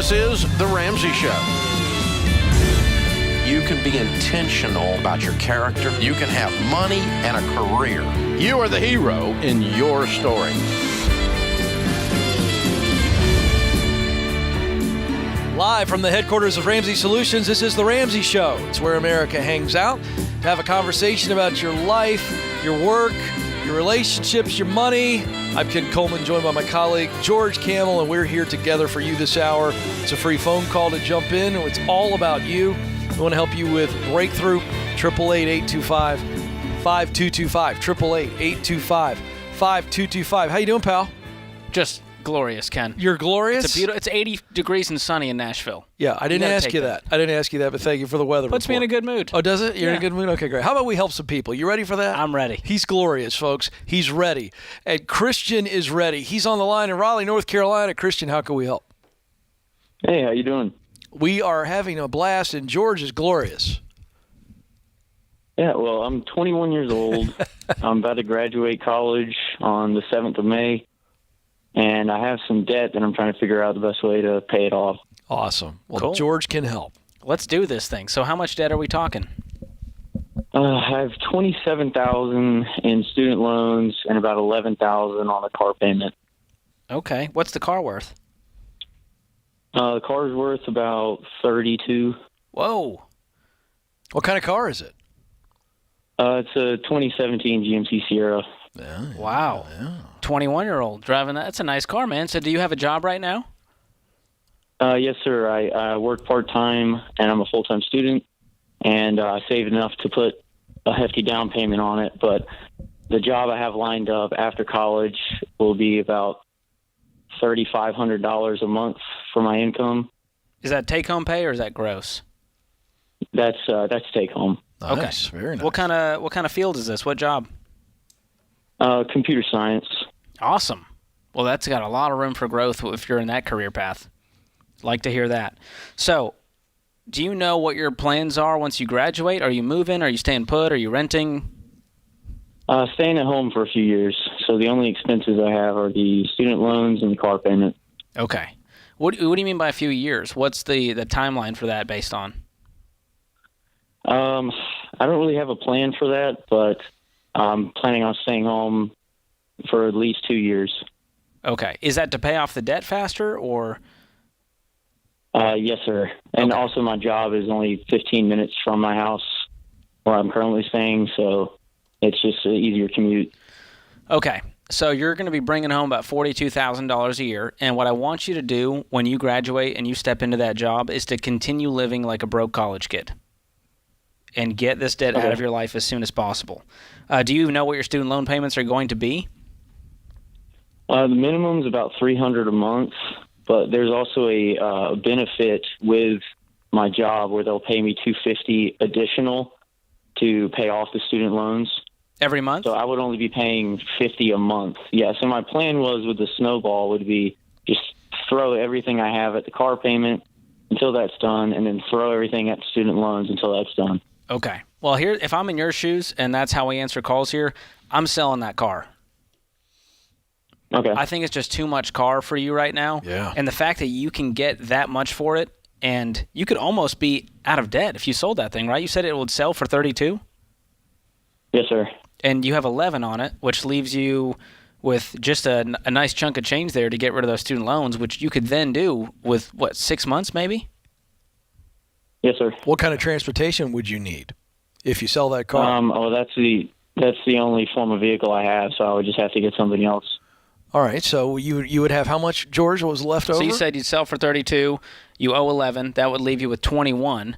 This is The Ramsey Show. You can be intentional about your character. You can have money and a career. You are the hero in your story. Live from the headquarters of Ramsey Solutions, this is The Ramsey Show. It's where America hangs out to have a conversation about your life, your work, your relationships, your money. I'm Ken Coleman, joined by my colleague George Camel, and we're here together for you this hour. It's a free phone call to jump in. It's all about you. We want to help you with breakthrough. 888-825-5225. 888-825-5225. How you doing, pal? Just glorious, Ken. You're glorious? It's 80 degrees and sunny in Nashville. Yeah, I didn't ask you that. I didn't ask you that, but thank you for the weather Puts report. me in a good mood. Oh, does it? You're in a good mood? Okay, great. How about we help some people? You ready for that? I'm ready. He's glorious, folks. He's ready. And Christian is ready. He's on the line in Raleigh, North Carolina. Christian, how can we help? Hey, how you doing? We are having a blast, and George is glorious. Yeah, well, I'm 21 years old. I'm about to graduate college on the 7th of May, and I have some debt that I'm trying to figure out the best way to pay it off. Awesome. Well, cool. George can help. Let's do this thing. So how much debt are we talking? I have $27,000 in student loans and about $11,000 on a car payment. Okay. What's the car worth? The car's worth about $32,000. Whoa. What kind of car is it? It's a 2017 GMC Sierra. Yeah, wow. Yeah. 21-year-old driving that. That's a nice car, man. So do you have a job right now? Yes, sir. I work part-time, and I'm a full-time student, and I saved enough to put a hefty down payment on it, but the job I have lined up after college will be about $3,500 a month for my income. Is that take-home pay or is that gross? That's take-home. Nice. Okay. Very nice. What kind of field is this? What job? Computer science. Awesome. Well, that's got a lot of room for growth if you're in that career path. Like to hear that. So, do you know what your plans are once you graduate? Are you moving? Are you staying put? Are you renting? Staying at home for a few years. So the only expenses I have are the student loans and the car payment. Okay. What do you mean by a few years? What's the timeline for that based on? I don't really have a plan for that, but I'm planning on staying home for at least 2 years. Okay. Is that to pay off the debt faster or? Yes, sir. And Okay. also my job is only 15 minutes from my house where I'm currently staying, so it's just an easier commute. Okay. So you're going to be bringing home about $42,000 a year, and what I want you to do when you graduate and you step into that job is to continue living like a broke college kid and get this debt out of your life as soon as possible. Do you know what your student loan payments are going to be? The minimum is about $300 a month, but there's also a benefit with my job where they'll pay me $250 additional to pay off the student loans. Every month? So I would only be paying $50 a month. Yeah, so my plan was with the snowball would be just throw everything I have at the car payment until that's done, and then throw everything at the student loans until that's done. Okay. Well, here, if I'm in your shoes and that's how we answer calls here, I'm selling that car. Okay. I think it's just too much car for you right now. Yeah. And the fact that you can get that much for it, and you could almost be out of debt if you sold that thing, right? You said it would sell for $32,000? Yes, sir. And you have $11,000 on it, which leaves you with just a nice chunk of change there to get rid of those student loans, which you could then do with, 6 months maybe? Yes, sir. What kind of transportation would you need if you sell that car? That's the only form of vehicle I have, so I would just have to get something else. All right, so you would have how much, George, was left over? So you said you'd sell for $32,000, you owe $11,000, that would leave you with $21,000.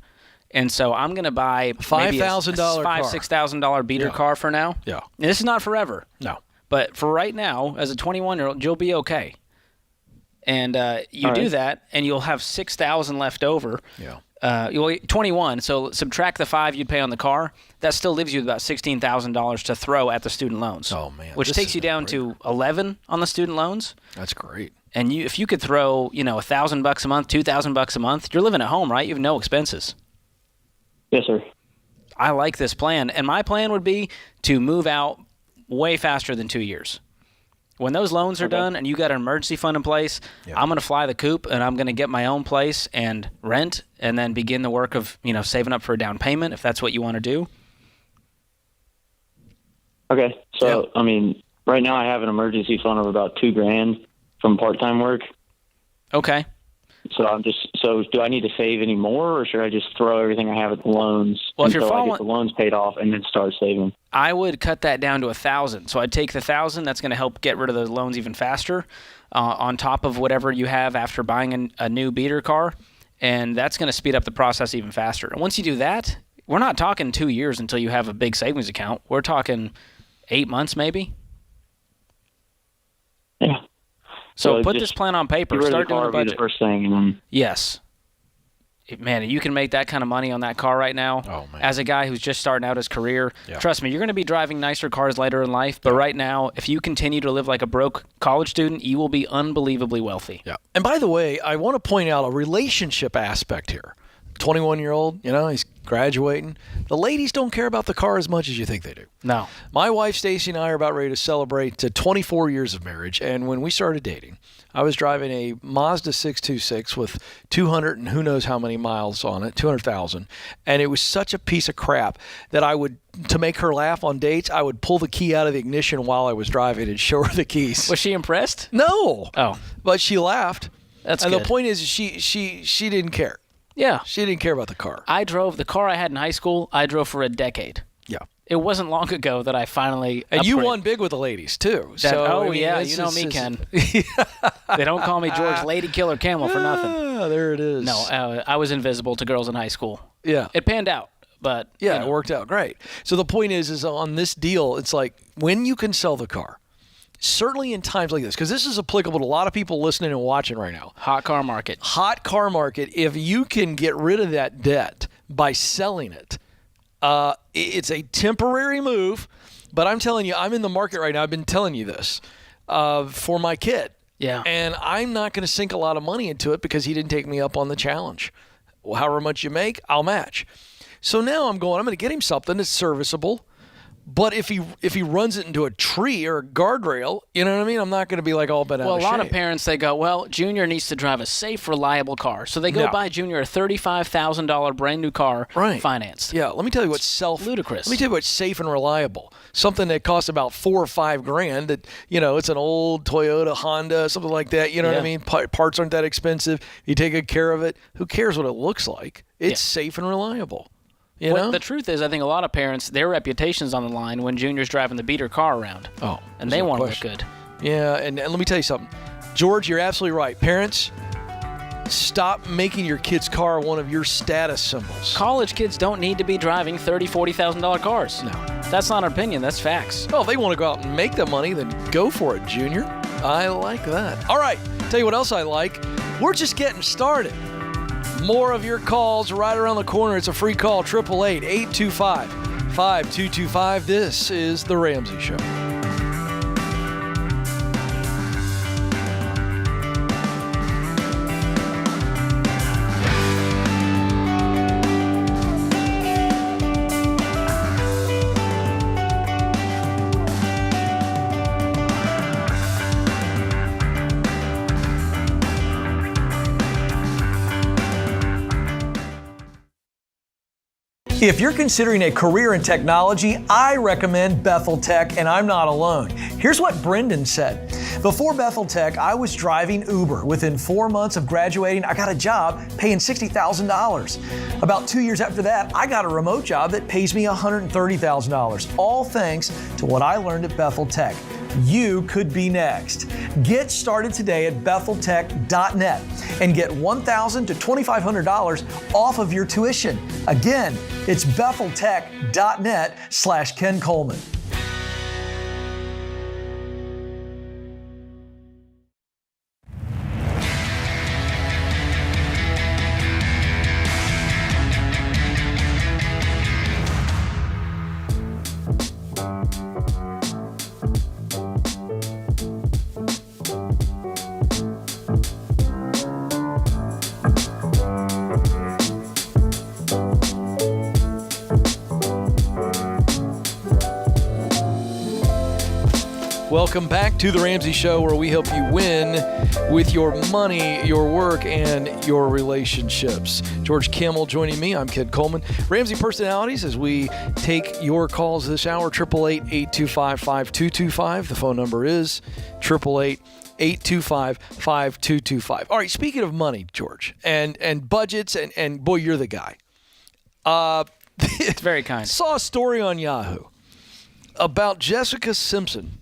And so I'm going to buy maybe a $5,000 car. $6,000 beater car for now. Yeah. And this is not forever. No. But for right now, as a 21-year-old, you'll be okay. And you do that, and you'll have $6,000 left over. Yeah. You'll 21. So subtract the $5,000 you'd pay on the car. That still leaves you about $16,000 to throw at the student loans. Oh man, which takes you down to $11,000 on the student loans. That's great. And if you could throw, $1,000 a month, $2,000 a month, you're living at home, right? You have no expenses. Yes, sir. I like this plan, and my plan would be to move out way faster than 2 years. When those loans are done and you got an emergency fund in place, I'm going to fly the coop and I'm going to get my own place and rent and then begin the work of, saving up for a down payment if that's what you want to do. Okay. So, I mean, right now I have an emergency fund of about $2,000 from part-time work. Okay. So do I need to save any more, or should I just throw everything I have at the loans until I get the loans paid off and then start saving? I would cut that down to 1,000. So I'd take the 1,000. That's going to help get rid of those loans even faster, on top of whatever you have after buying a new beater car, and that's going to speed up the process even faster. And once you do that, we're not talking 2 years until you have a big savings account. We're talking 8 months maybe. Yeah. So put this plan on paper. Start doing a budget. The first thing, and then yes. Man, you can make that kind of money on that car right now. Oh, man. As a guy who's just starting out his career, trust me, you're going to be driving nicer cars later in life. But right now, if you continue to live like a broke college student, you will be unbelievably wealthy. Yeah. And by the way, I want to point out a relationship aspect here. 21-year-old, he's graduating. The ladies don't care about the car as much as you think they do. No. My wife, Stace, and I are about ready to celebrate 24 years of marriage. And when we started dating, I was driving a Mazda 626 with 200 and who knows how many miles on it, 200,000. And it was such a piece of crap that to make her laugh on dates, I would pull the key out of the ignition while I was driving and show her the keys. Was she impressed? No. Oh. But she laughed. That's good. And the point is she didn't care. Yeah. She didn't care about the car. I drove the car I had in high school. I drove for a decade. Yeah. It wasn't long ago that I finally And you won big with the ladies, too. You know me, Ken. They don't call me George Lady Killer Camel for nothing. There it is. No, I was invisible to girls in high school. Yeah. It panned out, but... Yeah, it worked out great. So the point is on this deal, it's like when you can sell the car, certainly in times like this, because this is applicable to a lot of people listening and watching right now. Hot car market. If you can get rid of that debt by selling it, it's a temporary move, but I'm telling you, I'm in the market right now. I've been telling you this for my kid. Yeah. And I'm not going to sink a lot of money into it because he didn't take me up on the challenge. However much you make, I'll match. So now I'm going to get him something that's serviceable. But if he runs it into a tree or a guardrail, you know what I mean? I'm not going to be like all bent out of shape. Well, a lot of parents, they go, well, Junior needs to drive a safe, reliable car. So they go buy Junior a $35,000 brand new car financed. Yeah, let me tell you what's ludicrous. Let me tell you what's safe and reliable. Something that costs about $4,000 or $5,000 that, it's an old Toyota, Honda, something like that. You know what I mean? Parts aren't that expensive. You take good care of it. Who cares what it looks like? It's safe and reliable. The truth is, I think a lot of parents, their reputation's on the line when Junior's driving the beater car around. Oh, and they want to look good. Yeah, and let me tell you something. George, you're absolutely right. Parents, stop making your kid's car one of your status symbols. College kids don't need to be driving $30,000, $40,000 cars. No. That's not an opinion. That's facts. Well, if they want to go out and make the money, then go for it, Junior. I like that. All right, tell you what else I like. We're just getting started. More of your calls right around the corner. It's a free call, 888-825-5225. This is The Ramsey Show. If you're considering a career in technology, I recommend Bethel Tech, and I'm not alone. Here's what Brendan said. Before Bethel Tech, I was driving Uber. Within 4 months of graduating, I got a job paying $60,000. About 2 years after that, I got a remote job that pays me $130,000, all thanks to what I learned at Bethel Tech. You could be next. Get started today at betheltech.net and get $1,000 to $2,500 off of your tuition. Again, it's betheltech.net/Ken Coleman. Welcome back to the Ramsey Show, where we help you win with your money, your work, and your relationships. George Kimmel joining me. I'm Kid Coleman. Ramsey Personalities, as we take your calls this hour, 888-825-5225. The phone number is 888-825-5225. All right, speaking of money, George, and budgets, and boy, you're the guy. It's very kind. Saw a story on Yahoo about Jessica Simpson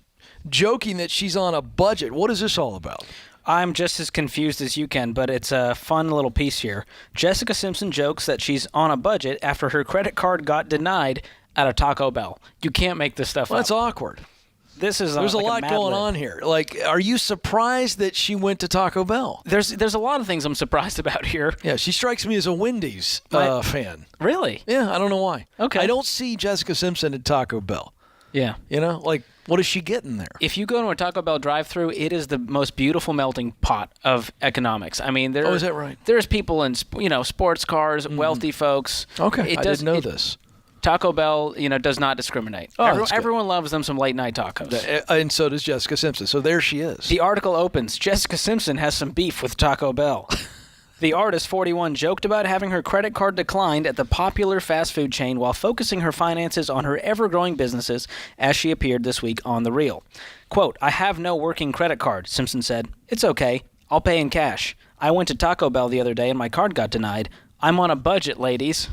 joking that she's on a budget. What is this all about? I'm just as confused as you can, but it's a fun little piece here. Jessica Simpson jokes that she's on a budget after her credit card got denied at a Taco Bell. You can't make this stuff up. That's awkward. There's a lot going on here. Like, are you surprised that she went to Taco Bell? There's a lot of things I'm surprised about here. Yeah, she strikes me as a Wendy's fan. Really? Yeah, I don't know why. Okay. I don't see Jessica Simpson at Taco Bell. Yeah. You know, like, what is she getting there? If you go to a Taco Bell drive-thru, it is the most beautiful melting pot of economics. I mean, is that right? There's people in, sports cars, wealthy folks. Okay, I didn't know this. Taco Bell, does not discriminate. Everyone loves them some late-night tacos. And so does Jessica Simpson. So there she is. The article opens, Jessica Simpson has some beef with Taco Bell. The artist, 41, joked about having her credit card declined at the popular fast food chain while focusing her finances on her ever-growing businesses as she appeared this week on The Real. Quote, "I have no working credit card," Simpson said. "It's okay. I'll pay in cash. I went to Taco Bell the other day and my card got denied. I'm on a budget, ladies."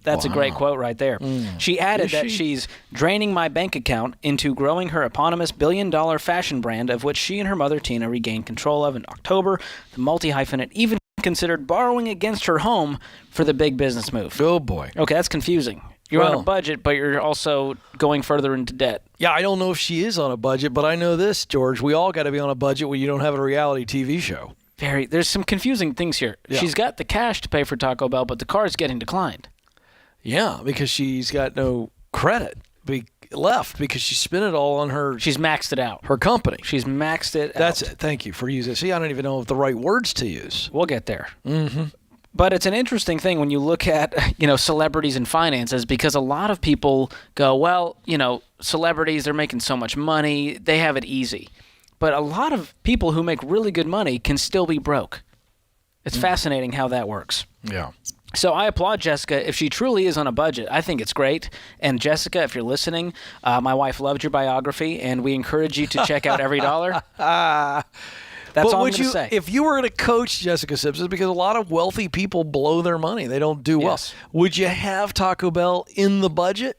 That's a great quote right there. She added that she's draining my bank account into growing her eponymous billion-dollar fashion brand, of which she and her mother, Tina, regained control of in October. The multi-hyphenate even considered borrowing against her home for the big business move. Oh, boy. Okay, that's confusing. You're on a budget, but you're also going further into debt. Yeah, I don't know if she is on a budget, but I know this, George. We all got to be on a budget when you don't have a reality TV show. There's some confusing things here. Yeah. She's got the cash to pay for Taco Bell, but the card's getting declined. Yeah, because she's got no credit left because she spent it all on her. She's maxed it out. Her company. She's maxed it out. That's it. Thank you for using it. See, I don't even know the right words to use. We'll get there. Mm-hmm. But it's an interesting thing when you look at, celebrities and finances, because a lot of people go, well, celebrities, they're making so much money, they have it easy. But a lot of people who make really good money can still be broke. It's fascinating how that works. Yeah. So I applaud Jessica. If she truly is on a budget, I think it's great. And Jessica, if you're listening, my wife loved your biography, and we encourage you to check out Every Dollar. That's all I'm going to say. If you were going to coach Jessica Simpson, because a lot of wealthy people blow their money, they don't do well. Would you have Taco Bell in the budget?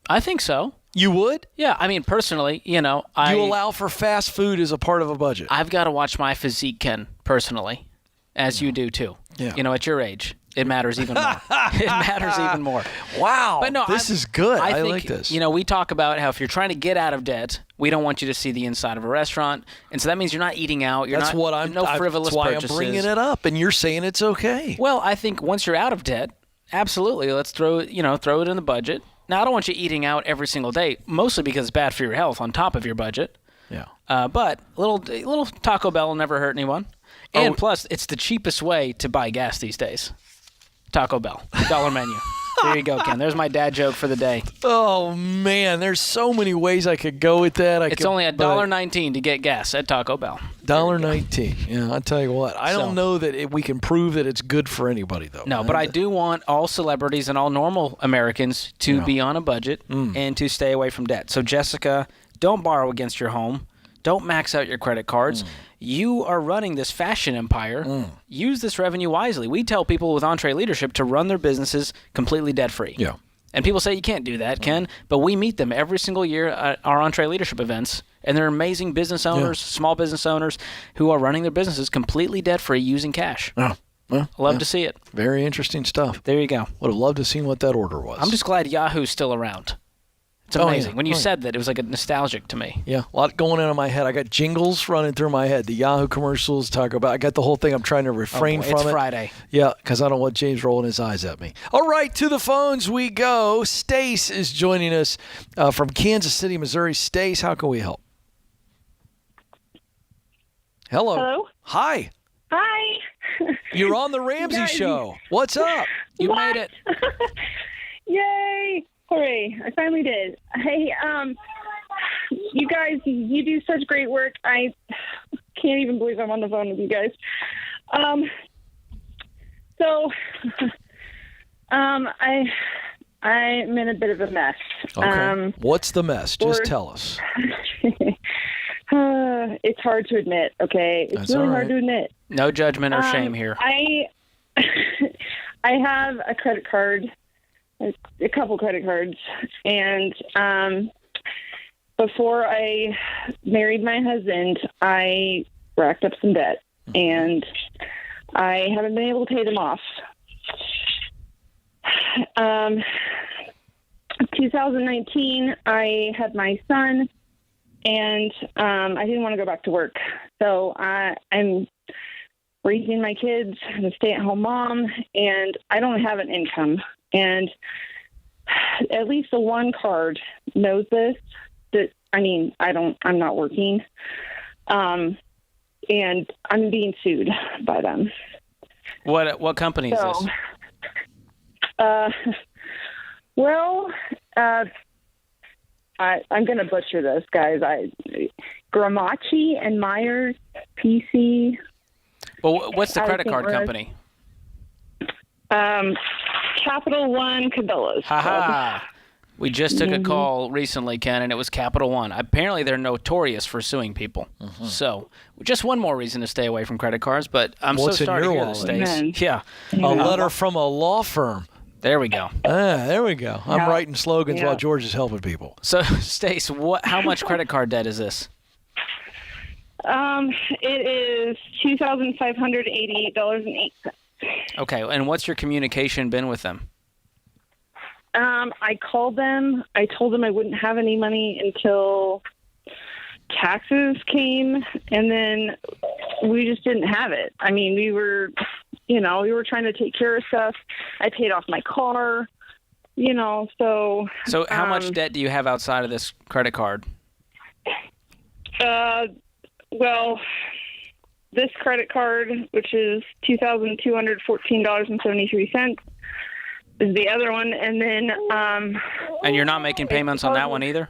I think so. You would? Yeah, I mean, personally, you allow for fast food as a part of a budget. I've got to watch my physique, Ken, personally, as you do too. Yeah. At your age. It matters even more. It matters even more. Wow. But no, this is good. I think, like this. We talk about how if you're trying to get out of debt, we don't want you to see the inside of a restaurant. And so that means you're not eating out. No frivolous purchases. I'm bringing it up, and you're saying it's okay. Well, I think once you're out of debt, absolutely, let's throw it in the budget. Now, I don't want you eating out every single day, mostly because it's bad for your health on top of your budget. Yeah. But a little Taco Bell will never hurt anyone. And plus, it's the cheapest way to buy gas these days. Taco Bell, dollar menu. There you go, Ken. There's my dad joke for the day. Oh, man. There's so many ways I could go with that. It's only $1.19 to get gas at Taco Bell. $1.19. Yeah, I'll tell you what. I don't know that we can prove that it's good for anybody, though. No, but I do want all celebrities and all normal Americans to be on a budget and to stay away from debt. So, Jessica, don't borrow against your home. Don't max out your credit cards. You are running this fashion empire. Use this revenue wisely. We tell people with Entree Leadership to run their businesses completely debt-free. Yeah. And people say you can't do that, Ken, but we meet them every single year at our Entree Leadership events, and they're amazing business owners, small business owners, who are running their businesses completely debt-free using cash. Yeah. Love to see it. Very interesting stuff. There you go. Would have loved to have seen what that order was. I'm just glad Yahoo's still around. It's amazing. When you said that, it was like nostalgic to me. Yeah, a lot going on in my head. I got jingles running through my head. The Yahoo commercials, talk about. I got the whole thing. I'm trying to refrain from it. It's Friday. Yeah, because I don't want James rolling his eyes at me. All right, to the phones we go. Stace is joining us from Kansas City, Missouri. Stace, how can we help? Hello. Hello. Hi. Hi. You're on the Ramsey Show. What's up? You made it. Yay. Hooray. I finally did. Hey, you guys, you do such great work. I can't even believe I'm on the phone with you guys. I'm in a bit of a mess. Okay. What's the mess? Just tell us. It's hard to admit, okay? It's That's really all right. hard to admit. No judgment or shame here. I have a credit card, a couple credit cards, and before I married my husband, I racked up some debt, and I haven't been able to pay them off. 2019, I had my son, and I didn't want to go back to work. So I'm raising my kids. I'm a stay-at-home mom, and I don't have an income. And at least the one card knows this. I'm not working. And I'm being sued by them. What company is this? I'm going to butcher this, guys. Gramachi and Myers PC. Well, what's the credit card company? Capital One Cabela's. Ha. We just took a call recently, Ken, and it was Capital One. Apparently, they're notorious for suing people. So, just one more reason to stay away from credit cards. But I'm What's so sorry in to your hear this, wallet? Stace. Yeah. A letter from a law firm. There we go. There we go. I'm writing slogans while George is helping people. So, Stace, how much credit card debt is this? It is $2,588.08. Okay, and what's your communication been with them? I called them. I told them I wouldn't have any money until taxes came, and then we just didn't have it. I mean, we were trying to take care of stuff. I paid off my car, so... So how much debt do you have outside of this credit card? Well, this credit card, which is $2,214.73, is the other one, and then... and you're not making payments on that one either?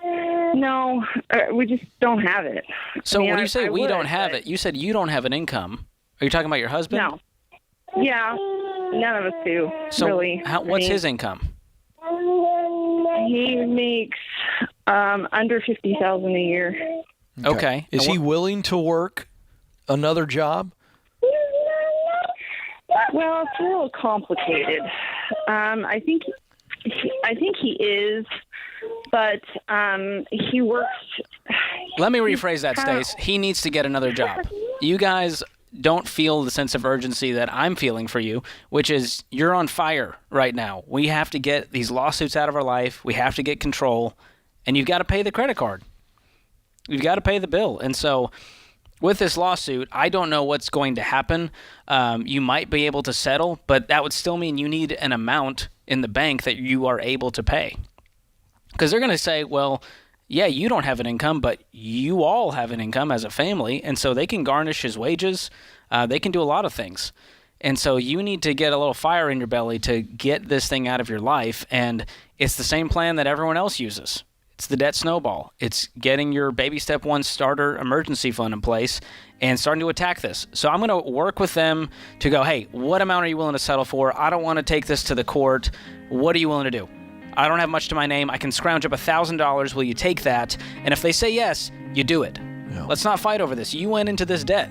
No, we just don't have it. So when you say we don't have it, you said you don't have an income. Are you talking about your husband? No. Yeah, none of us do, so really. What's his income? He makes under $50,000 a year. Okay. Is he willing to work another job? Well, it's a little complicated. I think he is, but he works. Let me rephrase that, Stace. He needs to get another job. You guys don't feel the sense of urgency that I'm feeling for you, which is you're on fire right now. We have to get these lawsuits out of our life. We have to get control, and you've got to pay the credit card. You've got to pay the bill. And so with this lawsuit, I don't know what's going to happen. You might be able to settle, but that would still mean you need an amount in the bank that you are able to pay. Because they're going to say, well, yeah, you don't have an income, but you all have an income as a family, and so they can garnish his wages. They can do a lot of things. And so you need to get a little fire in your belly to get this thing out of your life, and it's the same plan that everyone else uses. It's the debt snowball. It's getting your baby step one starter emergency fund in place and starting to attack this. So I'm going to work with them to go, hey, what amount are you willing to settle for? I don't want to take this to the court. What are you willing to do? I don't have much to my name. I can scrounge up $1,000. Will you take that? And if they say yes, you do it. Yeah. Let's not fight over this. You went into this debt.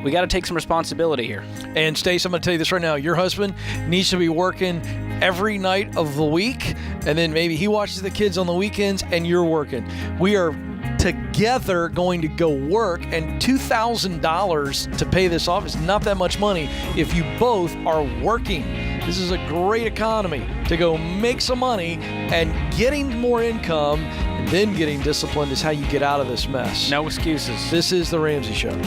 We got to take some responsibility here. And Stace, I'm going to tell you this right now. Your husband needs to be working every night of the week, and then maybe he watches the kids on the weekends, and you're working. We are together going to go work, and $2,000 to pay this off is not that much money if you both are working. This is a great economy to go make some money, and getting more income and then getting disciplined is how you get out of this mess. No excuses. This is The Ramsey Show.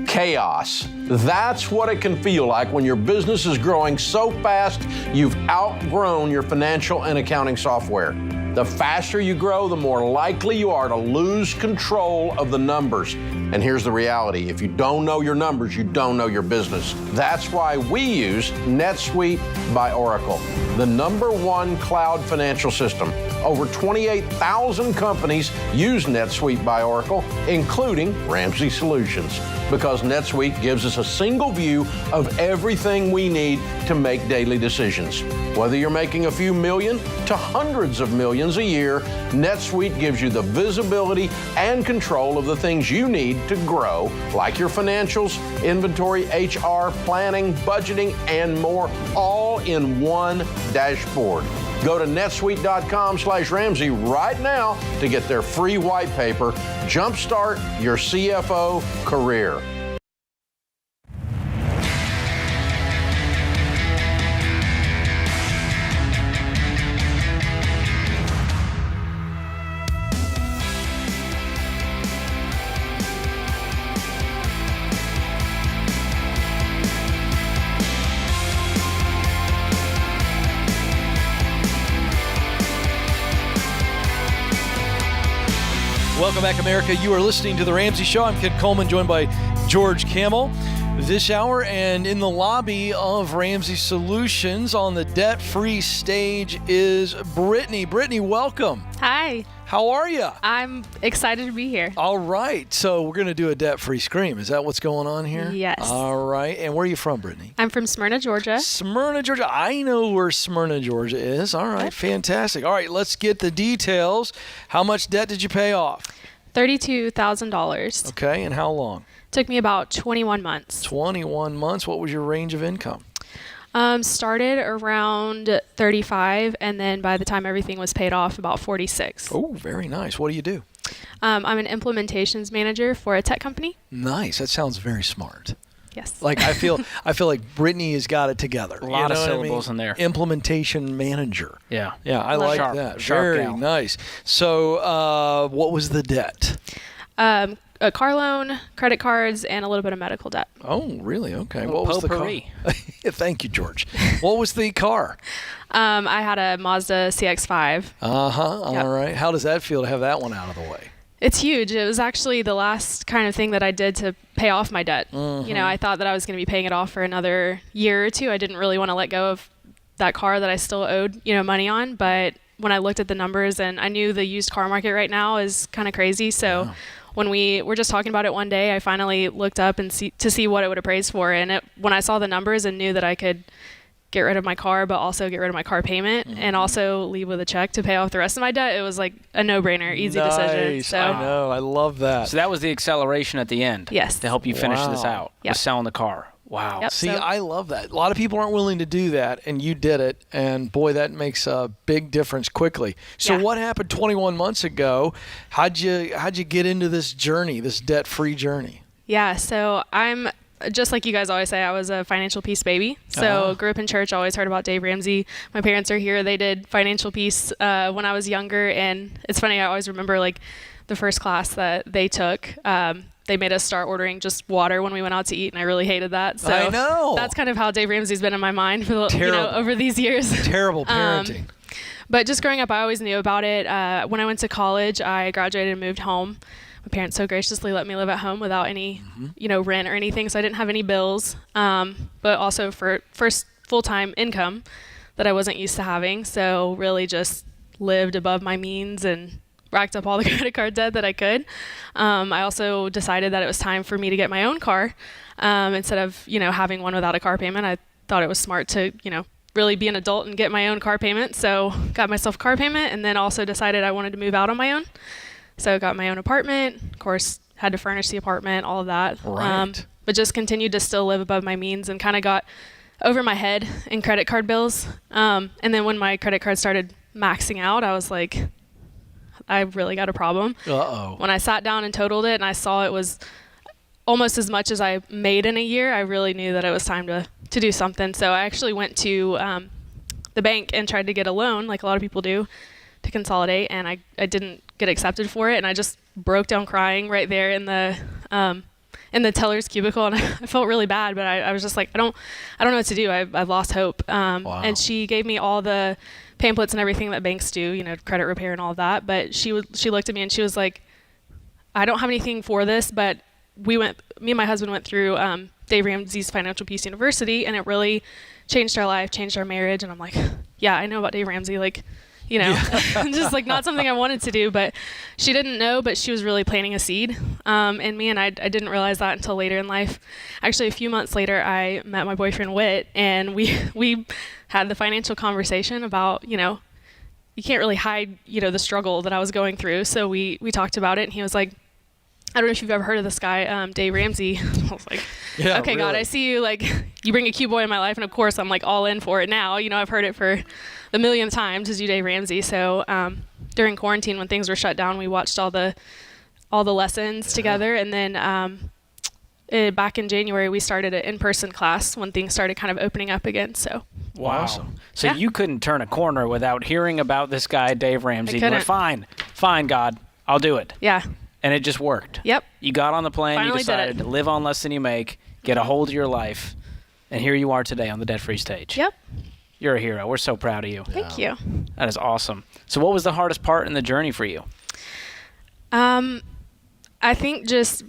Chaos. That's what it can feel like when your business is growing so fast you've outgrown your financial and accounting software. The faster you grow, the more likely you are to lose control of the numbers. And here's the reality. If you don't know your numbers, you don't know your business. That's why we use NetSuite by Oracle, the #1 cloud financial system. Over 28,000 companies use NetSuite by Oracle, including Ramsey Solutions, because NetSuite gives us a single view of everything we need to make daily decisions. Whether you're making a few million to hundreds of millions a year, NetSuite gives you the visibility and control of the things you need to grow, like your financials, inventory, HR, planning, budgeting, and more, all in one dashboard. Go to netsuite.com/Ramsey right now to get their free white paper. Jumpstart your CFO career. Welcome back, America. You are listening to The Ramsey Show. I'm Kid Coleman, joined by George Camel. This hour, and in the lobby of Ramsey Solutions on the debt-free stage is Brittany. Brittany, welcome. Hi. How are you? I'm excited to be here. All right. So we're going to do a debt-free scream. Is that what's going on here? Yes. All right. And where are you from, Brittany? I'm from Smyrna, Georgia. Smyrna, Georgia. I know where Smyrna, Georgia is. All right. Fantastic. All right. Let's get the details. How much debt did you pay off? $32,000. Okay. And how long? Took me about 21 months. 21 months. What was your range of income? Started around 35, and then by the time everything was paid off, about 46. Oh, very nice. What do you do? I'm an implementations manager for a tech company. Nice. That sounds very smart. Yes. Like I feel like Brittany has got it together. A lot of syllables in there. Implementation manager. Yeah. Yeah, I like Sharp. that. Sharp Very gal. nice. So what was the debt? A car loan, credit cards, and a little bit of medical debt. Oh, really? Okay. Little What was the car? potpourri. Thank you, George. What was the car? I had a Mazda CX-5. Uh-huh. Yep. All right. How does that feel to have that one out of the way? It's huge. It was actually the last kind of thing that I did to pay off my debt. Mm-hmm. You know, I thought that I was going to be paying it off for another year or two. I didn't really want to let go of that car that I still owed, money on. But when I looked at the numbers, and I knew the used car market right now is kind of crazy. So when we were just talking about it one day, I finally looked up and to see what it would appraise for. And when I saw the numbers and knew that I could get rid of my car, but also get rid of my car payment and also leave with a check to pay off the rest of my debt, it was like a no-brainer, easy decision. Nice. So I know. I love that. So that was the acceleration at the end. Yes. To help you finish this Wow. out. Yep. Was selling the car. Wow. Yep. See, So- I love that. A lot of people aren't willing to do that, and you did it, and boy, that makes a big difference quickly. So Yeah. what happened 21 months ago? How'd you get into this journey, this debt-free journey? Yeah, so I'm just like you guys always say, I was a financial peace baby. So grew up in church, always heard about Dave Ramsey. My parents are here. They did financial peace when I was younger. And it's funny, I always remember like the first class that they took. They made us start ordering just water when we went out to eat, and I really hated that. So I know. that's kind of how Dave Ramsey's been in my mind for Terrible. over these years. Terrible parenting. But just growing up, I always knew about it. When I went to college, I graduated and moved home. My parents so graciously let me live at home without any, rent or anything, so I didn't have any bills. But also for first full-time income that I wasn't used to having, so really just lived above my means and racked up all the credit card debt that I could. I also decided that it was time for me to get my own car instead of, having one without a car payment. I thought it was smart to, really be an adult and get my own car payment. So got myself a car payment, and then also decided I wanted to move out on my own. So got my own apartment, of course, had to furnish the apartment, all of that. Right. But just continued to still live above my means and kind of got over my head in credit card bills. And then when my credit card started maxing out, I was like, I really got a problem. Uh-oh. When I sat down and totaled it and I saw it was almost as much as I made in a year, I really knew that it was time to do something. So I actually went to the bank and tried to get a loan, like a lot of people do, to consolidate, and I didn't get accepted for it, and I just broke down crying right there in the teller's cubicle, and I felt really bad, but I was just like, I don't know what to do. I've lost hope. Wow. And she gave me all the pamphlets and everything that banks do, you know, credit repair and all of that. But she looked at me and she was like, I don't have anything for this, but me and my husband went through Dave Ramsey's Financial Peace University, and it really changed our life, changed our marriage. And I'm like, yeah, I know about Dave Ramsey, like, you know, just like not something I wanted to do, but she didn't know, but she was really planting a seed in me. And I didn't realize that until later in life. Actually, a few months later, I met my boyfriend Whit, and we had the financial conversation about, you know, you can't really hide, you know, the struggle that I was going through. So we talked about it, and he was like, I don't know if you've ever heard of this guy, Dave Ramsey. I was like, Yeah, okay, really. God, I see you, like, you bring a cute boy in my life, and of course I'm like all in for it now. You know, I've heard it for the millionth time, is you Dave Ramsey. So during quarantine, when things were shut down, we watched all the lessons together, and then back in January, we started an in-person class when things started kind of opening up again. So Wow. Awesome. So Yeah. you couldn't turn a corner without hearing about this guy, Dave Ramsey. You went, couldn't. fine, God, I'll do it. yeah, And it just worked. yep. You got on the plane, Finally you did decided it. to live on less than you make, get a hold of your life, and here you are today on the debt-free stage. Yep. You're a hero. We're so proud of you. Thank you. That is awesome. So what was the hardest part in the journey for you? I think just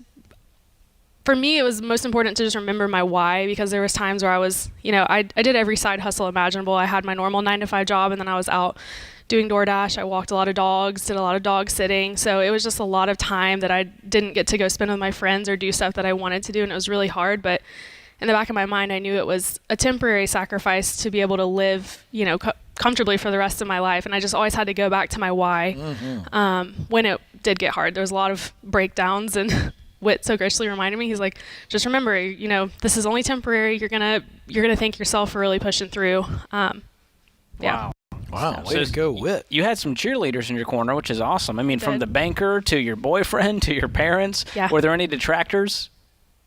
for me, it was most important to just remember my why, because there was times where I was, you know, I did every side hustle imaginable. I had my normal 9-to-5 job, and then I was out doing DoorDash. I walked a lot of dogs, did a lot of dog sitting. So it was just a lot of time that I didn't get to go spend with my friends or do stuff that I wanted to do, and it was really hard. But in the back of my mind, I knew it was a temporary sacrifice to be able to live, you know, comfortably for the rest of my life. And I just always had to go back to my why when it did get hard. There was a lot of breakdowns, and Whit so graciously reminded me, he's like, just remember, you know, this is only temporary. You're gonna thank yourself for really pushing through. Yeah. Wow. Wow, So way to go, Whit. You had some cheerleaders in your corner, which is awesome. I mean, from Did. the banker to your boyfriend to your parents. Yeah. Were there any detractors?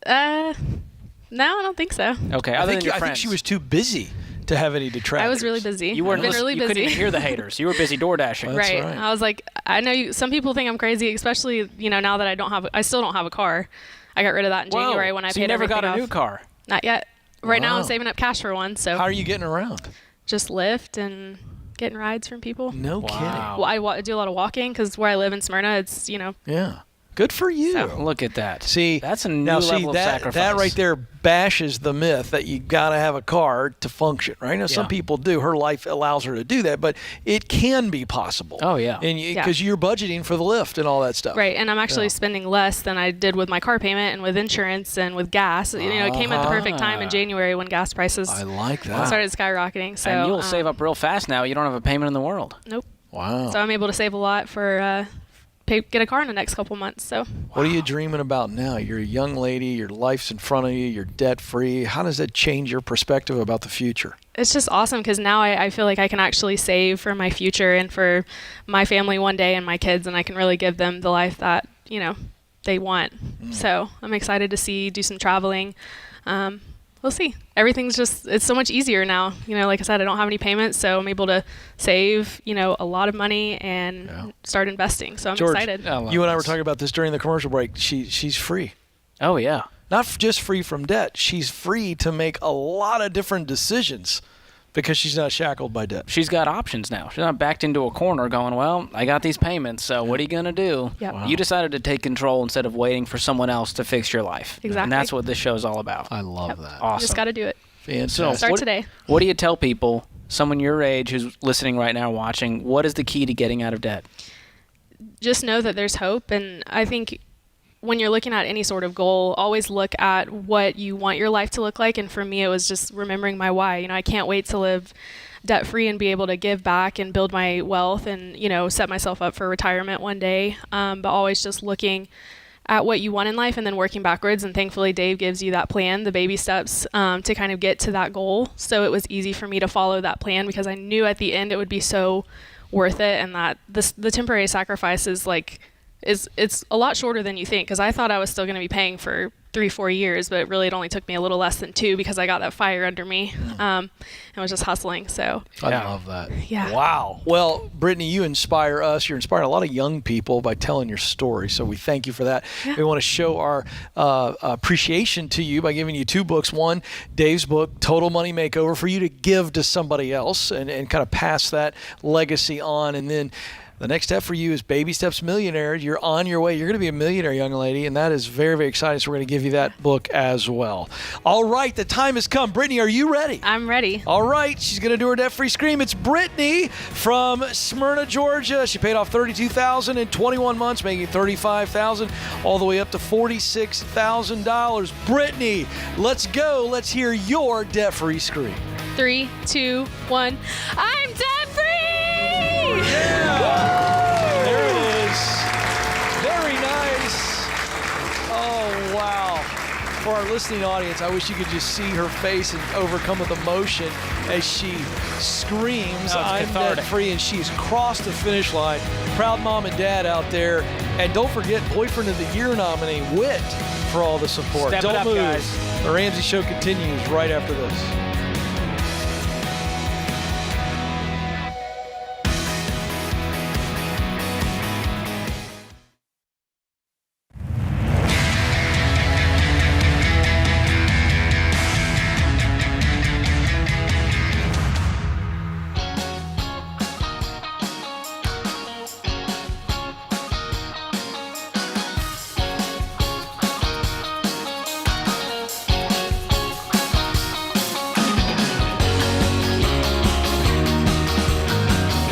No, I don't think so. Okay, I other think than your she friends. was too busy to have any detractors. I was really busy. You weren't I've been really you busy. couldn't even hear the haters. You were busy door dashing. That's right. right. I was like, I know some people think I'm crazy, especially, you know, now that I still don't have a car. I got rid of that in January when I so paid you never got a everything new off. car. Not yet. Right now Wow. I'm saving up cash for one, so How are you getting around? just Lyft and getting rides from people. No kidding. Wow. Well, I do a lot of walking because where I live in Smyrna, it's, you know, Yeah. Good for you. Look at that. See, that's a new now level of that, sacrifice. That right there bashes the myth that you got to have a car to function, right? Now, some Yeah. people do. Her life allows her to do that, but it can be possible. Oh, yeah. And Yeah. because you're budgeting for the lift and all that stuff. right. And I'm actually spending less than I did with my car payment and with insurance and with gas. You know, it came at the perfect time in January when gas prices I like that. started skyrocketing. So and you'll save up real fast now. You don't have a payment in the world. Nope. Wow. So I'm able to save a lot for get a car in the next couple months. So What are you dreaming about now? You're a young lady. Your life's in front of you. You're debt free. How does that change your perspective about the future? it's just awesome because now I feel like I can actually save for my future and for my family one day and my kids, and I can really give them the life that, you know, they want. So I'm excited to do some traveling. We'll see. Everything's it's so much easier now. You know, like I said, I don't have any payments, so I'm able to save, you know, a lot of money and start investing. So I'm George, excited. You and I were talking about this during the commercial break. She's free. Oh, yeah. Not just free from debt. She's free to make a lot of different decisions because she's not shackled by debt. She's got options now. She's not backed into a corner going, well, I got these payments, so what are you going to do? Yep. Wow. You decided to take control instead of waiting for someone else to fix your life. Exactly. And that's what this show is all about. I love that. Awesome. You just got to do it. Fantastic. Start today. What do you tell people, someone your age who's listening right now, watching, what is the key to getting out of debt? Just know that there's hope. And I think when you're looking at any sort of goal, always look at what you want your life to look like. And for me, it was just remembering my why. You know, I can't wait to live debt free and be able to give back and build my wealth and, you know, set myself up for retirement one day. But always just looking at what you want in life and then working backwards. And thankfully, Dave gives you that plan, the baby steps to kind of get to that goal. So it was easy for me to follow that plan because I knew at the end it would be so worth it, and that the temporary sacrifice is like it's a lot shorter than you think, because I thought I was still going to be paying for 3-4 years, but really it only took me a little less than 2 because I got that fire under me and was just hustling. So I love that. Yeah. Wow. Well, Brittany, you inspire us. You're inspiring a lot of young people by telling your story. So we thank you for that. Yeah. We want to show our appreciation to you by giving you 2 books. One, Dave's book, Total Money Makeover, for you to give to somebody else and kind of pass that legacy on. And then the next step for you is Baby Steps Millionaire. You're on your way. You're going to be a millionaire, young lady, and that is very, very exciting. So we're going to give you that book as well. All right, the time has come. Brittany, are you ready? I'm ready. All right, she's going to do her debt-free scream. It's Brittany from Smyrna, Georgia. She paid off $32,000 in 21 months, making $35,000 all the way up to $46,000. Brittany, let's go. Let's hear your debt-free scream. 3, 2, 1. I'm debt-free! Yeah! There it is. Very nice. Oh, wow. For our listening audience, I wish you could just see her face and overcome with emotion as she screams, I'm debt-free, and she's crossed the finish line. Proud mom and dad out there. And don't forget, Boyfriend of the Year nominee, Whit, for all the support. Step it Don't up, move. guys. The Ramsey Show continues right after this.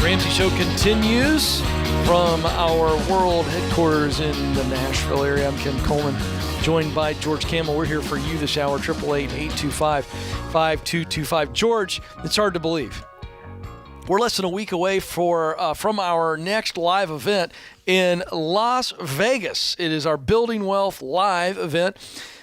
Ramsey Show continues from our world headquarters in the Nashville area. I'm Ken Coleman, joined by George Campbell. We're here for you this hour, 888-825-5225. George, it's hard to believe. We're less than a week away from our next live event in Las Vegas. It is our Building Wealth live event.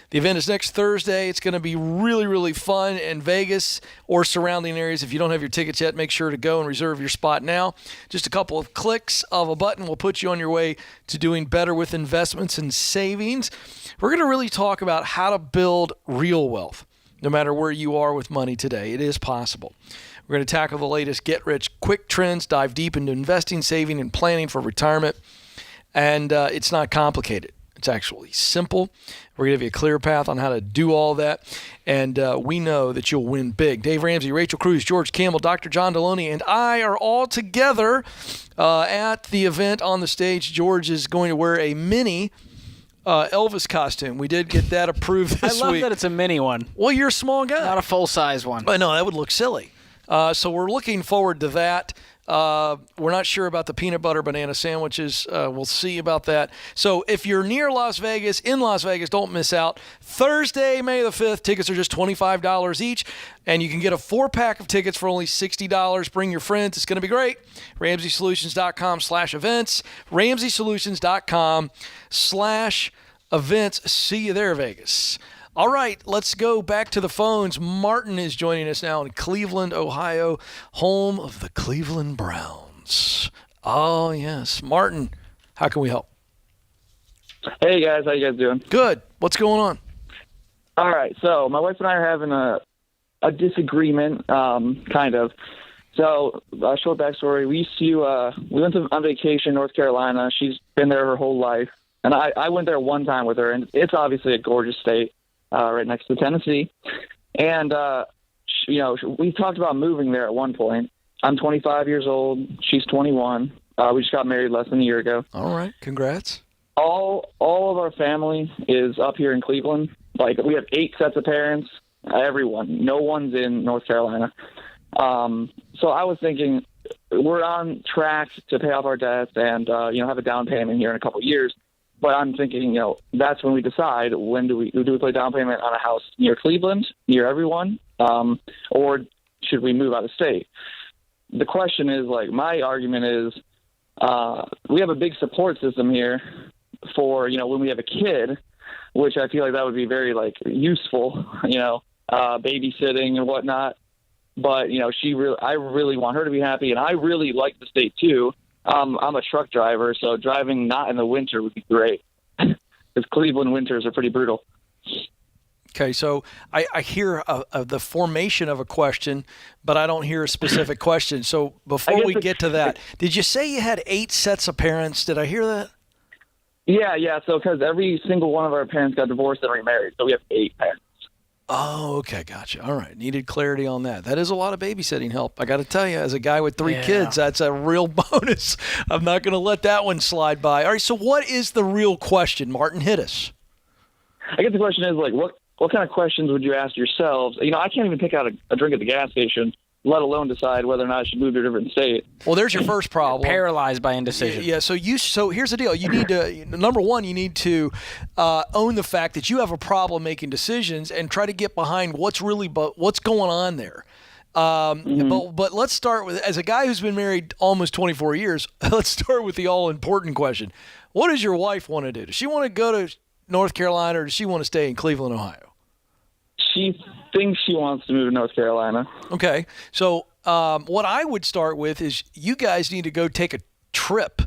The event is next Thursday. It's going to be really, really fun in Vegas or surrounding areas. If you don't have your tickets yet, make sure to go and reserve your spot now. Just a couple of clicks of a button will put you on your way to doing better with investments and savings. We're going to really talk about how to build real wealth, no matter where you are with money today. It is possible. We're going to tackle the latest get-rich-quick trends, dive deep into investing, saving, and planning for retirement. And it's not complicated. It's actually simple. We're going to give you a clear path on how to do all that, and we know that you'll win big. Dave Ramsey, Rachel Cruz, George Campbell, Dr. John Deloney, and I are all together at the event on the stage. George is going to wear a mini Elvis costume. We did get that approved this week. I love that it's a mini one. Well, you're a small guy. Not a full-size one. I know, that would look silly. So we're looking forward to that. We're not sure about the peanut butter banana sandwiches. We'll see about that. So if you're near Las Vegas, in Las Vegas, don't miss out. Thursday, May the 5th, tickets are just $25 each, and you can get a 4-pack of tickets for only $60. Bring your friends. It's going to be great. RamseySolutions.com/events. RamseySolutions.com/events. See you there, Vegas. All right, let's go back to the phones. Martin is joining us now in Cleveland, Ohio, home of the Cleveland Browns. Oh, yes. Martin, how can we help? Hey, guys. How you guys doing? Good. What's going on? All right. So my wife and I are having a disagreement, kind of. So short backstory. We went on vacation in North Carolina. She's been there her whole life. And I went there one time with her, and it's obviously a gorgeous state. Right next to Tennessee. And, we talked about moving there at one point. I'm 25 years old. She's 21. We just got married less than a year ago. All right. Congrats. All of our family is up here in Cleveland. Like, we have 8 sets of parents, everyone. No one's in North Carolina. So I was thinking we're on track to pay off our debts and, have a down payment here in a couple of years. But I'm thinking, that's when we decide, when do we play down payment on a house near Cleveland, near everyone, or should we move out of state? The question is, my argument is, we have a big support system here for, when we have a kid, which I feel like that would be very, useful, babysitting and whatnot. But, I really want her to be happy, and I really like the state too. I'm a truck driver, so driving not in the winter would be great. Because Cleveland winters are pretty brutal. Okay, so I hear the formation of a question, but I don't hear a specific question. So before we get to that, did you say you had 8 sets of parents? Did I hear that? Yeah. So because every single one of our parents got divorced and remarried, so we have 8 parents. Oh, okay, gotcha. All right, needed clarity on that. That is a lot of babysitting help. I got to tell you, as a guy with 3 kids, that's a real bonus. I'm not going to let that one slide by. All right, so what is the real question? Martin, hit us. I guess the question is, like, what kind of questions would you ask yourselves? You know, I can't even pick out a drink at the gas station, let alone decide whether or not I should move to a different state. Well, there's your first problem. Paralyzed by indecision. Yeah. So here's the deal. You need to number one, you need to own the fact that you have a problem making decisions and try to get behind what's going on there. But let's start with, as a guy who's been married almost 24 years, let's start with the all important question. What does your wife want to do? Does she want to go to North Carolina, or does she want to stay in Cleveland, Ohio? She thinks she wants to move to North Carolina. Okay. So what I would start with is you guys need to go take a trip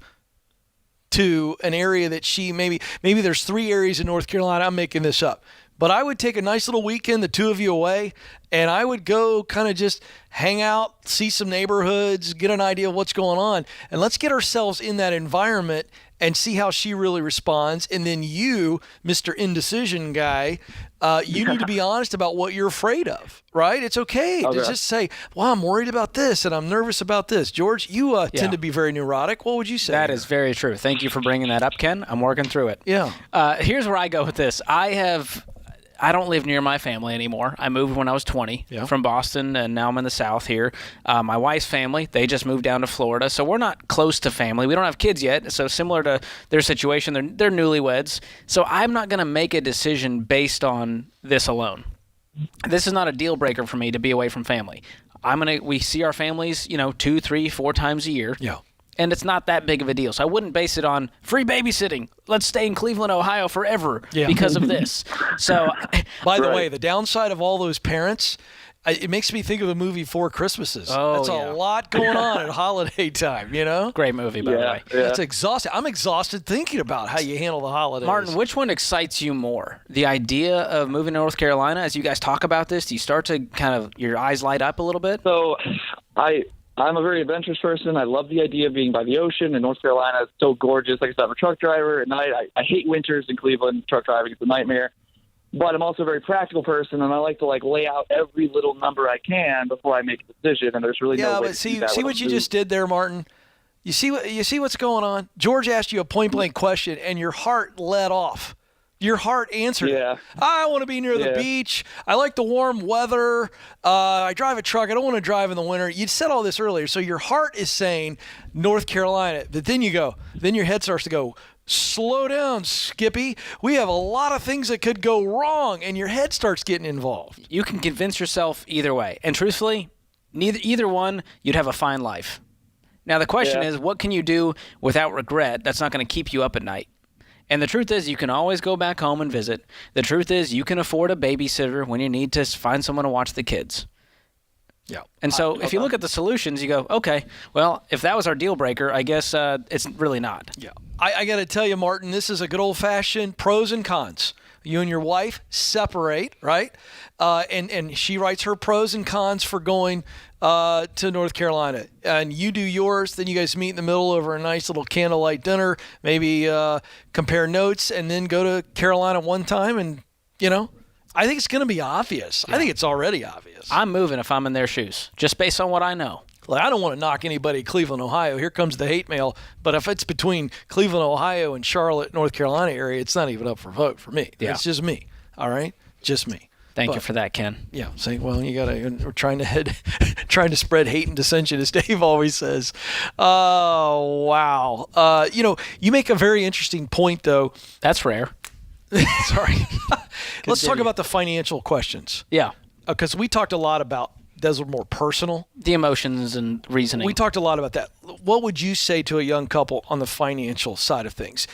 to an area that she maybe there's 3 areas in North Carolina. I'm making this up. But I would take a nice little weekend, the 2 of you away, and I would go kind of just hang out, see some neighborhoods, get an idea of what's going on. And let's get ourselves in that environment and see how she really responds. And then you, Mr. Indecision guy, you need to be honest about what you're afraid of, right? It's okay to just say, well, I'm worried about this and I'm nervous about this. George, you tend to be very neurotic. What would you say? That is very true. Thank you for bringing that up, Ken. I'm working through it. Yeah. Here's where I go with this. I don't live near my family anymore. I moved when I was 20 from Boston, and now I'm in the South here. My wife's family, they just moved down to Florida, so we're not close to family. We don't have kids yet, so similar to their situation, they're newlyweds. So I'm not going to make a decision based on this alone. This is not a deal breaker for me to be away from family. We see our families, 2, 3, 4 times a year. Yeah. And it's not that big of a deal. So I wouldn't base it on free babysitting. Let's stay in Cleveland, Ohio forever because of this. So, by the way, the downside of all those parents, it makes me think of the movie 4 Christmases. That's a lot going on at holiday time, Great movie, by the way. Yeah. That's exhausting. I'm exhausted thinking about how you handle the holidays. Martin, which one excites you more? The idea of moving to North Carolina, as you guys talk about this, do you start to kind of, your eyes light up a little bit? So I'm a very adventurous person. I love the idea of being by the ocean, and North Carolina is so gorgeous. Like I said, I'm a truck driver at night. I hate winters in Cleveland. Truck driving is a nightmare. But I'm also a very practical person, and I like to lay out every little number I can before I make a decision. And there's really no way to do that. See what you just did there, Martin? You see what's going on? George asked you a point-blank question, and your heart let off. Your heart answered it. I want to be near the beach. I like the warm weather. I drive a truck. I don't want to drive in the winter. You said all this earlier. So your heart is saying North Carolina. But then your head starts to go, slow down, Skippy. We have a lot of things that could go wrong. And your head starts getting involved. You can convince yourself either way. And truthfully, either one, you'd have a fine life. Now, the question is, what can you do without regret that's not going to keep you up at night? And the truth is, you can always go back home and visit. The truth is, you can afford a babysitter when you need to find someone to watch the kids. Yeah. And so if you look at the solutions, you go, okay, well, if that was our deal breaker, I guess it's really not. Yeah. I got to tell you, Martin, this is a good old-fashioned pros and cons. You and your wife separate, right? And she writes her pros and cons for going to North Carolina. And you do yours. Then you guys meet in the middle over a nice little candlelight dinner, maybe compare notes, and then go to Carolina one time. And, I think it's going to be obvious. Yeah. I think it's already obvious. I'm moving if I'm in their shoes, just based on what I know. I don't want to knock anybody Cleveland, Ohio. Here comes the hate mail. But if it's between Cleveland, Ohio, and Charlotte, North Carolina area, it's not even up for vote for me. Yeah. It's just me. All right? Just me. Thank you for that, Ken. Yeah. Say, well, we're trying to spread hate and dissension, as Dave always says. Oh, wow. You make a very interesting point, though. That's rare. Sorry. Let's talk about the financial questions. Yeah. Because we talked a lot about those are more personal. The emotions and reasoning. We talked a lot about that. What would you say to a young couple on the financial side of things?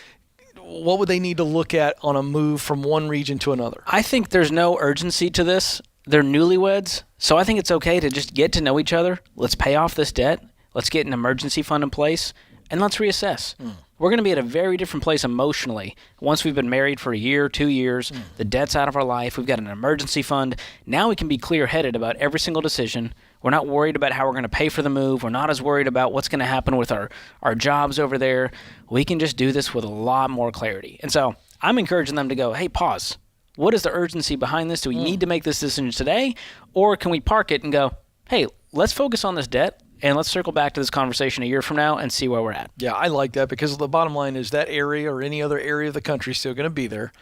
What would they need to look at on a move from one region to another? I think there's no urgency to this. They're newlyweds, so I think it's okay to just get to know each other. Let's pay off this debt. Let's get an emergency fund in place. and let's reassess. We're going to be at a very different place emotionally once we've been married for a year, 2 years, the debt's out of our life, we've got an emergency fund. Now we can be clear-headed about every single decision. We're not worried about how we're going to pay for the move. We're not as worried about what's going to happen with our jobs over there. We can just do this with a lot more clarity. And so I'm encouraging them to go, hey, pause. What is the urgency behind this? Do we need to make this decision today? Or can we park it and go, hey, let's focus on this debt and let's circle back to this conversation a year from now and see where we're at. Yeah, I like that because the bottom line is that area or any other area of the country is still going to be there.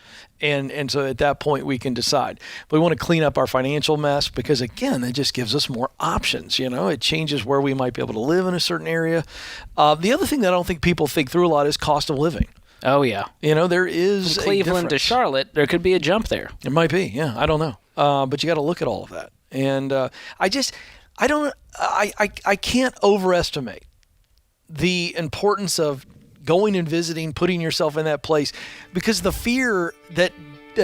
And so at that point we can decide. But we want to clean up our financial mess because, again, it just gives us more options. It changes where we might be able to live in a certain area. The other thing that I don't think people think through a lot is cost of living. Oh, yeah. There is from Cleveland to Charlotte, there could be a jump there. It might be, yeah. I don't know. But you got to look at all of that. And I can't overestimate the importance of going and visiting, putting yourself in that place, because the fear that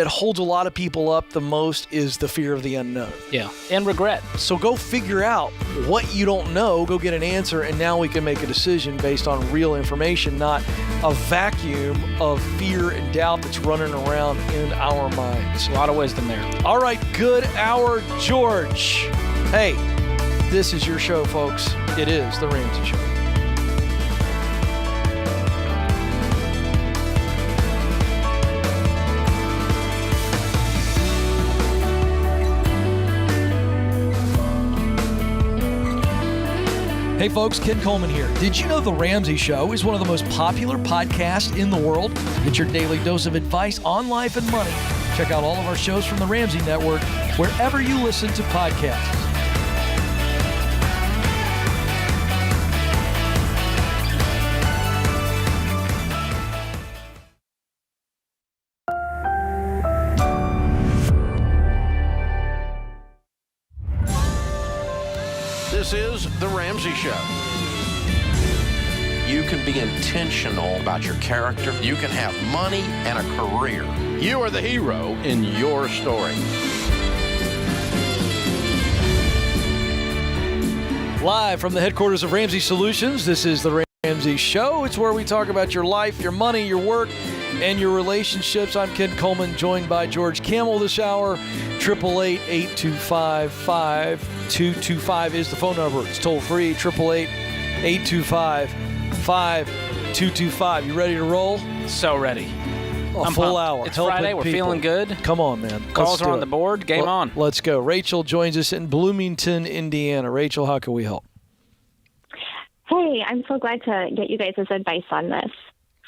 holds a lot of people up the most is the fear of the unknown. Yeah, and regret. So go figure out what you don't know, go get an answer, and now we can make a decision based on real information, not a vacuum of fear and doubt that's running around in our minds. A lot of wisdom there. All right, good hour, George. Hey, this is your show, folks. It is The Ramsey Show. Hey folks, Ken Coleman here. Did you know The Ramsey Show is one of the most popular podcasts in the world? Get your daily dose of advice on life and money. Check out all of our shows from the Ramsey Network wherever you listen to podcasts. This is The Ramsey Show. You can be intentional about your character. You can have money and a career. You are the hero in your story. Live from the headquarters of Ramsey Solutions, this is The Ramsey Show. It's where we talk about your life, your money, your work, and your relationships. I'm Ken Coleman, joined by George Camel this hour. 888-825-5225 is the phone number. It's toll free. 888-825-5225. You ready to roll? So ready. A full hour. It's Friday. We're feeling good. Come on, man. Calls are on the board. Game on. Let's go. Rachel joins us in Bloomington, Indiana. Rachel, how can we help? Hey, I'm so glad to get you guys' advice on this.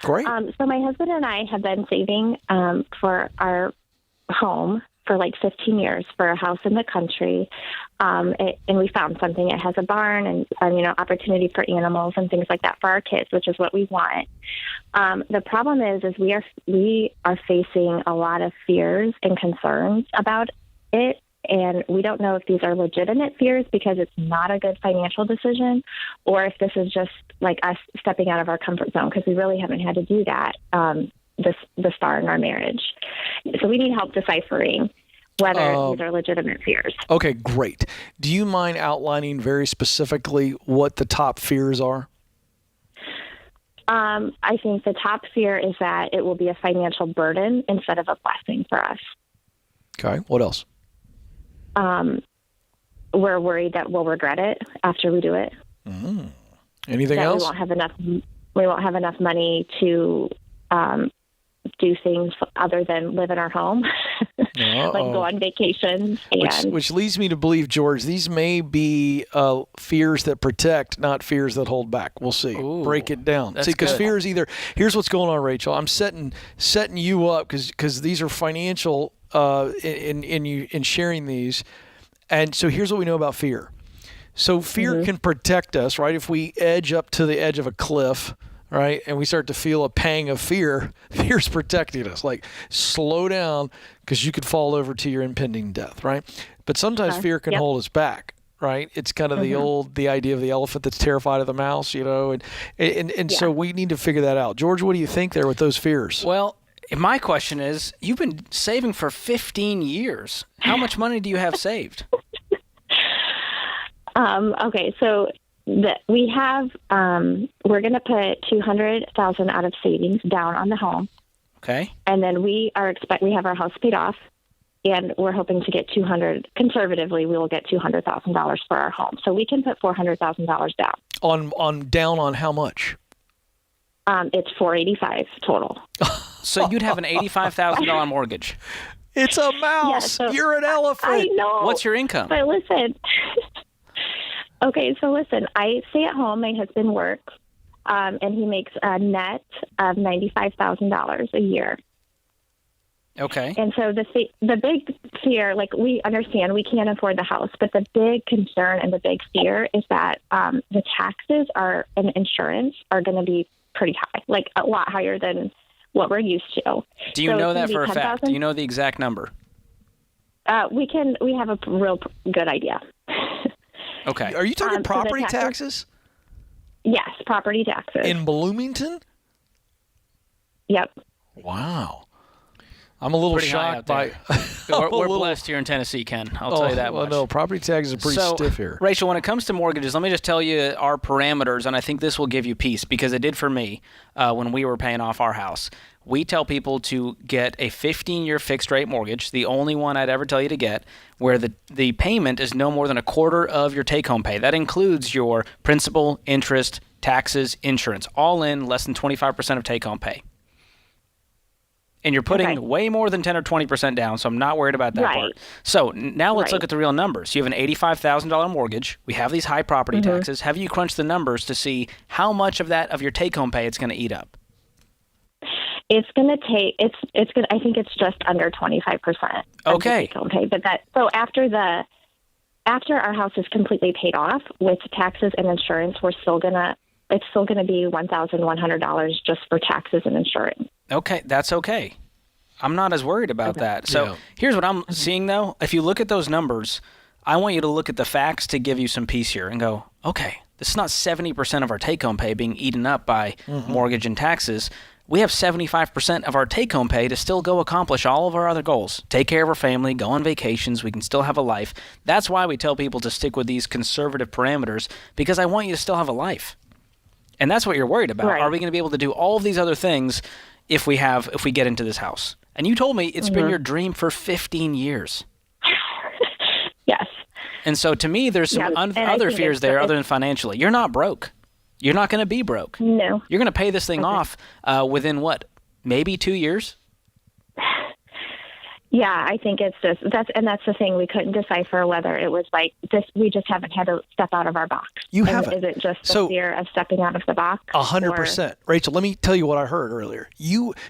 Great. So my husband and I have been saving for our home for like 15 years for a house in the country. And we found something. It has a barn and opportunity for animals and things like that for our kids, which is what we want. The problem is we are facing a lot of fears and concerns about it. And we don't know if these are legitimate fears because it's not a good financial decision, or if this is just like us stepping out of our comfort zone, because we really haven't had to do that this far in our marriage. So we need help deciphering whether these are legitimate fears. Okay, great. Do you mind outlining very specifically what the top fears are? I think the top fear is that it will be a financial burden instead of a blessing for us. Okay, what else? We're worried that we'll regret it after we do it. Anything else? We won't have enough money to do things other than live in our home, like go on vacations. Which leads me to believe, George, these may be fears that protect, not fears that hold back. We'll see. Ooh, break it down. See, because fear is either. Here's what's going on, Rachel. I'm setting you up because these are financial in sharing these. And so here's what we know about fear. So fear can protect us, right? If we edge up to the edge of a cliff, right, and we start to feel a pang of fear, fear's protecting us. Like, slow down because you could fall over to your impending death, right? But sometimes fear can hold us back, right? It's kind of the idea of the elephant that's terrified of the mouse, and so we need to figure that out. George, what do you think there with those fears? Well, my question is, you've been saving for 15 years. How much money do you have saved? Okay, so we have, we're going to put $200,000 out of savings down on the home. Okay. And then we have our house paid off, and we're hoping to get conservatively, we will get $200,000 for our home. So we can put $400,000 down. Down on how much? It's $485 total. So you'd have an $85,000 mortgage. It's a mouse. Yeah, so You're an elephant. I know. What's your income? But listen. Okay, so listen, I stay at home. My husband works, and he makes a net of $95,000 a year. Okay. And so the big fear, like, we understand we can't afford the house, but the big concern and the big fear is that the taxes and insurance are going to be pretty high, like a lot higher than what we're used to. Do you know that for a 10, fact? Do you know the exact number? We have a real good idea. Okay. Are you talking So property the taxes? Yes, property taxes. In Bloomington? Yep. Wow. I'm a little Pretty high shocked out by... We're blessed here in Tennessee, Ken. I'll tell you that much. No, property taxes are pretty stiff here. Rachel, when it comes to mortgages, let me just tell you our parameters, and I think this will give you peace, because it did for me when we were paying off our house. We tell people to get a 15-year fixed-rate mortgage, the only one I'd ever tell you to get, where the payment is no more than a quarter of your take-home pay. That includes your principal, interest, taxes, insurance, all in less than 25% of take-home pay. And you're putting way more than 10 or 20% down, so I'm not worried about that part. So now let's look at the real numbers. You have an $85,000 mortgage. We have these high property taxes. Have you crunched the numbers to see how much of that of your take-home pay it's going to eat up? It's going to take. It's going. I think it's just under 25%. Okay. Take-home pay, but so after our house is completely paid off with taxes and insurance, it's still going to be $1,100 just for taxes and insurance. Okay, that's okay. I'm not as worried about that. So here's what I'm seeing, though. If you look at those numbers, I want you to look at the facts to give you some peace here and go, okay, this is not 70% of our take-home pay being eaten up by mortgage and taxes. We have 75% of our take-home pay to still go accomplish all of our other goals. Take care of our family, go on vacations, we can still have a life. That's why we tell people to stick with these conservative parameters, because I want you to still have a life. And that's what you're worried about. Right. Are we going to be able to do all of these other things if we get into this house? And you told me it's been your dream for 15 years. Yes. And so to me, there's some other fears there other than financially. You're not broke. You're not going to be broke. No. You're going to pay this thing off within what? Maybe 2 years? Yeah, I think it's just that's the thing. We couldn't decipher whether it was like this. We just haven't had to step out of our box. You haven't. Is it just the fear of stepping out of the box? 100%. Rachel, let me tell you what I heard earlier.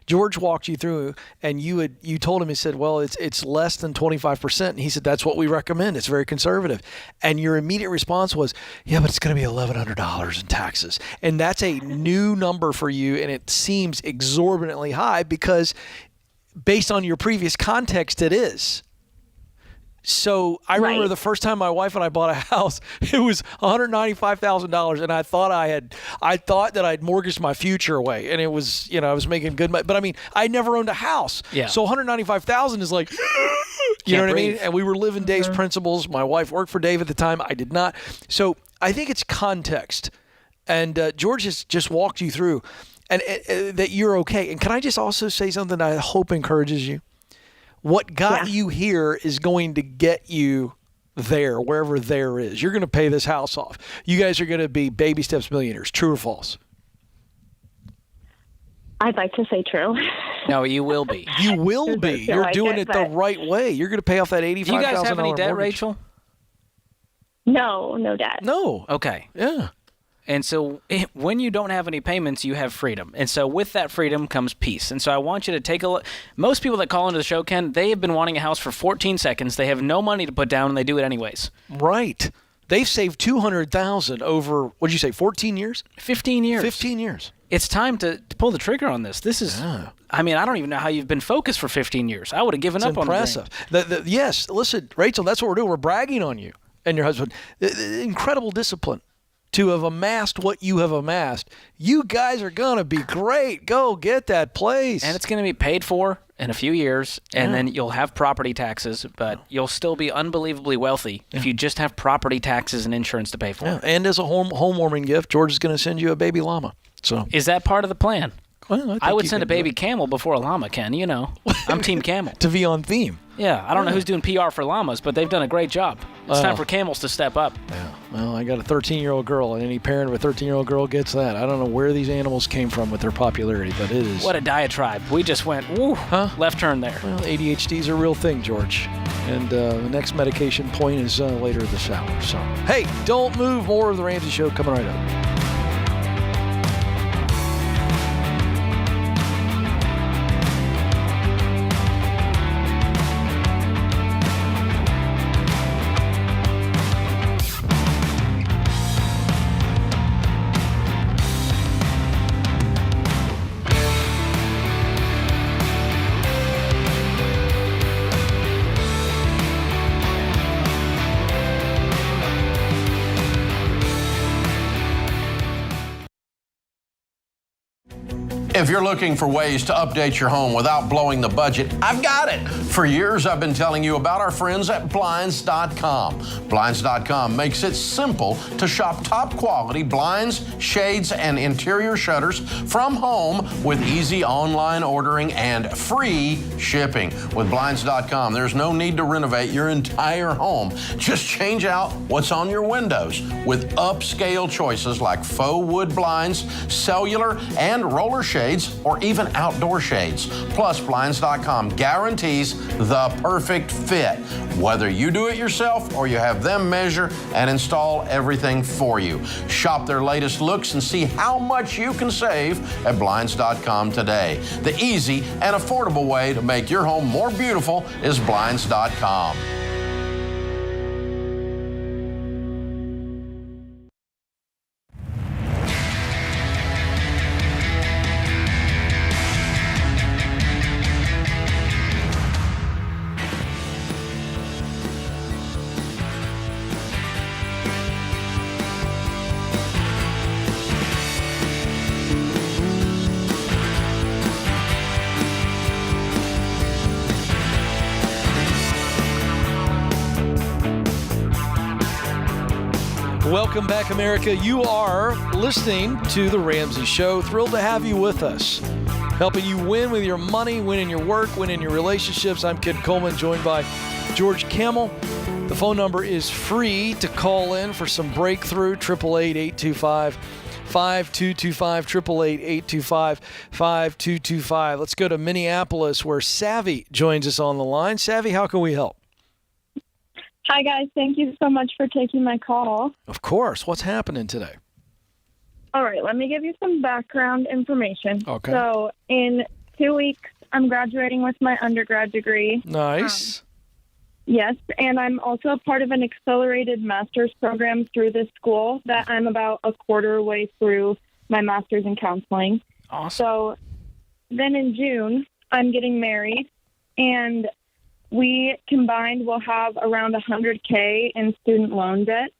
George walked you through, and you told him, he said, well, it's less than 25%. And he said, that's what we recommend. It's very conservative. And your immediate response was, yeah, but it's going to be $1,100 in taxes. And that's a new number for you, and it seems exorbitantly high because based on your previous context, it is. So I remember the first time my wife and I bought a house, it was $195,000, and I thought that I'd mortgaged my future away, and it was, I was making good money. But I mean, I never owned a house, so $195,000 is like, you know what I mean? And we were living Dave's principles. My wife worked for Dave at the time. I did not. So I think it's context, and George has just walked you through. And that you're okay. And can I just also say something that I hope encourages you? What got you here is going to get you there, wherever there is. You're going to pay this house off. You guys are going to be baby steps millionaires. True or false? I'd like to say true. No, you will be. You will be. You're doing it the right way. You're going to pay off that $85,000 mortgage. Do you guys have any debt, Rachel? No debt. No. Okay. Yeah. And so when you don't have any payments, you have freedom. And so with that freedom comes peace. And so I want you to take a look. Most people that call into the show, Ken, they have been wanting a house for 14 seconds. They have no money to put down, and they do it anyways. Right. They've saved $200,000 over, what'd you say, 14 years? 15 years. 15 years. It's time to pull the trigger on this. This is, I mean, I don't even know how you've been focused for 15 years. I would have given up on impressive. Yes, listen, Rachel, that's what we're doing. We're bragging on you and your husband. Incredible discipline. To have amassed what you have amassed. You guys are going to be great. Go get that place. And it's going to be paid for in a few years, and then you'll have property taxes, but you'll still be unbelievably wealthy if you just have property taxes and insurance to pay for. Yeah. And as a homewarming gift, George is going to send you a baby llama. So is that part of the plan? Well, I would send a baby camel before a llama, Ken. You know, I'm team camel. To be on theme. Yeah, I don't know who's doing PR for llamas, but they've done a great job. It's time for camels to step up. Yeah. Well, I got a 13-year-old girl, and any parent of a 13-year-old girl gets that. I don't know where these animals came from with their popularity, but it is. What a diatribe. We just went, left turn there. Well, ADHD is a real thing, George. And the next medication point is later this hour. So, hey, don't move. More of The Ramsey Show coming right up. If you're looking for ways to update your home without blowing the budget, I've got it. For years, I've been telling you about our friends at Blinds.com. Blinds.com makes it simple to shop top quality blinds, shades, and interior shutters from home with easy online ordering and free shipping. With Blinds.com, there's no need to renovate your entire home. Just change out what's on your windows with upscale choices like faux wood blinds, cellular, and roller shades, or even outdoor shades. Plus, Blinds.com guarantees the perfect fit, whether you do it yourself or you have them measure and install everything for you. Shop their latest looks and see how much you can save at Blinds.com today. The easy and affordable way to make your home more beautiful is Blinds.com. Welcome back, America. You are listening to The Ramsey Show. Thrilled to have you with us. Helping you win with your money, win in your work, win in your relationships. I'm Ken Coleman, joined by George Camel. The phone number is free to call in for some breakthrough, 888-825-5225, 888-825-5225. Let's go to Minneapolis, where Savvy joins us on the line. Savvy, how can we help? Hi, guys. Thank you so much for taking my call. Of course. What's happening today? All right. Let me give you some background information. Okay. So in 2 weeks, I'm graduating with my undergrad degree. Nice. Yes. And I'm also a part of an accelerated master's program through this school that I'm about a quarter way through my master's in counseling. Awesome. So then in June, I'm getting married, and we combined will have around $100K in student loan debt.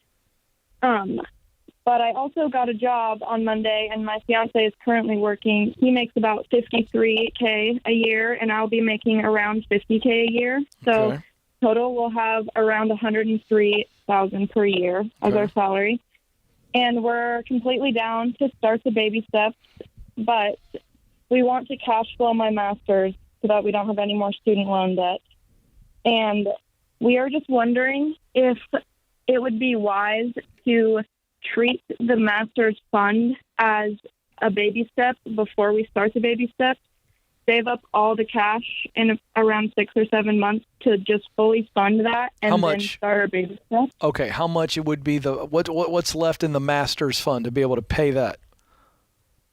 But I also got a job on Monday, and my fiance is currently working. He makes about $53K a year, and I'll be making around $50K a year. So total we'll have around $103,000 per year as our salary. And we're completely down to start the baby steps, but we want to cash flow my master's so that we don't have any more student loan debt. And we are just wondering if it would be wise to treat the master's fund as a baby step before we start the baby steps, save up all the cash in around 6 or 7 months to just fully fund that, and then start our baby steps. Okay, how much it would be what's left in the master's fund to be able to pay that?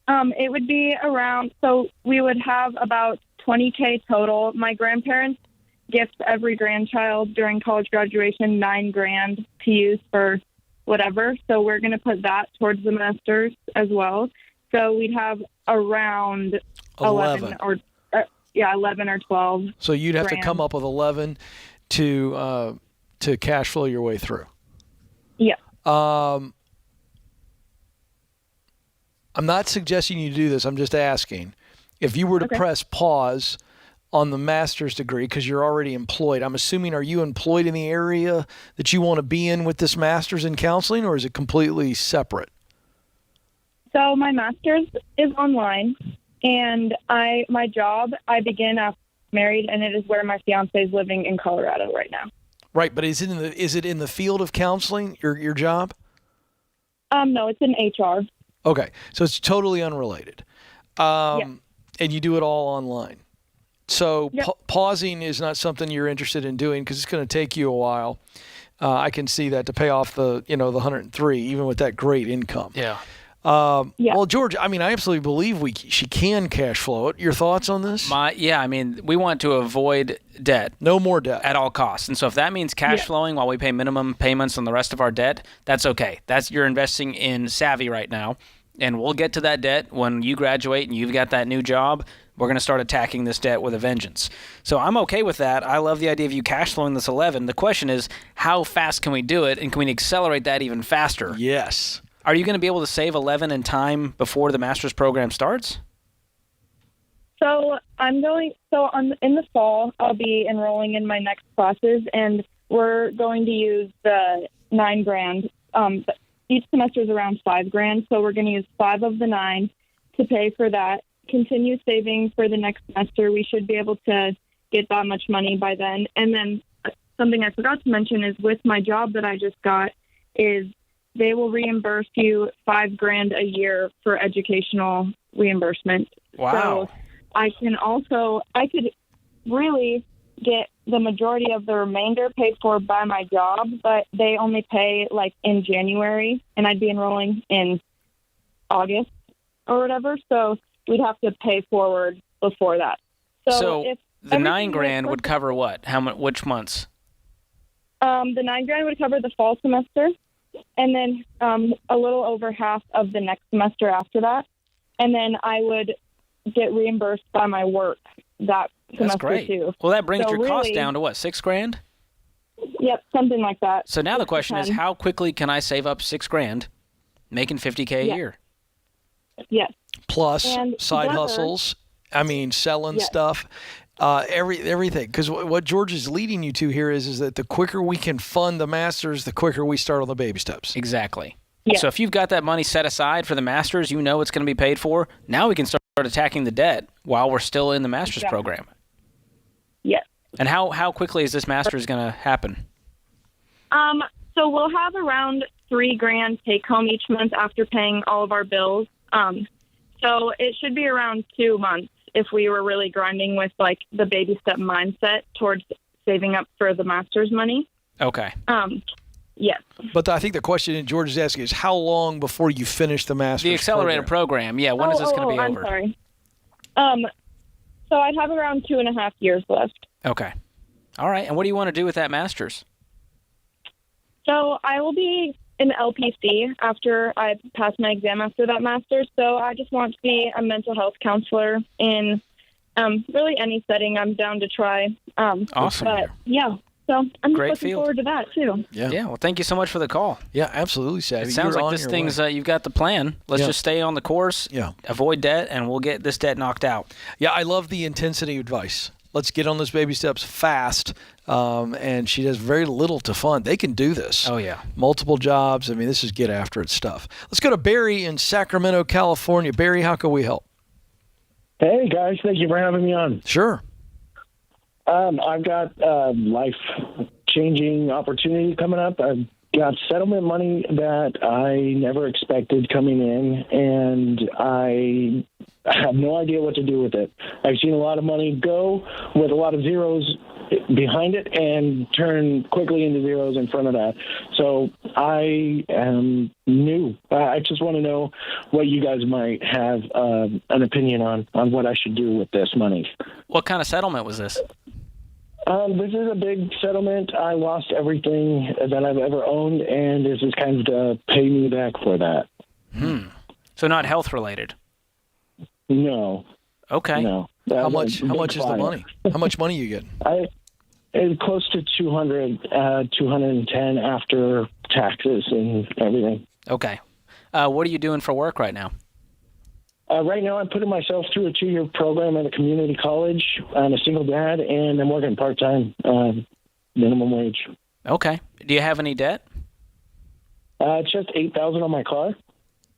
It would be around, so we would have about $20K total. My grandparents gift every grandchild during college graduation $9,000 to use for whatever. So we're going to put that towards the masters as well. So we'd have around 11 or 12. So you'd have to come up with 11 to cash flow your way through. Yeah. I'm not suggesting you do this. I'm just asking. If you were to press pause on the master's degree because you're already employed. I'm assuming, are you employed in the area that you want to be in with this master's in counseling, or is it completely separate? So my master's is online, and my job, I begin after married, and it is where my fiance is living in Colorado right now. Right, but is it in the field of counseling, your job? No, it's in HR. Okay, so it's totally unrelated. And you do it all online. So pausing is not something you're interested in doing because it's going to take you a while. I can see that to pay off the 103, even with that great income. Yeah. Well, George, I mean, I absolutely believe she can cash flow it. Your thoughts on this? We want to avoid debt. No more debt. At all costs. And so if that means cash flowing while we pay minimum payments on the rest of our debt, that's okay. You're investing in savvy right now. And we'll get to that debt when you graduate and you've got that new job. We're going to start attacking this debt with a vengeance. So I'm okay with that. I love the idea of you cash flowing this 11. The question is, how fast can we do it, and can we accelerate that even faster? Yes. Are you going to be able to save 11 in time before the master's program starts? So in the fall, I'll be enrolling in my next classes, and we're going to use the $9,000. Each semester is around $5,000, so we're going to use 5 of the 9 to pay for that. Continue saving for the next semester. We should be able to get that much money by then. And then something I forgot to mention is with my job that I just got is they will reimburse you $5,000 a year for educational reimbursement. Wow. So I could really get the majority of the remainder paid for by my job, but they only pay like in January, and I'd be enrolling in August or whatever. So we'd have to pay forward before that. So if the $9,000 would cover what? Which months? The $9,000 would cover the fall semester, and then a little over half of the next semester after that. And then I would get reimbursed by my work that semester. That's great. Too. Well, that brings your cost down to what, $6,000? Yep, something like that. So now the question is, how quickly can I save up $6,000, making $50K a year? Yes. Plus side hustles. I mean, selling stuff. Everything. Because what George is leading you to here is that the quicker we can fund the masters, the quicker we start on the baby steps. Exactly. Yes. So if you've got that money set aside for the masters, you know it's going to be paid for. Now we can start attacking the debt while we're still in the master's program. Yes. And how quickly is this master's going to happen? So we'll have around $3,000 take home each month after paying all of our bills. So it should be around 2 months if we were really grinding with like the baby step mindset towards saving up for the master's money. Okay. Yes. But I think the question that George is asking is how long before you finish the master's The accelerated program. Yeah, when is this going to be over? I'm sorry. So I'd have around 2.5 years left. Okay. All right. And what do you want to do with that master's? So I will be an LPC after I pass my exam after that master's. So I just want to be a mental health counselor in really any setting. I'm down to try. Awesome. But yeah. So I'm Great looking forward to that too. Yeah. Well, thank you so much for the call. Yeah, absolutely, Savvy. It sounds like this thing's you've got the plan. Let's just stay on the course. Yeah. Avoid debt, and we'll get this debt knocked out. Yeah, I love the intensity advice. Let's get on those baby steps fast. And she does very little to fund. They can do this. Oh, yeah. Multiple jobs. I mean, this is get after it stuff. Let's go to Barry in Sacramento, California. Barry, how can we help? Hey, guys. Thank you for having me on. Sure. I've got life-changing opportunity coming up. I've got settlement money that I never expected coming in, and I have no idea what to do with it. I've seen a lot of money go with a lot of zeros behind it and turn quickly into zeros in front of that. So I am new. I just want to know what you guys might have an opinion on what I should do with this money. What kind of settlement was this? This is a big settlement. I lost everything that I've ever owned, and this is kind of to pay me back for that. So not health related? No. Okay. No. How much is the money? How much money you get? It's close to 210 after taxes and everything. Okay. What are you doing for work right now? Right now, I'm putting myself through a 2-year program at a community college. I'm a single dad, and I'm working part-time, minimum wage. Okay. Do you have any debt? It's just $8,000 on my car.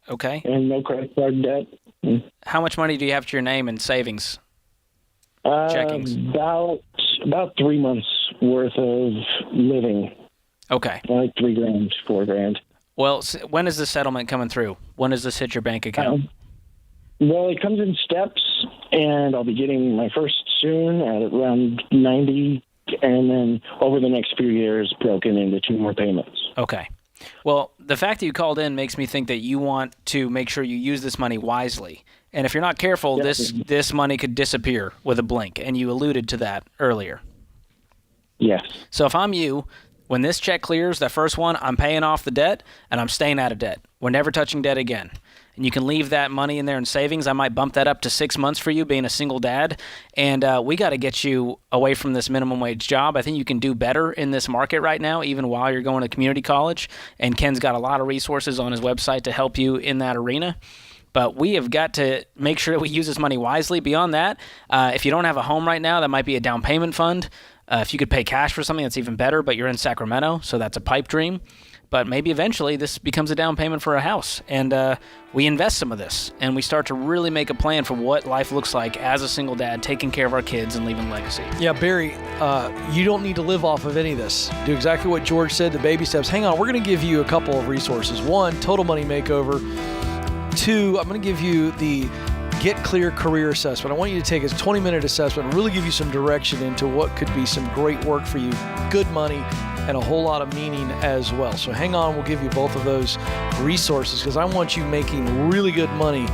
Okay. And no credit card debt. How much money do you have to your name in savings? Checkings? About 3 months worth of living. Okay. Like $3,000, $4,000. Well, when is the settlement coming through? When does this hit your bank account? Well, it comes in steps, and I'll be getting my first soon at around 90, and then over the next few years, broken into 2 more payments. Okay. Well, the fact that you called in makes me think that you want to make sure you use this money wisely. And if you're not careful, this money could disappear with a blink, and you alluded to that earlier. Yes. So if I'm you, when this check clears, that first one, I'm paying off the debt, and I'm staying out of debt. We're never touching debt again. And you can leave that money in there in savings. I might bump that up to 6 months for you being a single dad. And we got to get you away from this minimum wage job. I think you can do better in this market right now, even while you're going to community college. And Ken's got a lot of resources on his website to help you in that arena. But we have got to make sure that we use this money wisely. Beyond that, if you don't have a home right now, that might be a down payment fund. If you could pay cash for something, that's even better, but you're in Sacramento, so that's a pipe dream. But maybe eventually this becomes a down payment for a house, and we invest some of this, and we start to really make a plan for what life looks like as a single dad, taking care of our kids and leaving legacy. Yeah, Barry, you don't need to live off of any of this. Do exactly what George said, the baby steps. Hang on, we're going to give you a couple of resources. 1, Total Money Makeover. 2, I'm going to give you the Get Clear Career Assessment. I want you to take a 20-minute assessment and really give you some direction into what could be some great work for you, good money, and a whole lot of meaning as well. So hang on, we'll give you both of those resources because I want you making really good money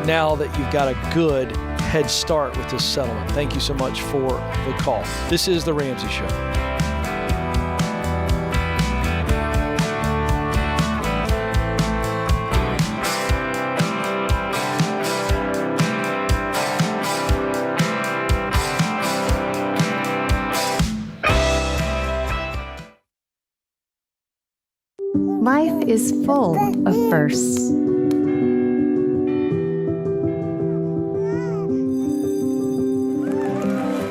now that you've got a good head start with this settlement. Thank you so much for the call. This is The Ramsey Show. Life is full of firsts.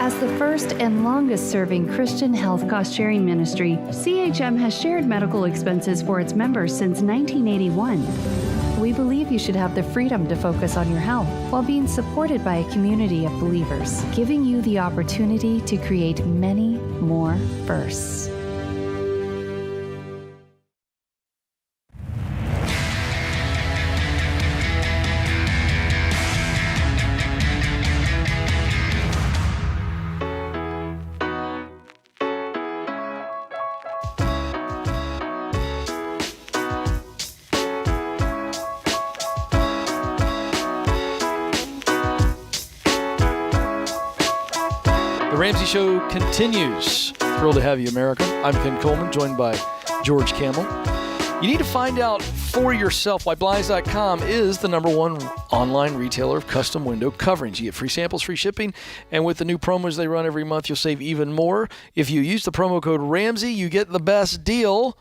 As the first and longest-serving Christian health cost-sharing ministry, CHM has shared medical expenses for its members since 1981. We believe you should have the freedom to focus on your health while being supported by a community of believers, giving you the opportunity to create many more firsts. The Ramsey Show continues. Thrilled to have you, America. I'm Ken Coleman, joined by George Camel. You need to find out for yourself why Blinds.com is the #1 online retailer of custom window coverings. You get free samples, free shipping, and with the new promos they run every month, you'll save even more. If you use the promo code Ramsey, you get the best deal.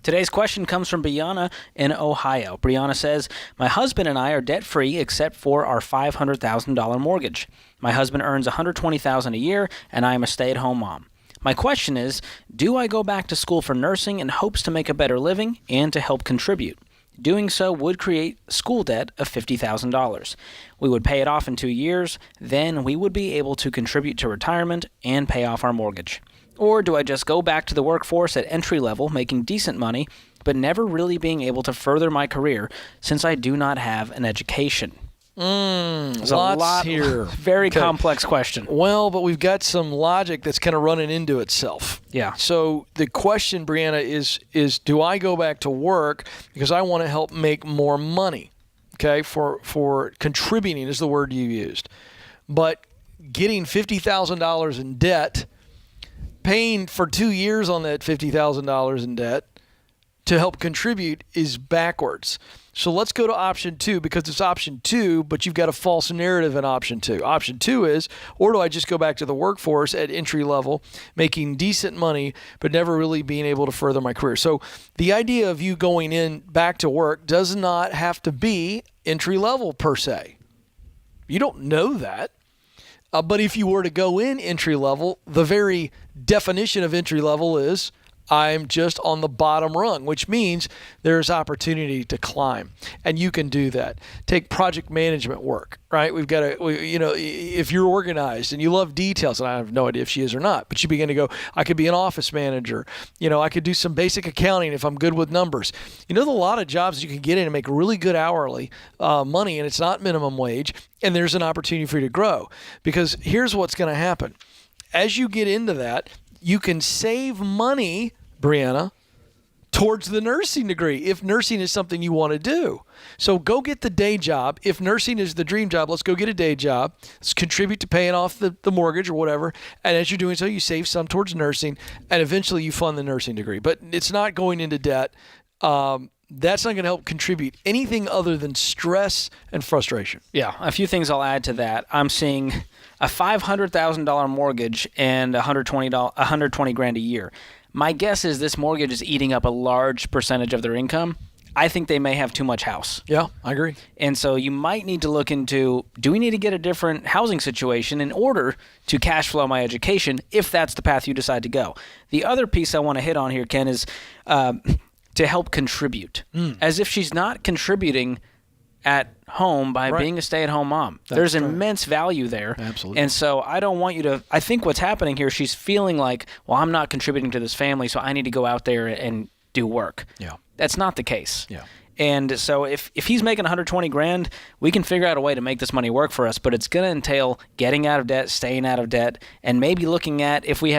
Today's question comes from Brianna in Ohio. Brianna says, my husband and I are debt-free except for our $500,000 mortgage. My husband earns $120,000 a year, and I am a stay-at-home mom. My question is, do I go back to school for nursing in hopes to make a better living and to help contribute? Doing so would create school debt of $50,000. We would pay it off in 2 years, then we would be able to contribute to retirement and pay off our mortgage. Or do I just go back to the workforce at entry level, making decent money, but never really being able to further my career since I do not have an education? There's lots here. Very complex question. Well, but we've got some logic that's kind of running into itself. Yeah. So the question, Brianna, is do I go back to work because I want to help make more money? Okay, for contributing is the word you used. But getting $50,000 in debt, paying for 2 years on that $50,000 in debt to help contribute is backwards. So let's go to option 2 because it's option 2, but you've got a false narrative in option 2. Option 2 is, or do I just go back to the workforce at entry level, making decent money, but never really being able to further my career? So the idea of you going in back to work does not have to be entry level per se. You don't know that. But if you were to go in entry level, the very definition of entry level is I'm just on the bottom rung, which means there's opportunity to climb, and you can do that. Take project management work, right? We've got if you're organized and you love details, and I have no idea if she is or not, but you begin to go, I could be an office manager. I could do some basic accounting if I'm good with numbers. There's a lot of jobs you can get in and make really good hourly money, and it's not minimum wage, and there's an opportunity for you to grow. Because here's what's going to happen. As you get into that, you can save money, Brianna, towards the nursing degree if nursing is something you want to do. So go get the day job. If nursing is the dream job, let's go get a day job. Let's contribute to paying off the mortgage or whatever. And as you're doing so, you save some towards nursing, and eventually you fund the nursing degree. But it's not going into debt. That's not going to help contribute anything other than stress and frustration. Yeah, a few things I'll add to that. I'm seeing a $500,000 mortgage and $120 grand a year. My guess is this mortgage is eating up a large percentage of their income. I think they may have too much house. Yeah, I agree. And so you might need to look into, do we need to get a different housing situation in order to cash flow my education if that's the path you decide to go? The other piece I want to hit on here, Ken, is to help contribute. As if she's not contributing at home by being a stay-at-home mom. There's immense value there. Absolutely. And so I don't want you to – I think what's happening here, she's feeling like, well, I'm not contributing to this family, so I need to go out there and do work. Yeah. That's not the case. Yeah. And so if he's making $120 grand, we can figure out a way to make this money work for us, but it's going to entail getting out of debt, staying out of debt, and maybe looking at if we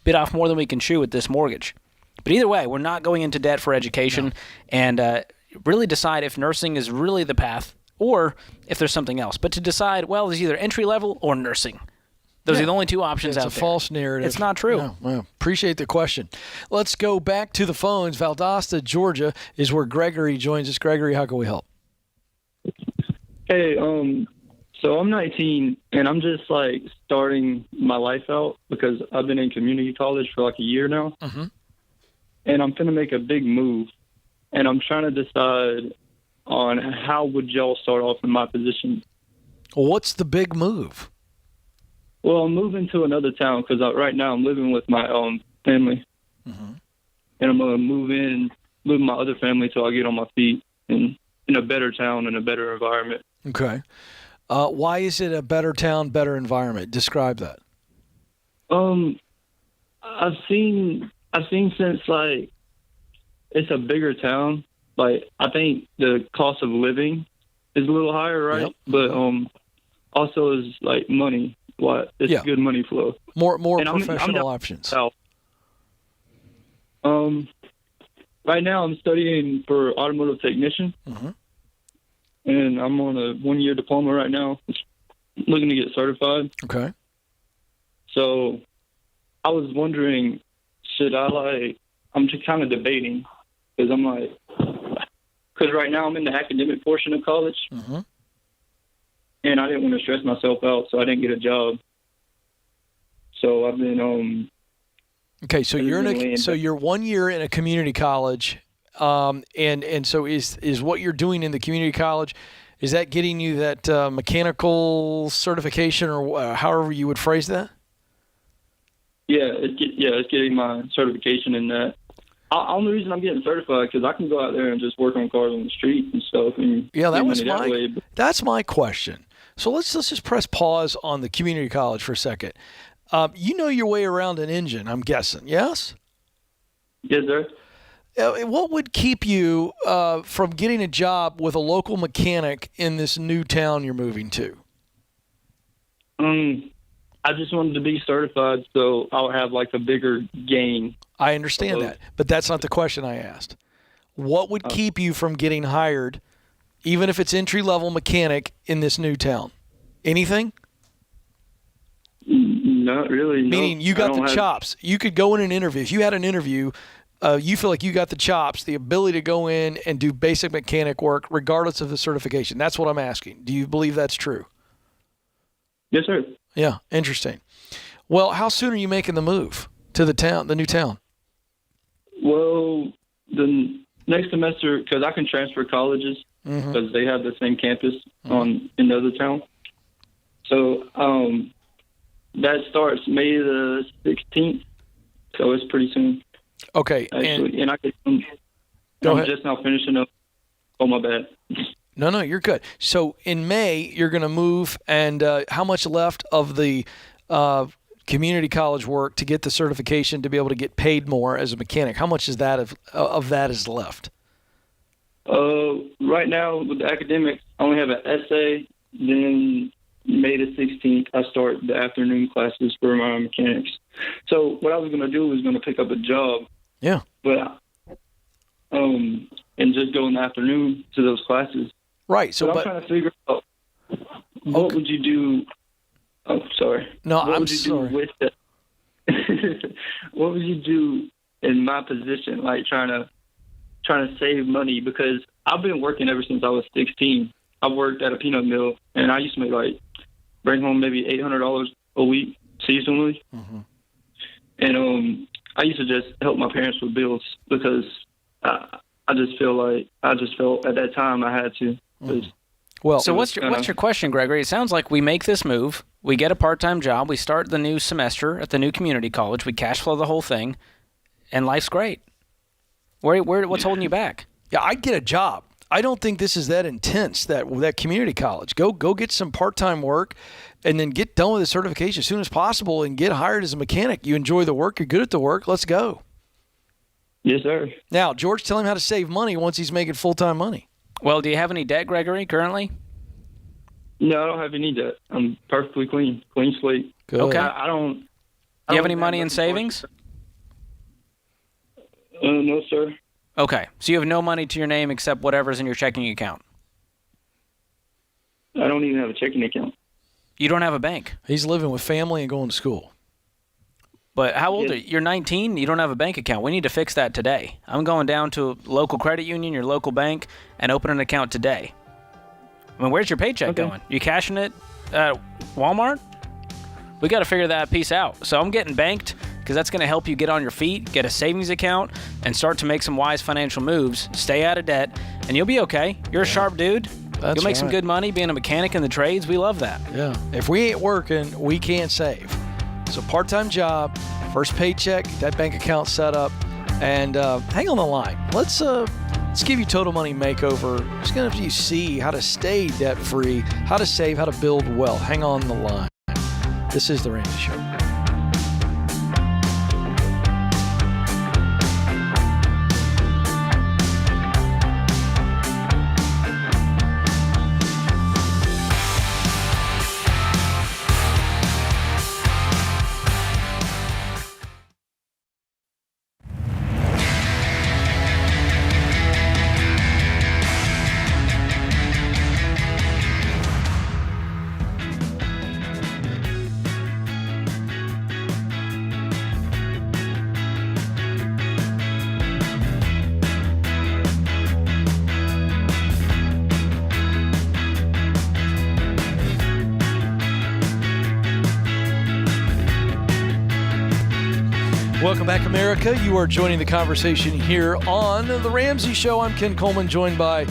bit off more than we can chew with this mortgage. But either way, we're not going into debt for education, and really decide if nursing is really the path or if there's something else. But to decide, well, there's either entry level or nursing. Those are the only two options out there. It's a false narrative. It's not true. Yeah, well, appreciate the question. Let's go back to the phones. Valdosta, Georgia is where Gregory joins us. Gregory, how can we help? Hey, so I'm 19, and I'm just, starting my life out because I've been in community college for, a year now. Mm-hmm. And I'm going to make a big move. And I'm trying to decide on how would y'all start off in my position. Well, what's the big move? Well, I'm moving to another town because right now I'm living with my family. Mm-hmm. And I'm going to move with my other family till I get on my feet in a better town and a better environment. Okay. Why is it a better town, better environment? Describe that. I've seen since it's a bigger town. I think the cost of living is a little higher, right? Yep. But also is money. It's good money flow. More professional options. Right now I'm studying for automotive technician, and I'm on a 1-year diploma right now, looking to get certified. Okay. So I was wondering, should I I'm just kind of debating because because right now I'm in the academic portion of college, and I didn't want to stress myself out, so I didn't get a job. So I've been Okay, so you're 1 year in a community college, and so is what you're doing in the community college, is that getting you that mechanical certification or however you would phrase that? Yeah, it's getting my certification in that. Only reason I'm getting certified because I can go out there and just work on cars on the street and stuff. And that's my question. So let's just press pause on the community college for a second. You know your way around an engine, I'm guessing, yes? Yes, sir. What would keep you from getting a job with a local mechanic in this new town you're moving to? I just wanted to be certified so I'll have a bigger gain. I understand that, but that's not the question I asked. What would keep you from getting hired, even if it's entry-level mechanic, in this new town? Anything? Not really. Meaning you got the chops. You could go in an interview. If you had an interview, you feel like you got the chops, the ability to go in and do basic mechanic work regardless of the certification. That's what I'm asking. Do you believe that's true? Yes, sir. Yeah, interesting. Well, how soon are you making the move to the new town? Well, the next semester, because I can transfer colleges because they have the same campus in the other town. So that starts May the 16th, so it's pretty soon. Okay. Actually, and I'm just now finishing up. Oh, my bad. No, you're good. So in May, you're going to move, and how much left of the community college work to get the certification to be able to get paid more as a mechanic? How much is that of that is left? Right now, with the academics, I only have an essay. Then May the 16th, I start the afternoon classes for my mechanics. So what I was going to do was going to pick up a job. Yeah. But and just go in the afternoon to those classes. Right. So, I'm trying to figure out what would you do. Oh, sorry. No, what I'm would you sorry. Do with the, what would you do in my position, like trying to save money? Because I've been working ever since I was 16. I worked at a peanut mill, and I used to make bring home maybe $800 a week seasonally. Mm-hmm. And I used to just help my parents with bills because I just felt at that time I had to. Well, so what's your question, Gregory? It sounds like we make this move, we get a part-time job, we start the new semester at the new community college, we cash flow the whole thing, and life's great. What's holding you back? Yeah, I'd get a job. I don't think this is that intense, that community college. Go get some part-time work and then get done with the certification as soon as possible and get hired as a mechanic. You enjoy the work, you're good at the work, let's go. Yes, sir. Now, George, tell him how to save money once he's making full-time money. Well, do you have any debt, Gregory, currently? No, I don't have any debt. I'm perfectly clean slate. Good. Okay. I don't. Do you have any money in savings? No, sir. Okay, so you have no money to your name except whatever's in your checking account. I don't even have a checking account. You don't have a bank. He's living with family and going to school. But how old are you? You're 19. You don't have a bank account. We need to fix that today. I'm going down to a local credit union, your local bank, and open an account today. I mean, where's your paycheck going? You cashing it at Walmart? We got to figure that piece out. So I'm getting banked because that's going to help you get on your feet, get a savings account, and start to make some wise financial moves. Stay out of debt, and you'll be okay. You're a sharp dude. You'll make some good money being a mechanic in the trades. We love that. Yeah. If we ain't working, we can't save. So part-time job, first paycheck, get that bank account set up, and hang on the line. Let's give you Total Money Makeover. Just going to have you see how to stay debt-free, how to save, how to build wealth. Hang on the line. This is The Ramsey Show. Welcome back, America. You are joining the conversation here on The Ramsey Show. I'm Ken Coleman, joined by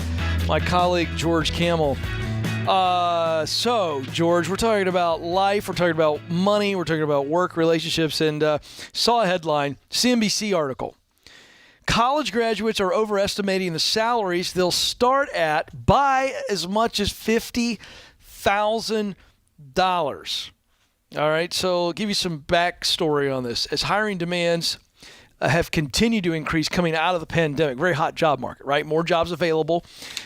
my colleague, George Camel. So, George, we're talking about life, we're talking about money, we're talking about work, relationships, and saw a headline, CNBC article. College graduates are overestimating the salaries they'll start at by as much as $50,000. All right, so I'll give you some backstory on this. As hiring demands have continued to increase coming out of the pandemic, very hot job market, right? More jobs available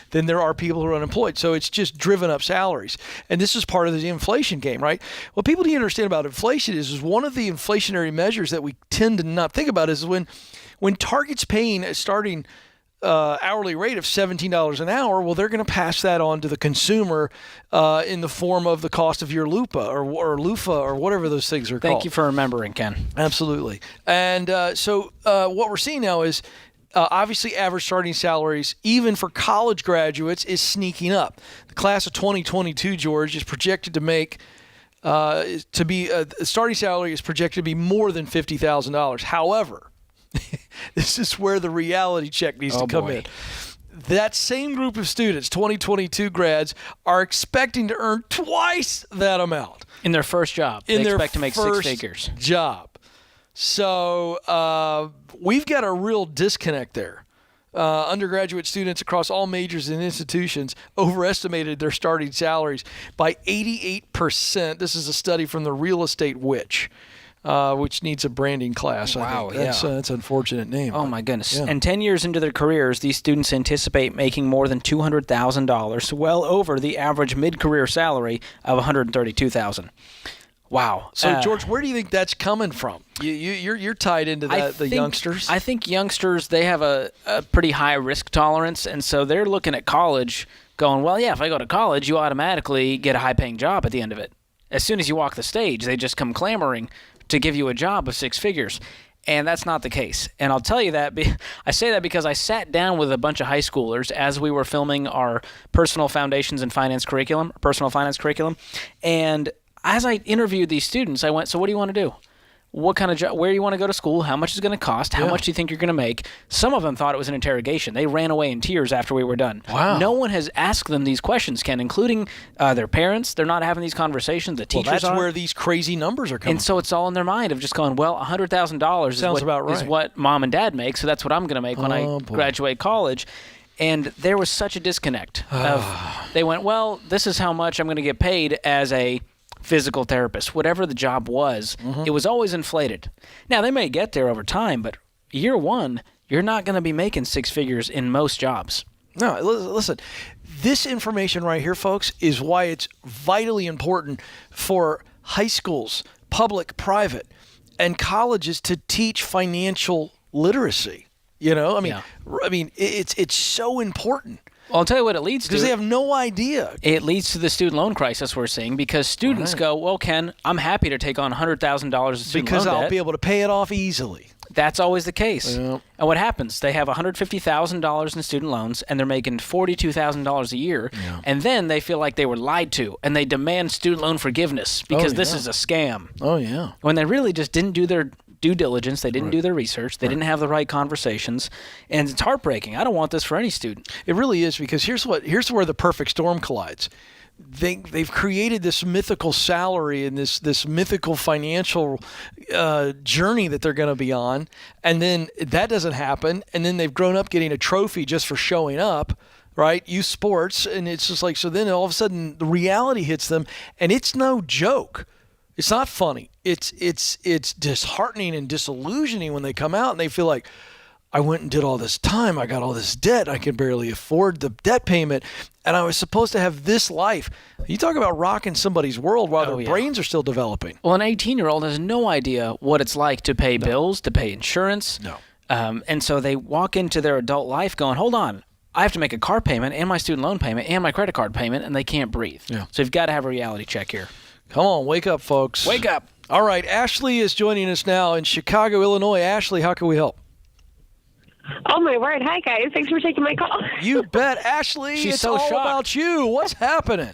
than there are people who are unemployed. So it's just driven up salaries. And this is part of the inflation game, right? What people need to understand about inflation is one of the inflationary measures that we tend to not think about is when Target's paying a starting hourly rate of $17 an hour, well, they're going to pass that on to the consumer in the form of the cost of your lupa or loofah or whatever those things are called. Thank you for remembering, Ken. Absolutely. And so what we're seeing now is obviously average starting salaries, even for college graduates, is sneaking up. The class of 2022, George, is projected to make starting salary is projected to be more than $50,000. However, this is where the reality check needs to come in. that same group of students, 2022 grads, are expecting to earn twice that amount. In their first job. They expect to make 6 figures. Job. So we've got a real disconnect there. Undergraduate students across all majors and institutions overestimated their starting salaries by 88%. This is a study from the Real Estate Witch, which needs a branding class. Wow, I think. That's an unfortunate name. Oh, my goodness. Yeah. And 10 years into their careers, these students anticipate making more than $200,000, well over the average mid-career salary of $132,000. Wow. So, George, where do you think that's coming from? You're tied into the youngsters. I think youngsters, they have a pretty high risk tolerance, and so they're looking at college going, well, yeah, if I go to college, you automatically get a high-paying job at the end of it. As soon as you walk the stage, they just come clamoring to give you a job of 6 figures. And that's not the case. And I'll tell you that, I say that because I sat down with a bunch of high schoolers as we were filming our personal foundations and finance curriculum, and as I interviewed these students, I went, so what do you want to do? What kind of job? Where do you want to go to school? How much is it going to cost? How much do you think you're going to make? Some of them thought it was an interrogation. They ran away in tears after we were done. Wow. No one has asked them these questions, Ken, including their parents. They're not having these conversations. The teachers that's where these crazy numbers are coming And so it's all in their mind of just going, well, $100,000 is what mom and dad make, so that's what I'm going to make when I graduate college. And there was such a disconnect. They went, well, this is how much I'm going to get paid as a physical therapist. Whatever the job was, it was always inflated. Now, they may get there over time, but year one, you're not going to be making 6 figures in most jobs. No, listen, this information right here, folks, is why it's vitally important for high schools, public, private, and colleges to teach financial literacy. You know, I mean, it's so important. Well, I'll tell you what it leads to. Because they have no idea. It leads to the student loan crisis we're seeing because students go, well, Ken, I'm happy to take on $100,000 of student loan debt. Because I'll be able to pay it off easily. That's always the case. Yeah. And what happens? They have $150,000 in student loans, and they're making $42,000 a year, and then they feel like they were lied to, and they demand student loan forgiveness because this is a scam. Oh, yeah. When they really just didn't do their due diligence, they didn't do their research, they didn't have the right conversations, and it's heartbreaking. I don't want this for any student. It really is, because here's where the perfect storm collides. They've created this mythical salary and this mythical financial journey that they're going to be on, and then that doesn't happen, and then they've grown up getting a trophy just for showing up, right? Youth sports, and it's just like, so then all of a sudden the reality hits them, and it's no joke. It's not funny. It's disheartening and disillusioning when they come out and they feel like, I went and did all this time. I got all this debt. I can barely afford the debt payment. And I was supposed to have this life. You talk about rocking somebody's world while their brains are still developing. Well, an 18-year-old has no idea what it's like to pay bills, to pay insurance. No. And so they walk into their adult life going, hold on, I have to make a car payment and my student loan payment and my credit card payment, and they can't breathe. Yeah. So you've got to have a reality check here. Come on, wake up, folks. Wake up. All right, Ashley is joining us now in Chicago, Illinois. Ashley, how can we help? Oh, my word. Hi, guys. Thanks for taking my call. You bet. Ashley, She's it's so all shocked. about you. What's happening?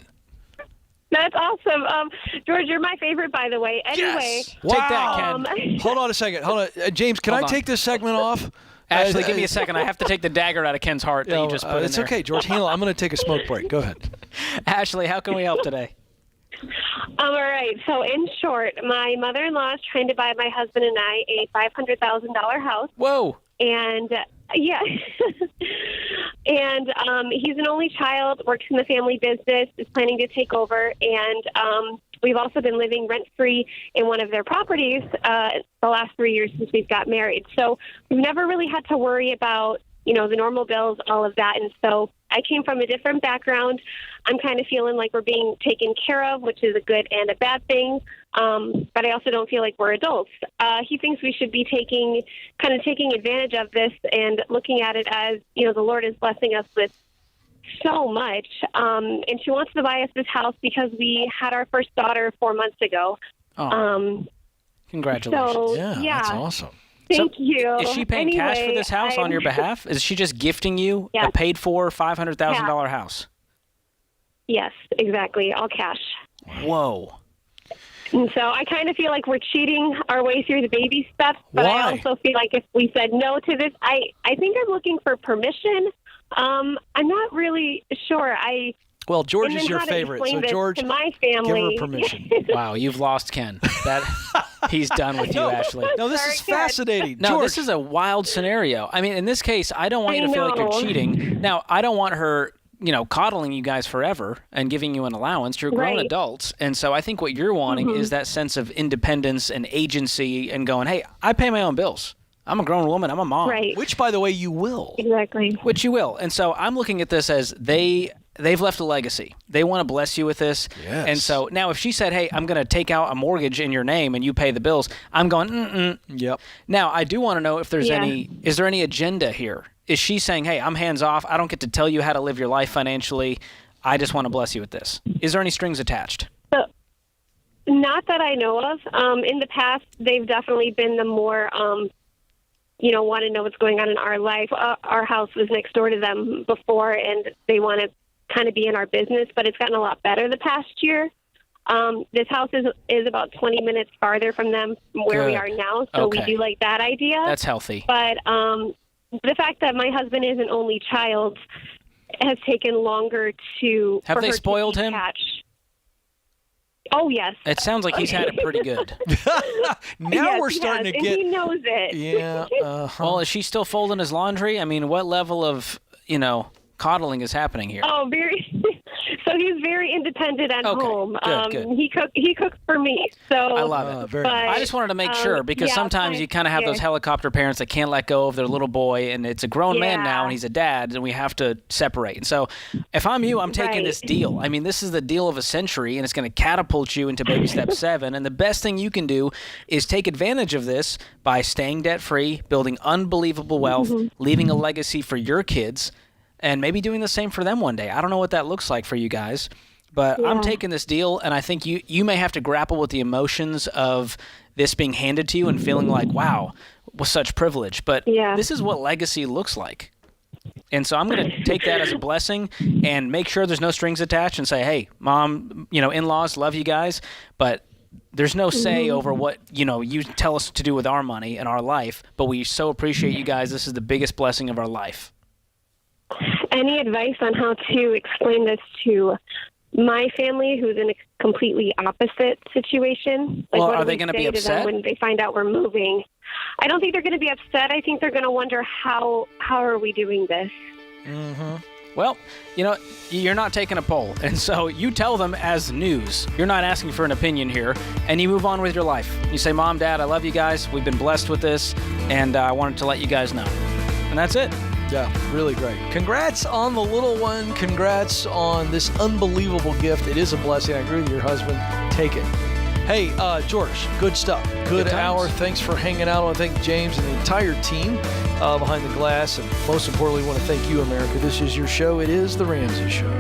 That's awesome. George, you're my favorite, by the way. Anyway. Yes. Take that, Ken. Hold on a second. Hold on. James, can I take this segment off? Ashley, give me a second. I have to take the dagger out of Ken's heart that you just put in It's there. okay, George. Handle it. I'm going to take a smoke break. Go ahead. Ashley, how can we help today? All right. So, in short, my mother-in-law is trying to buy my husband and I a $500,000 house. Whoa. And, yeah. And he's an only child, works in the family business, is planning to take over. And we've also been living rent-free in one of their properties the last 3 years since we've got married. So we've never really had to worry about, you know, the normal bills, all of that. And so I came from a different background. I'm kind of feeling like we're being taken care of, which is a good and a bad thing. But I also don't feel like we're adults. He thinks we should be taking advantage of this and looking at it as, you know, the Lord is blessing us with so much. And she wants to buy us this house because we had our first daughter 4 months ago. Congratulations. So, yeah, that's awesome. Thank you. Is she paying cash for this house on your behalf? Is she just gifting you a paid-for $500,000 house? Yes, exactly. All cash. Whoa. And so I kind of feel like we're cheating our way through the baby steps, but Why? I also feel like if we said no to this, I think I'm looking for permission I'm not really sure. Well, George and is then your how to favorite, explain so this George, to my give family. her permission. Wow, you've lost Ken. He's done with you, Ashley. No, this is fascinating. No, George. this is a wild scenario. I mean, in this case, I don't want you to feel like you're cheating. Now, I don't want her, coddling you guys forever and giving you an allowance. You're grown adults. And so I think what you're wanting is that sense of independence and agency and going, hey, I pay my own bills. I'm a grown woman. I'm a mom. Right. Which, by the way, you will. Exactly. Which you will. And so I'm looking at this as they've left a legacy. They want to bless you with this. Yes. And so now if she said, hey, I'm going to take out a mortgage in your name and you pay the bills, I'm going, Yep. Now, I do want to know if there's is there any agenda here? Is she saying, hey, I'm hands off. I don't get to tell you how to live your life financially. I just want to bless you with this. Is there any strings attached? Not that I know of. In the past, they've definitely been the more, want to know what's going on in our life. Our house was next door to them before, and they want to kind of be in our business, but it's gotten a lot better the past year. This house is about 20 minutes farther from them from where we are now, so we do like that idea. That's healthy. But the fact that my husband is an only child has taken longer to... Have they spoiled him? Oh, yes. It sounds like he's had it pretty good. Now we're starting to get... And he knows it. Yeah. Well, is she still folding his laundry? I mean, what level of, coddling is happening here? Oh, very... So he's very independent at home. Good. He cooks for me. So I love it. I just wanted to make sure because sometimes you kind of have those helicopter parents that can't let go of their little boy, and it's a grown man now, and he's a dad, and we have to separate. And so if I'm you, I'm taking this deal. I mean, this is the deal of a century, and it's going to catapult you into baby step 7. And the best thing you can do is take advantage of this by staying debt-free, building unbelievable wealth, leaving a legacy for your kids, and maybe doing the same for them one day. I don't know what that looks like for you guys, but I'm taking this deal, and I think you may have to grapple with the emotions of this being handed to you and feeling like, wow, with such privilege. But this is what legacy looks like. And so I'm going to take that as a blessing and make sure there's no strings attached and say, hey, mom, in-laws, love you guys, but there's no say over what, you tell us to do with our money and our life, but we so appreciate you guys. This is the biggest blessing of our life. Any advice on how to explain this to my family, who's in a completely opposite situation? Like, well, are they going to be upset when they find out we're moving? I don't think they're going to be upset. I think they're going to wonder how are we doing this? Well, you're not taking a poll, and so you tell them as news. You're not asking for an opinion here, and you move on with your life. You say, Mom, Dad, I love you guys. We've been blessed with this, and I wanted to let you guys know. And that's it. Yeah, really great. Congrats on the little one. Congrats on this unbelievable gift. It is a blessing. I agree with your husband. Take it. Hey, George, good stuff. Good hour. Thanks for hanging out. I want to thank James and the entire team behind the glass. And most importantly, I want to thank you, America. This is your show. It is The Ramsey Show.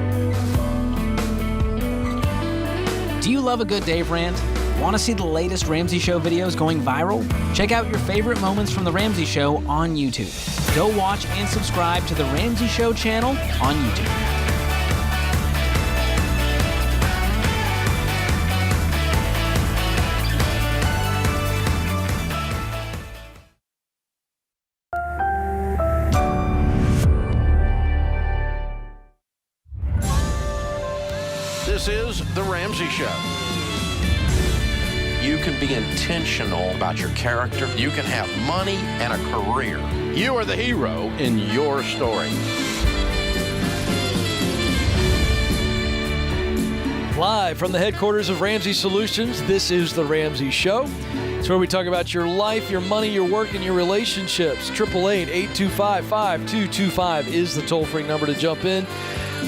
Do you love a good Dave Rant? Want to see the latest Ramsey Show videos going viral? Check out your favorite moments from The Ramsey Show on YouTube. Go watch and subscribe to The Ramsey Show channel on YouTube. This is The Ramsey Show. You can be intentional about your character. You can have money and a career. You are the hero in your story. Live from the headquarters of Ramsey Solutions, this is The Ramsey Show. It's where we talk about your life, your money, your work, and your relationships. 888-825-5225 is the toll-free number to jump in.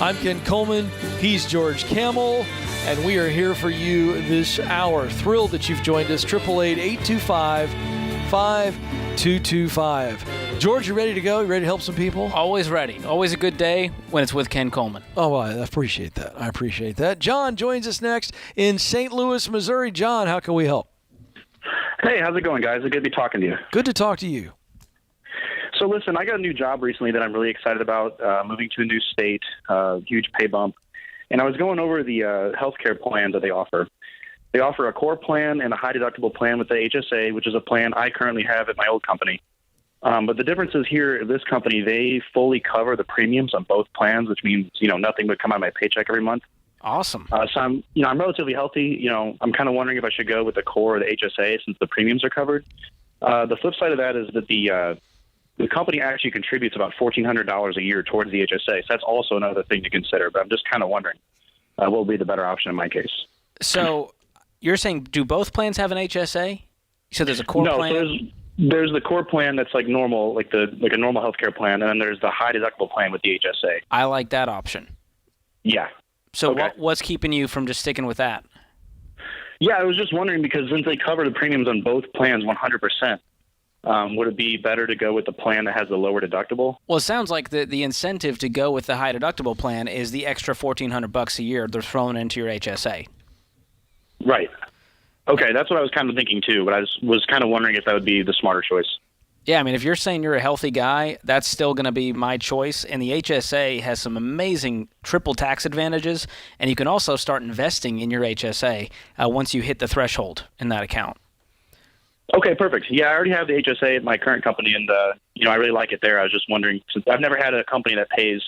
I'm Ken Coleman. He's George Camel. And we are here for you this hour. Thrilled that you've joined us. 888-825-5225. George, you ready to go? You ready to help some people? Always ready. Always a good day when it's with Ken Coleman. Oh, well, I appreciate that. John joins us next in St. Louis, Missouri. John, how can we help? Hey, how's it going, guys? It's good to be talking to you. Good to talk to you. So listen, I got a new job recently that I'm really excited about, moving to a new state, huge pay bump. And I was going over the healthcare plan that they offer. They offer a core plan and a high deductible plan with the HSA, which is a plan I currently have at my old company. But the difference is here, this company, they fully cover the premiums on both plans, which means, nothing would come out of my paycheck every month. Awesome. So I'm relatively healthy. I'm kind of wondering if I should go with the core or the HSA since the premiums are covered. The flip side of that is that the company actually contributes about $1,400 a year towards the HSA. So that's also another thing to consider. But I'm just kind of wondering what will be the better option in my case. So you're saying, do both plans have an HSA? So there's a core plan? No, there's the core plan that's like normal, like a normal healthcare plan, and then there's the high deductible plan with the HSA. I like that option. Yeah. So okay. what's keeping you from just sticking with that? Yeah, I was just wondering because since they cover the premiums on both plans 100%, would it be better to go with the plan that has the lower deductible? Well, it sounds like the incentive to go with the high deductible plan is the extra $1,400 a year they're throwing into your HSA. Right. Okay, that's what I was kind of thinking too, but I was kind of wondering if that would be the smarter choice. Yeah, I mean, if you're saying you're a healthy guy, that's still going to be my choice. And the HSA has some amazing triple tax advantages, and you can also start investing in your HSA once you hit the threshold in that account. Okay, perfect. Yeah, I already have the HSA at my current company, and I really like it there. I was just wondering, since I've never had a company that pays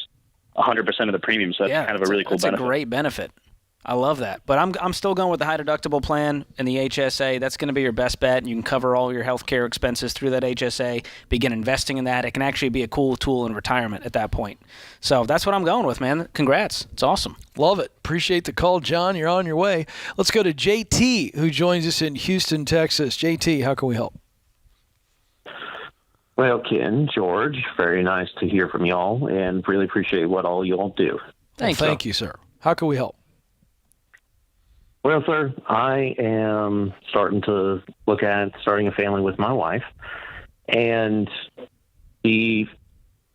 100% of the premium, so that's kind of a really cool benefit. That's a great benefit. I love that. But I'm still going with the high deductible plan and the HSA. That's going to be your best bet, and you can cover all your health care expenses through that HSA, begin investing in that. It can actually be a cool tool in retirement at that point. So that's what I'm going with, man. Congrats. It's awesome. Love it. Appreciate the call, John. You're on your way. Let's go to JT, who joins us in Houston, Texas. JT, how can we help? Well, Ken, George, very nice to hear from y'all, and really appreciate what all y'all do. Thank you, sir. How can we help? Well, sir, I am starting to look at starting a family with my wife, and the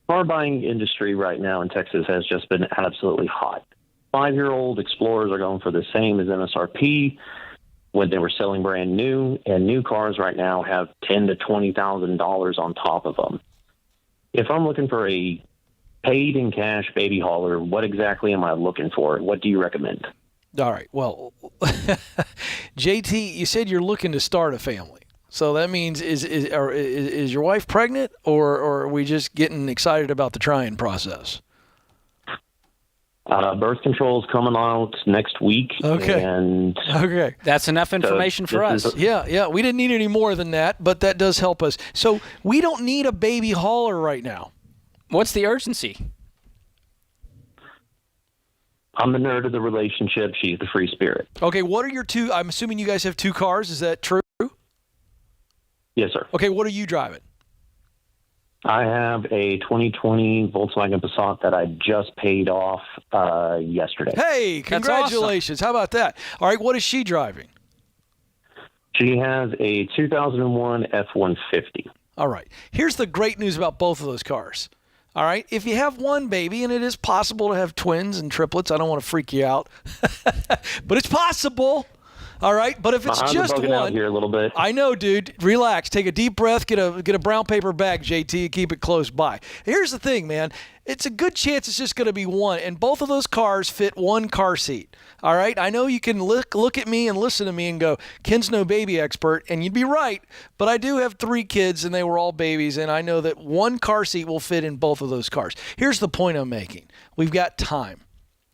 car buying industry right now in Texas has just been absolutely hot. 5-year-old Explorers are going for the same as MSRP when they were selling brand new, and new cars right now have $10,000 to $20,000 on top of them. If I'm looking for a paid in cash baby hauler, what exactly am I looking for? What do you recommend? All right. Well, JT, you said you're looking to start a family. So that means is your wife pregnant, or are we just getting excited about the trying process? Birth control is coming out next week. Okay. Okay. That's enough information for us. Yeah. We didn't need any more than that, but that does help us. So we don't need a baby hauler right now. What's the urgency? I'm the nerd of the relationship. She's the free spirit. Okay, what are your two? I'm assuming you guys have two cars. Is that true? Yes, sir. Okay, what are you driving? I have a 2020 Volkswagen Passat that I just paid off yesterday. Hey, congratulations. How about that? All right, what is she driving? She has a 2001 F-150. All right. Here's the great news about both of those cars. All right, if you have one baby, and it is possible to have twins and triplets, I don't want to freak you out, but it's possible. All right, but if it's just one, out here a little bit. I know, dude. Relax. Take a deep breath. Get a brown paper bag, JT, and keep it close by. Here's the thing, man. It's a good chance it's just going to be one, and both of those cars fit one car seat. All right, I know you can look at me and listen to me and go, Ken's no baby expert, and you'd be right, but I do have 3 kids, and they were all babies, and I know that one car seat will fit in both of those cars. Here's the point I'm making. We've got time.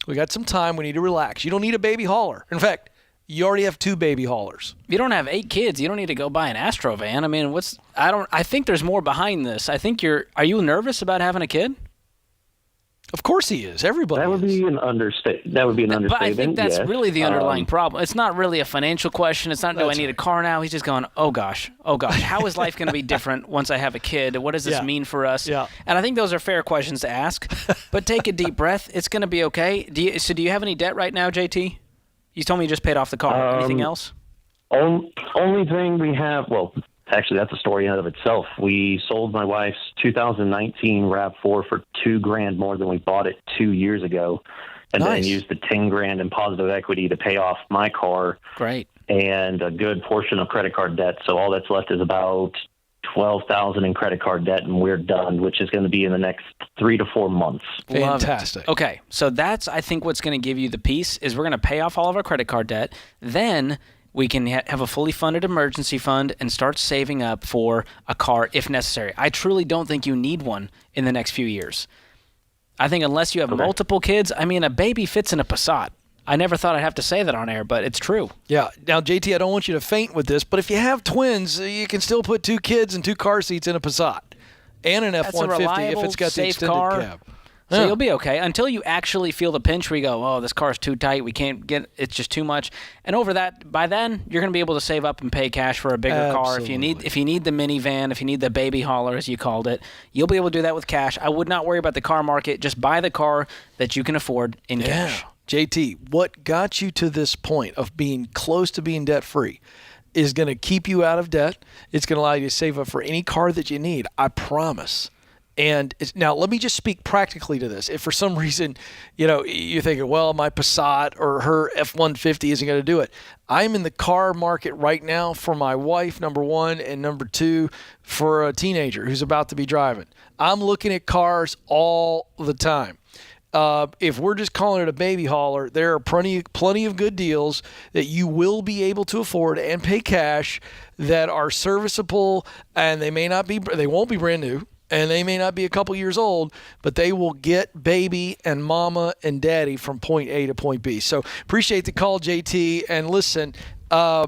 We got some time. We need to relax. You don't need a baby hauler. In fact, you already have 2 baby haulers. You don't have 8 kids. You don't need to go buy an Astro van. I mean, I think there's more behind this. I think are you nervous about having a kid? Of course he is. Everybody That would be an understatement. But I think that's yes. really the underlying problem. It's not really a financial question. It's not, do I need a car now? He's just going, oh gosh, how is life going to be different once I have a kid? What does this mean for us? Yeah. And I think those are fair questions to ask. But take a deep breath. It's going to be okay. Do you have any debt right now, JT? You told me you just paid off the car. Anything else? Only thing we have, well, actually, that's a story in and of itself. We sold my wife's 2019 RAV4 for $2,000 more than we bought it 2 years ago, and then used the $10,000 in positive equity to pay off my car. Great. And a good portion of credit card debt. So all that's left is about $12,000 in credit card debt, and we're done, which is going to be in the next 3 to 4 months. Fantastic. Okay, so that's, I think, what's going to give you the peace is we're going to pay off all of our credit card debt. Then we can have a fully funded emergency fund and start saving up for a car if necessary. I truly don't think you need one in the next few years. I think unless you have multiple kids, I mean, a baby fits in a Passat. I never thought I'd have to say that on air, but it's true. Yeah. Now, JT, I don't want you to faint with this, but if you have twins, you can still put 2 kids and 2 car seats in a Passat and an That's a F-150 reliable, if it's got the safe extended car. cab. So Yeah. you'll be okay until you actually feel the pinch where you go, oh, this car's too tight. We can't get it's just too much. And over that, by then, you're going to be able to save up and pay cash for a bigger car. If you need the minivan, if you need the baby hauler, as you called it, you'll be able to do that with cash. I would not worry about the car market. Just buy the car that you can afford in cash. JT, what got you to this point of being close to being debt-free is going to keep you out of debt. It's going to allow you to save up for any car that you need. I promise. And now let me just speak practically to this. If for some reason, you're thinking, well, my Passat or her F-150 isn't going to do it. I'm in the car market right now for my wife, number one, and number two, for a teenager who's about to be driving. I'm looking at cars all the time. If we're just calling it a baby hauler, there are plenty of good deals that you will be able to afford and pay cash that are serviceable, and they won't be brand new. And they may not be a couple years old, but they will get baby and mama and daddy from point A to point B. So appreciate the call, JT. And listen, I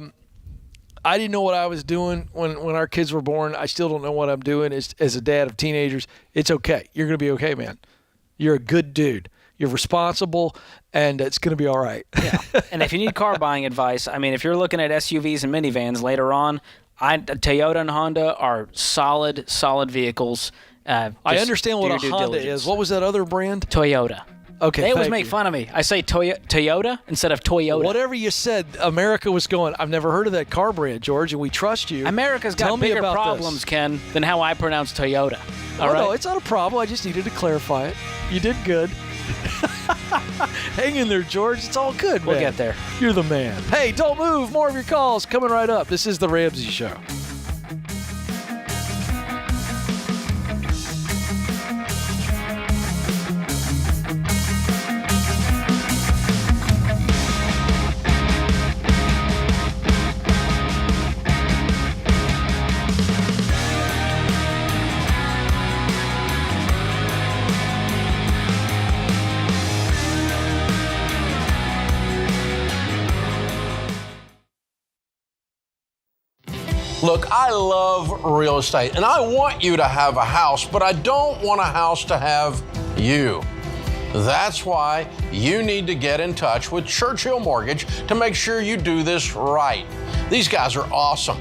didn't know what I was doing when our kids were born. I still don't know what I'm doing as a dad of teenagers. It's okay. You're going to be okay, man. You're a good dude. You're responsible, and it's going to be all right. Yeah. And if you need car buying advice, I mean, if you're looking at SUVs and minivans later on, Toyota and Honda are solid I vehicles. understand what a Honda is. What was that other brand? Toyota. Okay, they always thank make you. fun of me. I say Toyota instead of Toyota. Whatever you said, America was going, I've never heard of that car brand, George, and we trust you. America's got bigger problems, Ken, than how I pronounce Toyota. All right? No, it's not a problem. I just needed to clarify it. You did good. Hang in there, George. It's all good, man. We'll get there. You're the man. Hey, don't move. More of your calls coming right up. This is The Ramsey Show. Look, I love real estate, and I want you to have a house, but I don't want a house to have you. That's why you need to get in touch with Churchill Mortgage to make sure you do this right. These guys are awesome.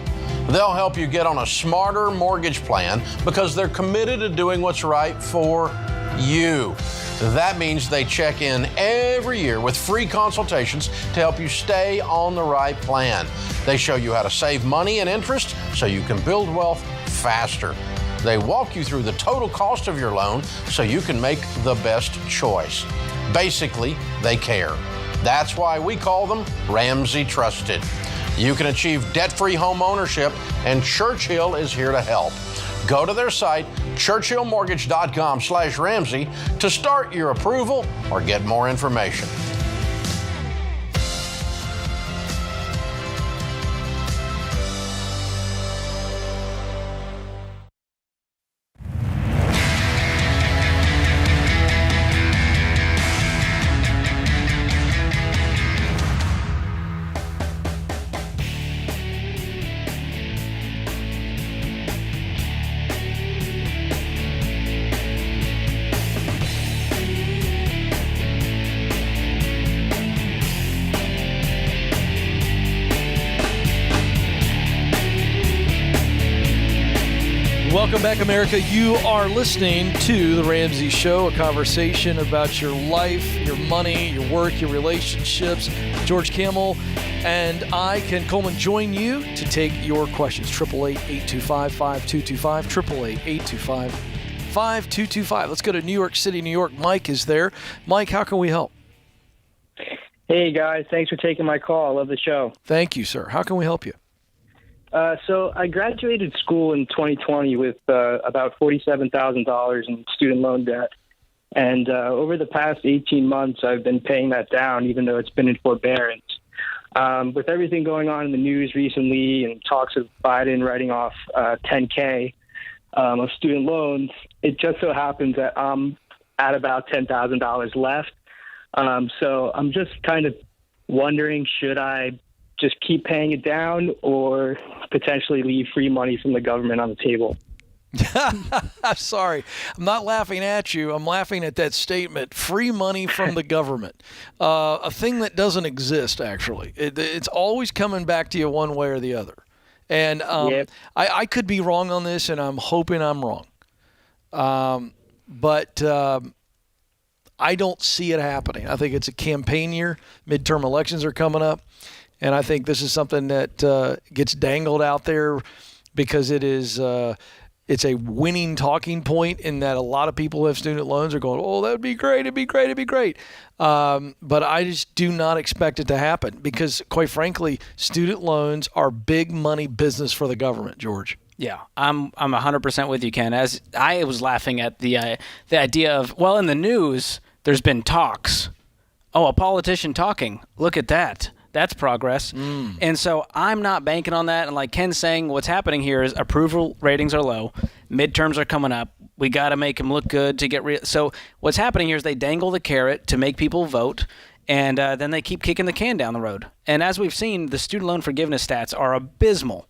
They'll help you get on a smarter mortgage plan because they're committed to doing what's right for you. That means they check in every year with free consultations to help you stay on the right plan. They show you how to save money and interest so you can build wealth faster. They walk you through the total cost of your loan so you can make the best choice. Basically, they care. That's why we call them Ramsey Trusted. You can achieve debt-free home ownership, and Churchill is here to help. Go to their site, churchillmortgage.com/Ramsey, to start your approval or get more information. Welcome back, America. You are listening to The Ramsey Show, a conversation about your life, your money, your work, your relationships. George Camel and I, Ken Coleman, join you to take your questions. 888-825-5225, 888-825-5225. Let's go to New York City, New York. Mike is there. Mike, how can we help? Hey, guys. Thanks for taking my call. I love the show. Thank you, sir. How can we help you? So I graduated school in 2020 with about $47,000 in student loan debt. And over the past 18 months, I've been paying that down, even though it's been in forbearance. With everything going on in the news recently and talks of Biden writing off $10K of student loans, it just so happens that I'm at about $10,000 left. So I'm just kind of wondering, should I just keep paying it down or potentially leave free money from the government on the table? Sorry, I'm not laughing at you. I'm laughing at that statement. Free money from the government. A thing that doesn't exist, actually. It's always coming back to you one way or the other. And I could be wrong on this, and I'm hoping I'm wrong. But I don't see it happening. I think it's a campaign year. Midterm elections are coming up. And I think this is something that gets dangled out there because it is it's a winning talking point in that a lot of people who have student loans are going, oh, that would be great, it'd be great, it'd be great. But I just do not expect it to happen because, quite frankly, student loans are big money business for the government, George. Yeah, I'm 100% with you, Ken. As I was laughing at the idea of, well, in the news, there's been talks. Oh, a politician talking. Look at that. That's progress. And so I'm not banking on that. And like Ken's saying, what's happening here is approval ratings are low. Midterms are coming up. We got to make them look good to get So what's happening here is they dangle the carrot to make people vote. And then they keep kicking the can down the road. And as we've seen, the student loan forgiveness stats are abysmal.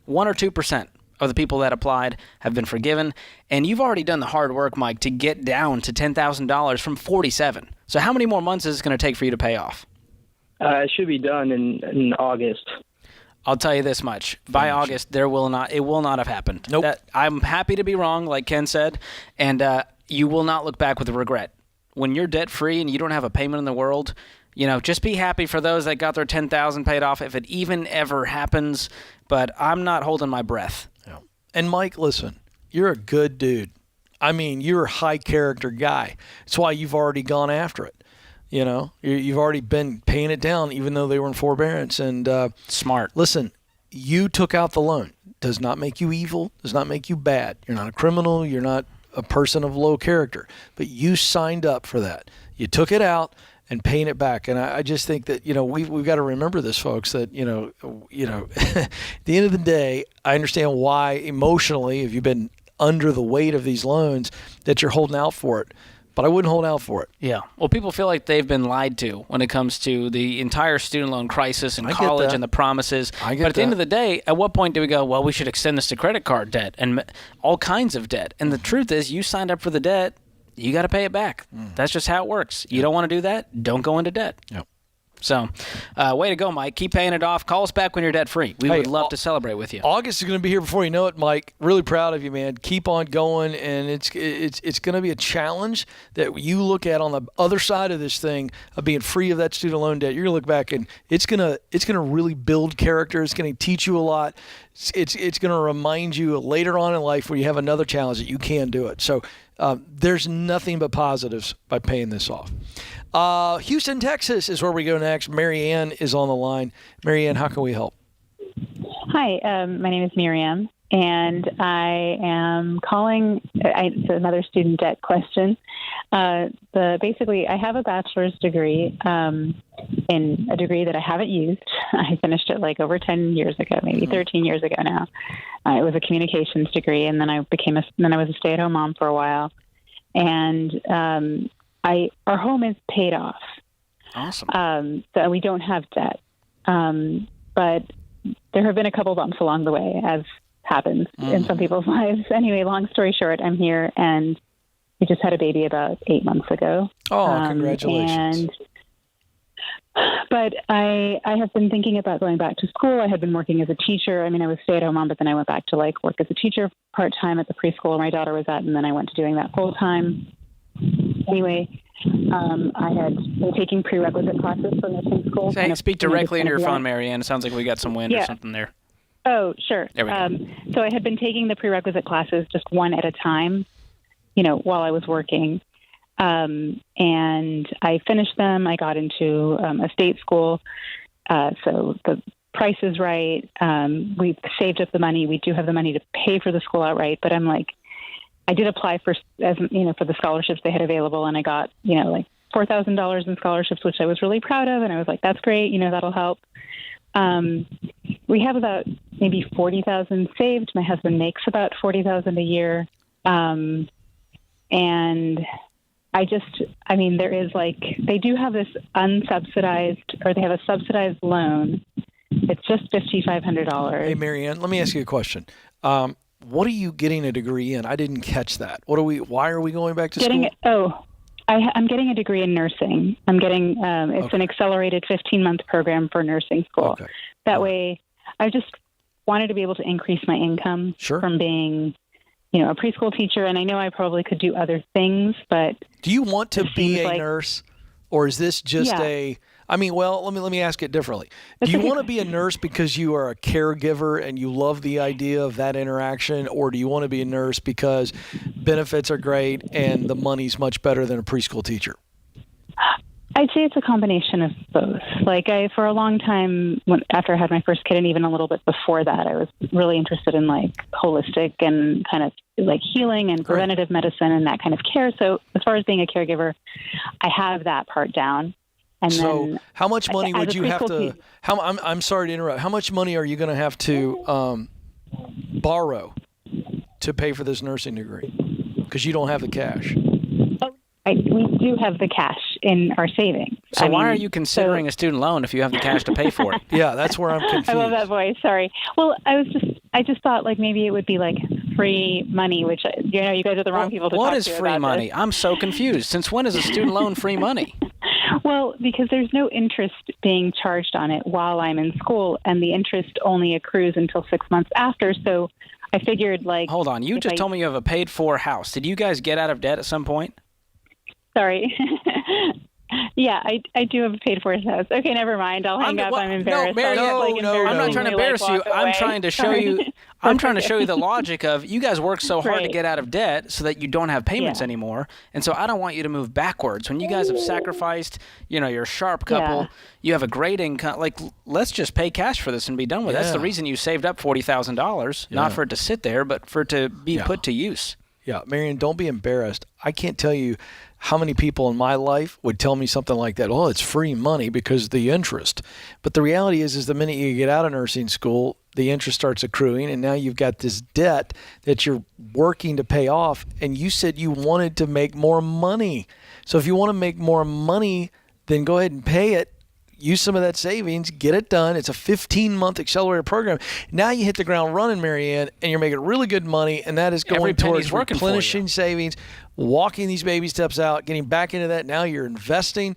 1 or 2% of the people that applied have been forgiven. And you've already done the hard work, Mike, to get down to $10,000 from $47,000. So how many more months is it going to take for you to pay off? It should be done in August. I'll tell you this much. By August, it will not have happened. Nope. I'm happy to be wrong, like Ken said, and you will not look back with regret. When you're debt-free and you don't have a payment in the world, just be happy for those that got their $10,000 paid off if it even ever happens, but I'm not holding my breath. Yeah. And Mike, listen, you're a good dude. I mean, you're a high-character guy. That's why you've already gone after it. You've already been paying it down, even though they were in forbearance. And smart. Listen, you took out the loan. Does not make you evil. Does not make you bad. You're not a criminal. You're not a person of low character. But you signed up for that. You took it out and paying it back. And I just think that we've got to remember this, folks. That at the end of the day, I understand why emotionally, if you've been under the weight of these loans, that you're holding out for it. But I wouldn't hold out for it. Yeah. Well, people feel like they've been lied to when it comes to the entire student loan crisis and college and the promises. But at the end of the day, at what point do we go, well, we should extend this to credit card debt and all kinds of debt? And the truth is, you signed up for the debt, you got to pay it back. That's just how it works. You don't want to do that, don't go into debt. Yep. So, way to go, Mike. Keep paying it off. Call us back when you're debt-free. We would love to celebrate with you. August is going to be here before you know it, Mike. Really proud of you, man. Keep on going, and it's going to be a challenge that you look at on the other side of this thing of being free of that student loan debt. You're going to look back, and it's going to really build character. It's going to teach you a lot. It's going to remind you later on in life when you have another challenge that you can do it. So there's nothing but positives by paying this off. Houston, Texas is where we go next. Marianne is on the line. Marianne, how can we help? Hi, my name is Marianne, and I am calling. It's another student debt question. Basically, I have a bachelor's degree in a degree that I haven't used. I finished it like over 10 years ago, maybe 13 years ago now. It was a communications degree, and then I was a stay-at-home mom for a while, and our home is paid off. Awesome. So we don't have debt. But there have been a couple bumps along the way, as happens in some people's lives. Anyway, long story short, I'm here, and we just had a baby about 8 months ago. Oh, congratulations. But I have been thinking about going back to school. I had been working as a teacher. I mean, I was a stay-at-home mom, but then I went back to work as a teacher part-time at the preschool where my daughter was at, and then I went to doing that full-time. Anyway, I had been taking prerequisite classes for nursing school. Speak directly into your phone, Marianne. It sounds like we got some wind or something there. Oh, sure. There we go. So I had been taking the prerequisite classes just one at a time, while I was working. And I finished them. I got into a state school. So the price is right. We've saved up the money. We do have the money to pay for the school outright, but I did apply for the scholarships they had available, and I got, $4,000 in scholarships, which I was really proud of. And I was like, that's great. That'll help. We have about maybe $40,000 saved. My husband makes about $40,000 a year. And there is they do have this unsubsidized, or they have a subsidized loan. It's just $5,500. Hey, Marianne, let me ask you a question. What are you getting a degree in? I didn't catch that. Why are we going back to school? I'm getting a degree in nursing. I'm getting, it's an accelerated 15-month program for nursing school. Okay. That way, I just wanted to be able to increase my income from being, a preschool teacher. And I know I probably could do other things, but do you want to be a nurse, or is this just let me ask it differently. Do you want to be a nurse because you are a caregiver and you love the idea of that interaction, or do you want to be a nurse because benefits are great and the money's much better than a preschool teacher? I'd say it's a combination of both. For a long time, after I had my first kid, and even a little bit before that, I was really interested in holistic and kind of healing and preventative medicine and that kind of care. So as far as being a caregiver, I have that part down. And so then, how much money would you have to? I'm sorry to interrupt. How much money are you going to have to borrow to pay for this nursing degree? Because you don't have the cash. We do have the cash in our savings. So why are you considering a student loan if you have the cash to pay for it? Yeah, that's where I'm confused. I love that voice. Sorry. Well, I just thought maybe it would be free money, which you guys are the wrong people to talk to. What is free money? I'm so confused. Since when is a student loan free money? Well, because there's no interest being charged on it while I'm in school, and the interest only accrues until 6 months after. So I figured Hold on. You just told me you have a paid-for house. Did you guys get out of debt at some point? Sorry. Yeah, I do have a paid-for house. Okay, never mind. I'll hang up. I'm embarrassed. No, Marianne, I'm not trying to embarrass you. I'm trying to show you. I'm trying to show you the logic of you guys work so hard to get out of debt so that you don't have payments anymore, and so I don't want you to move backwards. When you guys have sacrificed, you're a sharp couple. You have a great income. Let's just pay cash for this and be done with it. That's the reason you saved up $40,000, not for it to sit there, but for it to be put to use. Yeah, Marianne, don't be embarrassed. I can't tell you how many people in my life would tell me something like that. Oh, it's free money because of the interest. But the reality is the minute you get out of nursing school, the interest starts accruing, and now you've got this debt that you're working to pay off, and you said you wanted to make more money. So if you want to make more money, then go ahead and pay it. Use some of that savings, get it done. It's a 15-month accelerated program. Now you hit the ground running, Marianne, and you're making really good money, and that is going towards replenishing savings, walking these baby steps out, getting back into that. Now you're investing.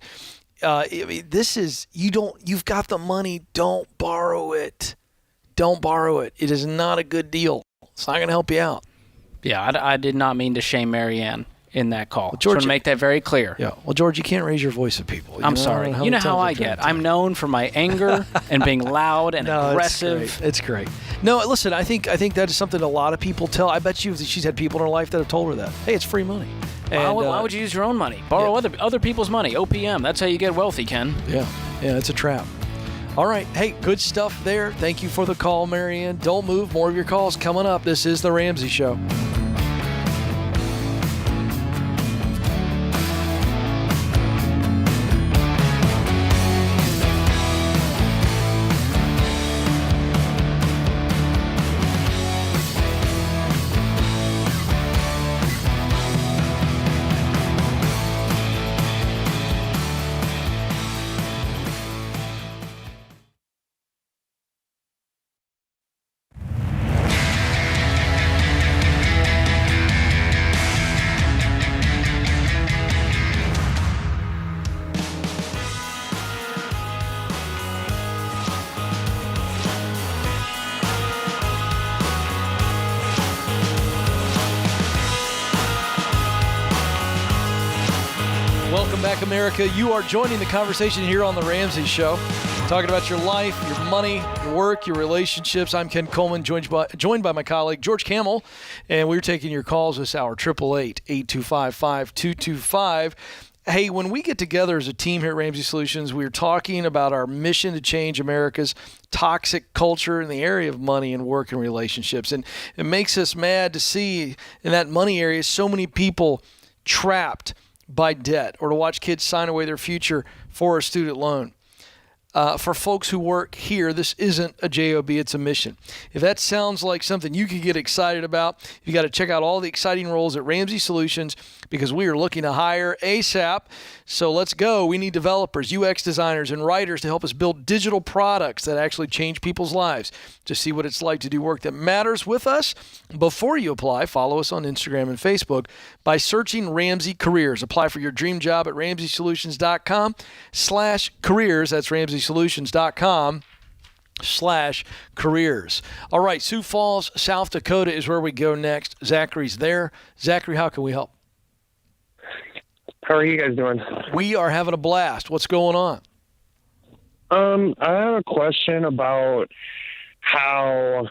You've got the money. Don't borrow it. Don't borrow it. It is not a good deal. It's not going to help you out. Yeah, I did not mean to shame Marianne in that call. Well, George, I want to make that very clear. Yeah. Well, George, you can't raise your voice at people. I'm sorry. You know how I get. I'm known for my anger and being loud and aggressive. It's great. No, listen, I think that is something a lot of people tell. I bet she's had people in her life that have told her that. Hey, it's free money. And, why would you use your own money? Borrow other people's money. OPM. That's how you get wealthy, Ken. Yeah, it's a trap. All right. Hey, good stuff there. Thank you for the call, Marianne. Don't move. More of your calls coming up. This is The Ramsey Show. Welcome back, America. You are joining the conversation here on The Ramsey Show, talking about your life, your money, your work, your relationships. I'm Ken Coleman, joined by my colleague, George Camel, and we're taking your calls this hour, 888-825-5225. Hey, when we get together as a team here at Ramsey Solutions, we're talking about our mission to change America's toxic culture in the area of money and work and relationships. And it makes us mad to see in that money area so many people trapped, by debt or to watch kids sign away their future for a student loan. For folks who work here, this isn't a job, it's a mission. If that sounds like something you could get excited about, you got to check out all the exciting roles at Ramsey Solutions because we are looking to hire ASAP. So let's go. We need developers, UX designers, and writers to help us build digital products that actually change people's lives. To see what it's like to do work that matters with us, before you apply, follow us on Instagram and Facebook by searching Ramsey Careers. Apply for your dream job at RamseySolutions.com/careers. That's RamseySolutions.com/careers. All right, Sioux Falls, South Dakota is where we go next. Zachary's there. Zachary, how can we help? How are you guys doing? We are having a blast. What's going on? I have a question about how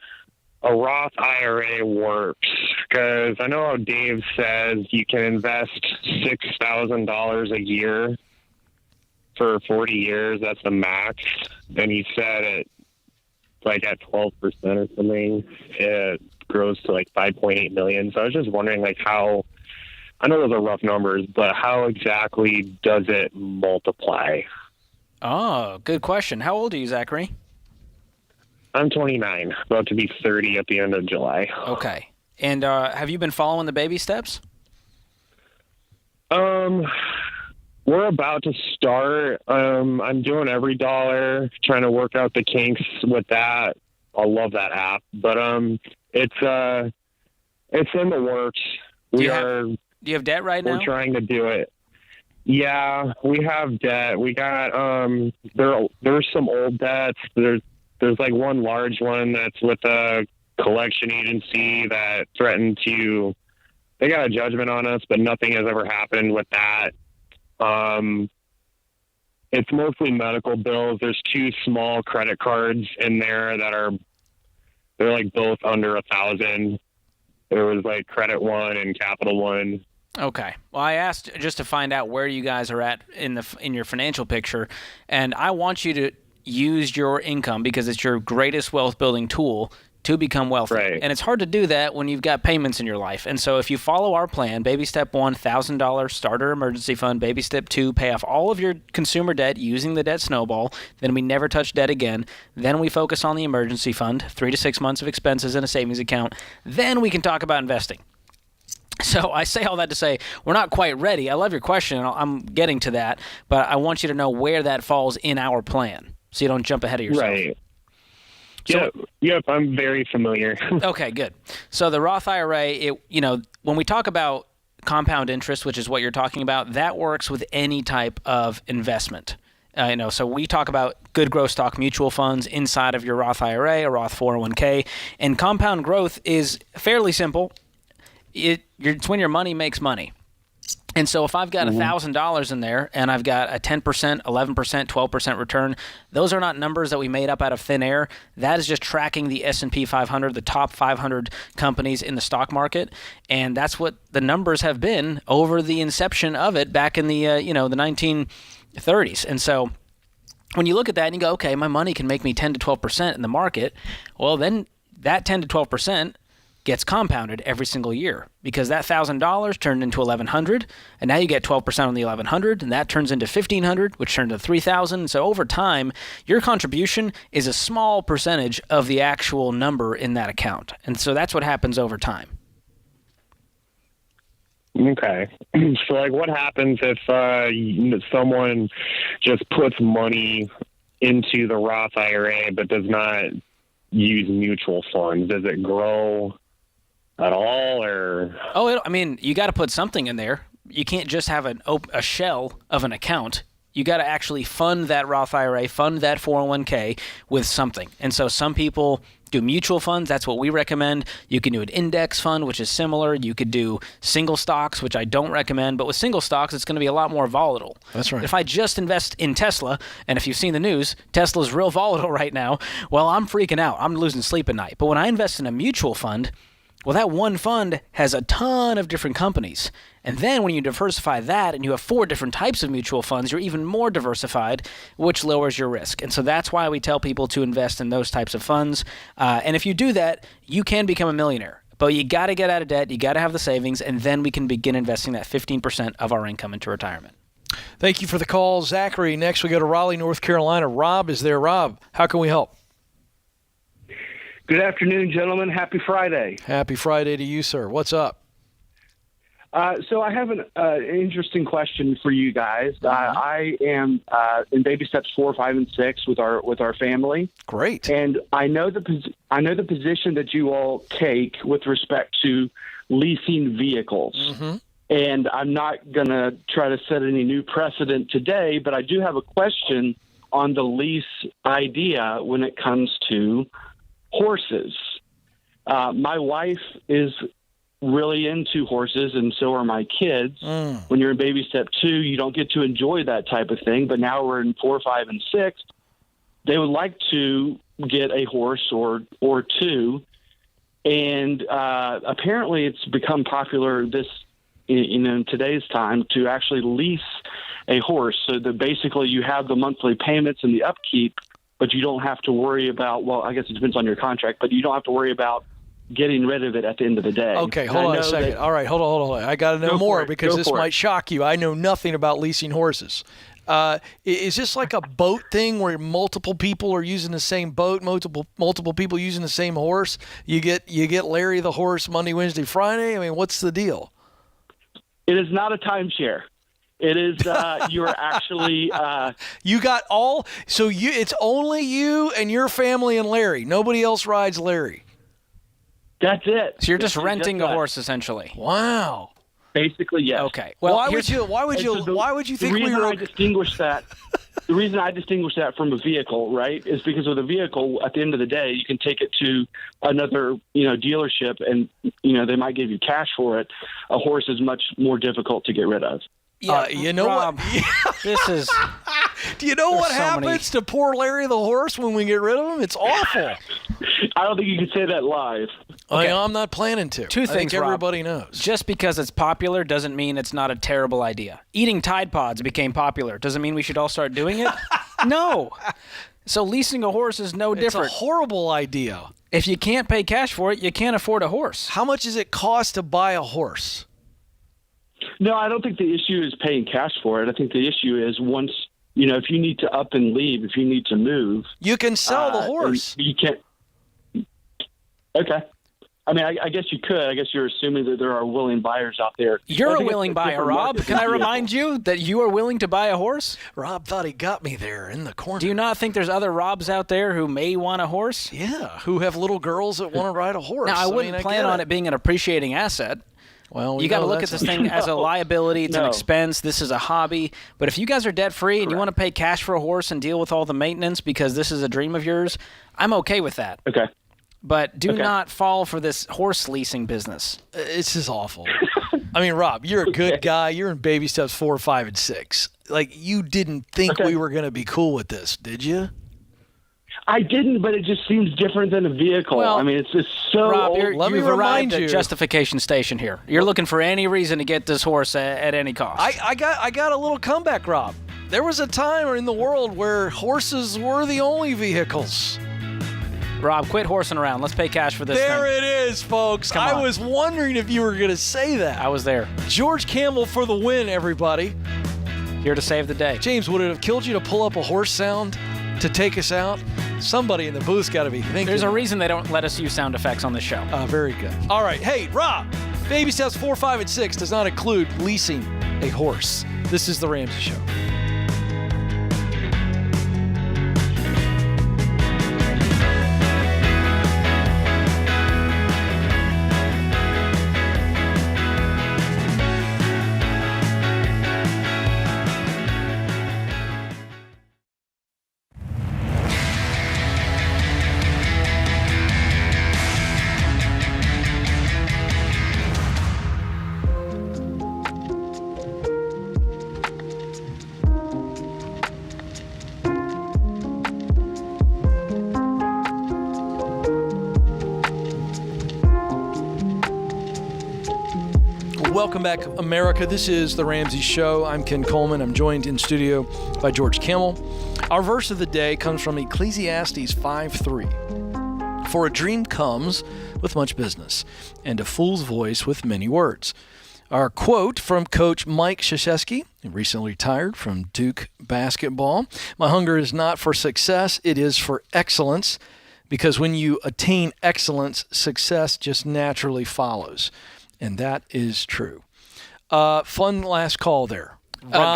a Roth IRA works, because I know how Dave says you can invest $6,000 a year for 40 years. That's the max. And he said it like at 12% or something, it grows to like 5.8 million. So I was just wondering like how, I know those are rough numbers, but how exactly does it multiply? Oh, good question. How old are you, Zachary? I'm 29, about to be 30 at the end of July. Okay. And have you been following the baby steps? We're about to start. I'm doing every dollar, trying to work out the kinks with that. I love that app, but it's in the works. Do you have debt right now? We're trying to do it. Yeah, we have debt. We got there's some old debts. There's like one large one that's with a collection agency that threatened to. They got a judgment on us, but nothing has ever happened with that. It's mostly medical bills. There's 2 small credit cards in there they're like both under 1,000. There was like Credit One and Capital One. Okay. Well, I asked just to find out where you guys are at in your financial picture, and I want you to use your income because it's your greatest wealth building tool to become wealthy. Right. And it's hard to do that when you've got payments in your life. And so if you follow our plan, baby step 1, $1,000 starter emergency fund, baby step 2, pay off all of your consumer debt using the debt snowball, then we never touch debt again. Then we focus on the emergency fund, 3 to 6 months of expenses in a savings account. Then we can talk about investing. So I say all that to say we're not quite ready. I love your question, and I'm getting to that, but I want you to know where that falls in our plan so you don't jump ahead of yourself. Right. So, yep, I'm very familiar. Okay, good. So the Roth IRA, when we talk about compound interest, which is what you're talking about, that works with any type of investment. So we talk about good growth stock mutual funds inside of your Roth IRA, a Roth 401k, and compound growth is fairly simple. It's when your money makes money. And so if I've got $1,000 in there and I've got a 10%, 11%, 12% return, those are not numbers that we made up out of thin air. That is just tracking the S&P 500, the top 500 companies in the stock market. And that's what the numbers have been over the inception of it back in the 1930s. And so when you look at that and you go, okay, my money can make me 10 to 12% in the market, well, then that 10 to 12% gets compounded every single year because that $1,000 turned into $1,100, and now you get 12% on the $1,100, and that turns into $1,500, which turned to $3,000. So over time, your contribution is a small percentage of the actual number in that account, and so that's what happens over time. Okay. So, like, what happens if someone just puts money into the Roth IRA but does not use mutual funds? Does it grow at all, or? You got to put something in there. You can't just have a shell of an account. You got to actually fund that Roth IRA, fund that 401k with something. And so some people do mutual funds. That's what we recommend. You can do an index fund, which is similar. You could do single stocks, which I don't recommend. But with single stocks, it's going to be a lot more volatile. That's right. If I just invest in Tesla, and if you've seen the news, Tesla's real volatile right now, well, I'm freaking out. I'm losing sleep at night. But when I invest in a mutual fund, well, that one fund has a ton of different companies. And then when you diversify that and you have 4 different types of mutual funds, you're even more diversified, which lowers your risk. And so that's why we tell people to invest in those types of funds. And if you do that, you can become a millionaire. But you got to get out of debt. You got to have the savings, and then we can begin investing that 15% of our income into retirement. Thank you for the call, Zachary. Next, we go to Raleigh, North Carolina. Rob is there. Rob, how can we help? Good afternoon, gentlemen. Happy Friday. Happy Friday to you, sir. What's up? So I have an interesting question for you guys. I am in baby steps 4, 5, and 6 with our family. Great. And I know the position that you all take with respect to leasing vehicles. Mm-hmm. And I'm not going to try to set any new precedent today, but I do have a question on the lease idea when it comes to horses. My wife is really into horses, and so are my kids. When you're in baby step 2, you don't get to enjoy that type of thing, but now we're in 4, 5, and 6. They would like to get a horse or 2, and apparently it's become popular in today's time to actually lease a horse, so that basically you have the monthly payments and the upkeep, but you don't have to worry about, well, I guess it depends on your contract, but you don't have to worry about getting rid of it at the end of the day. Okay, hold on a second. All right, hold on. I got to know more because this might shock you. I know nothing about leasing horses. Is this like a boat thing where multiple people are using the same boat, multiple people using the same horse? You get Larry the horse Monday, Wednesday, Friday? I mean, what's the deal? It is not a timeshare. It is you're actually you got all so you it's only you and your family and Larry. Nobody else rides Larry. That's it. So you're just renting a horse, essentially. Wow. Basically, yes. Okay. Well, why would you think we were? I distinguish that. The reason I distinguish that from a vehicle, right, is because with a vehicle, at the end of the day, you can take it to another, dealership, and they might give you cash for it. A horse is much more difficult to get rid of. Yeah, you know Rob, what? This is. Do you know what happens to poor Larry the horse when we get rid of him? It's awful. I don't think you can say that live. Okay. I'm not planning to. Two I things, think everybody knows. Just because it's popular doesn't mean it's not a terrible idea. Eating Tide Pods became popular. Doesn't mean we should all start doing it? No. So leasing a horse is no different. It's a horrible idea. If you can't pay cash for it, you can't afford a horse. How much does it cost to buy a horse? No, I don't think the issue is paying cash for it. I think the issue is once, if you need to up and leave, if you need to move. You can sell the horse. You can't. Okay. I mean, I guess you could. I guess you're assuming that there are willing buyers out there. You're a willing buyer, Rob. Can I remind you that you are willing to buy a horse? Rob thought he got me there in the corner. Do you not think there's other Robs out there who may want a horse? Yeah, who have little girls that want to ride a horse. Now, I wouldn't plan on it being an appreciating asset. Well, you got to look at this thing as a liability. It's an expense. This is a hobby. But if you guys are debt-free and you want to pay cash for a horse and deal with all the maintenance because this is a dream of yours, I'm okay with that. Okay. But do not fall for this horse leasing business. It's just awful. I mean, Rob, you're a good guy. You're in baby steps 4, 5, and 6. Like, you didn't think we were going to be cool with this, did you? I didn't, but it just seems different than a vehicle. Well, I mean, it's just so Rob, old. you've arrived at justification station here. You're looking for any reason to get this horse at any cost. I got a little comeback, Rob. There was a time in the world where horses were the only vehicles. Rob, quit horsing around. Let's pay cash for this There thing. it is, folks. Come on. I was wondering if you were going to say that. I was there. George Campbell for the win, everybody. Here to save the day. James, would it have killed you to pull up a horse sound to take us out? Somebody in the booth's got to be thinking. There's a reason they don't let us use sound effects on this show. Very good. All right. Hey, Rob, baby steps 4, 5, and 6 does not include leasing a horse. This is The Ramsey Show. Welcome back, America. This is The Ramsey Show. I'm Ken Coleman. I'm joined in studio by George Kimmel. Our verse of the day comes from Ecclesiastes 5:3. For a dream comes with much business, and a fool's voice with many words. Our quote from Coach Mike Krzyzewski, recently retired from Duke basketball: "My hunger is not for success, it is for excellence, because when you attain excellence, success just naturally follows." And that is true. Fun last call there.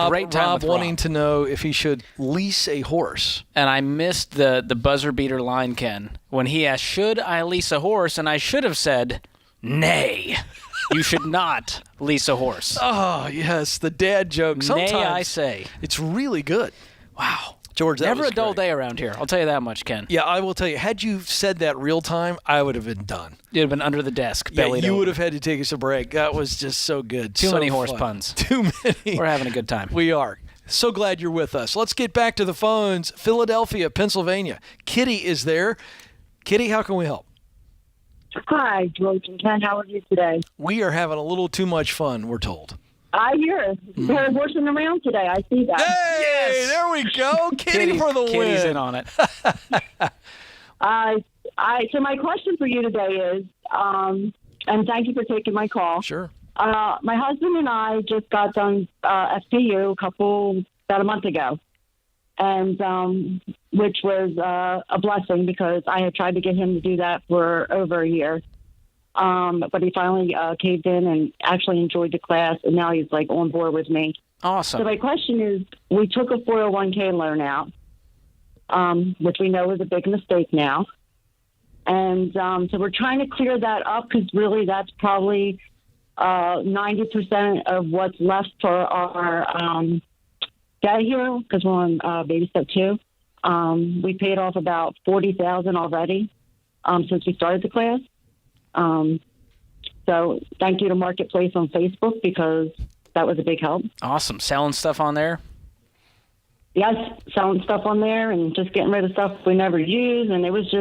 Great time Rob with wanting Rob. to know if he should lease a horse. And I missed the buzzer beater line, Ken, when he asked, should I lease a horse? And I should have said, nay, you should not lease a horse. Oh, yes, the dad joke. Sometimes Nay, I say. It's really good. Wow. George, that Never was a dull great. day around here. I'll tell you that much, Ken. Yeah, I will tell you, had you said that real time, I would have been done. You'd have been under the desk. Yeah, bellied you over. would have had to take us a break. That was just so good. Too so many horse fun. puns. Too many. We're having a good time. We are. So glad you're with us. Let's get back to the phones. Philadelphia, Pennsylvania. Kitty is there. Kitty, how can we help? Hi, George and Ken. How are you today? We are having a little too much fun, we're told. I hear they're horsing around today. I see that. Hey, there we go. Kitty for the win. Kitty's in on it. So my question for you today is, and thank you for taking my call. Sure. My husband and I just got done FPU about a month ago, and which was a blessing because I had tried to get him to do that for over a year. But he finally caved in and actually enjoyed the class, and now he's like on board with me. Awesome. So my question is, we took a 401k loan out, which we know is a big mistake now. And so we're trying to clear that up because really that's probably 90% of what's left for our debt here because we're on baby step 2. We paid off about $40,000 already since we started the class. So thank you to Marketplace on Facebook because that was a big help. Awesome. Selling stuff on there? Yes, selling stuff on there and just getting rid of stuff we never use. And it was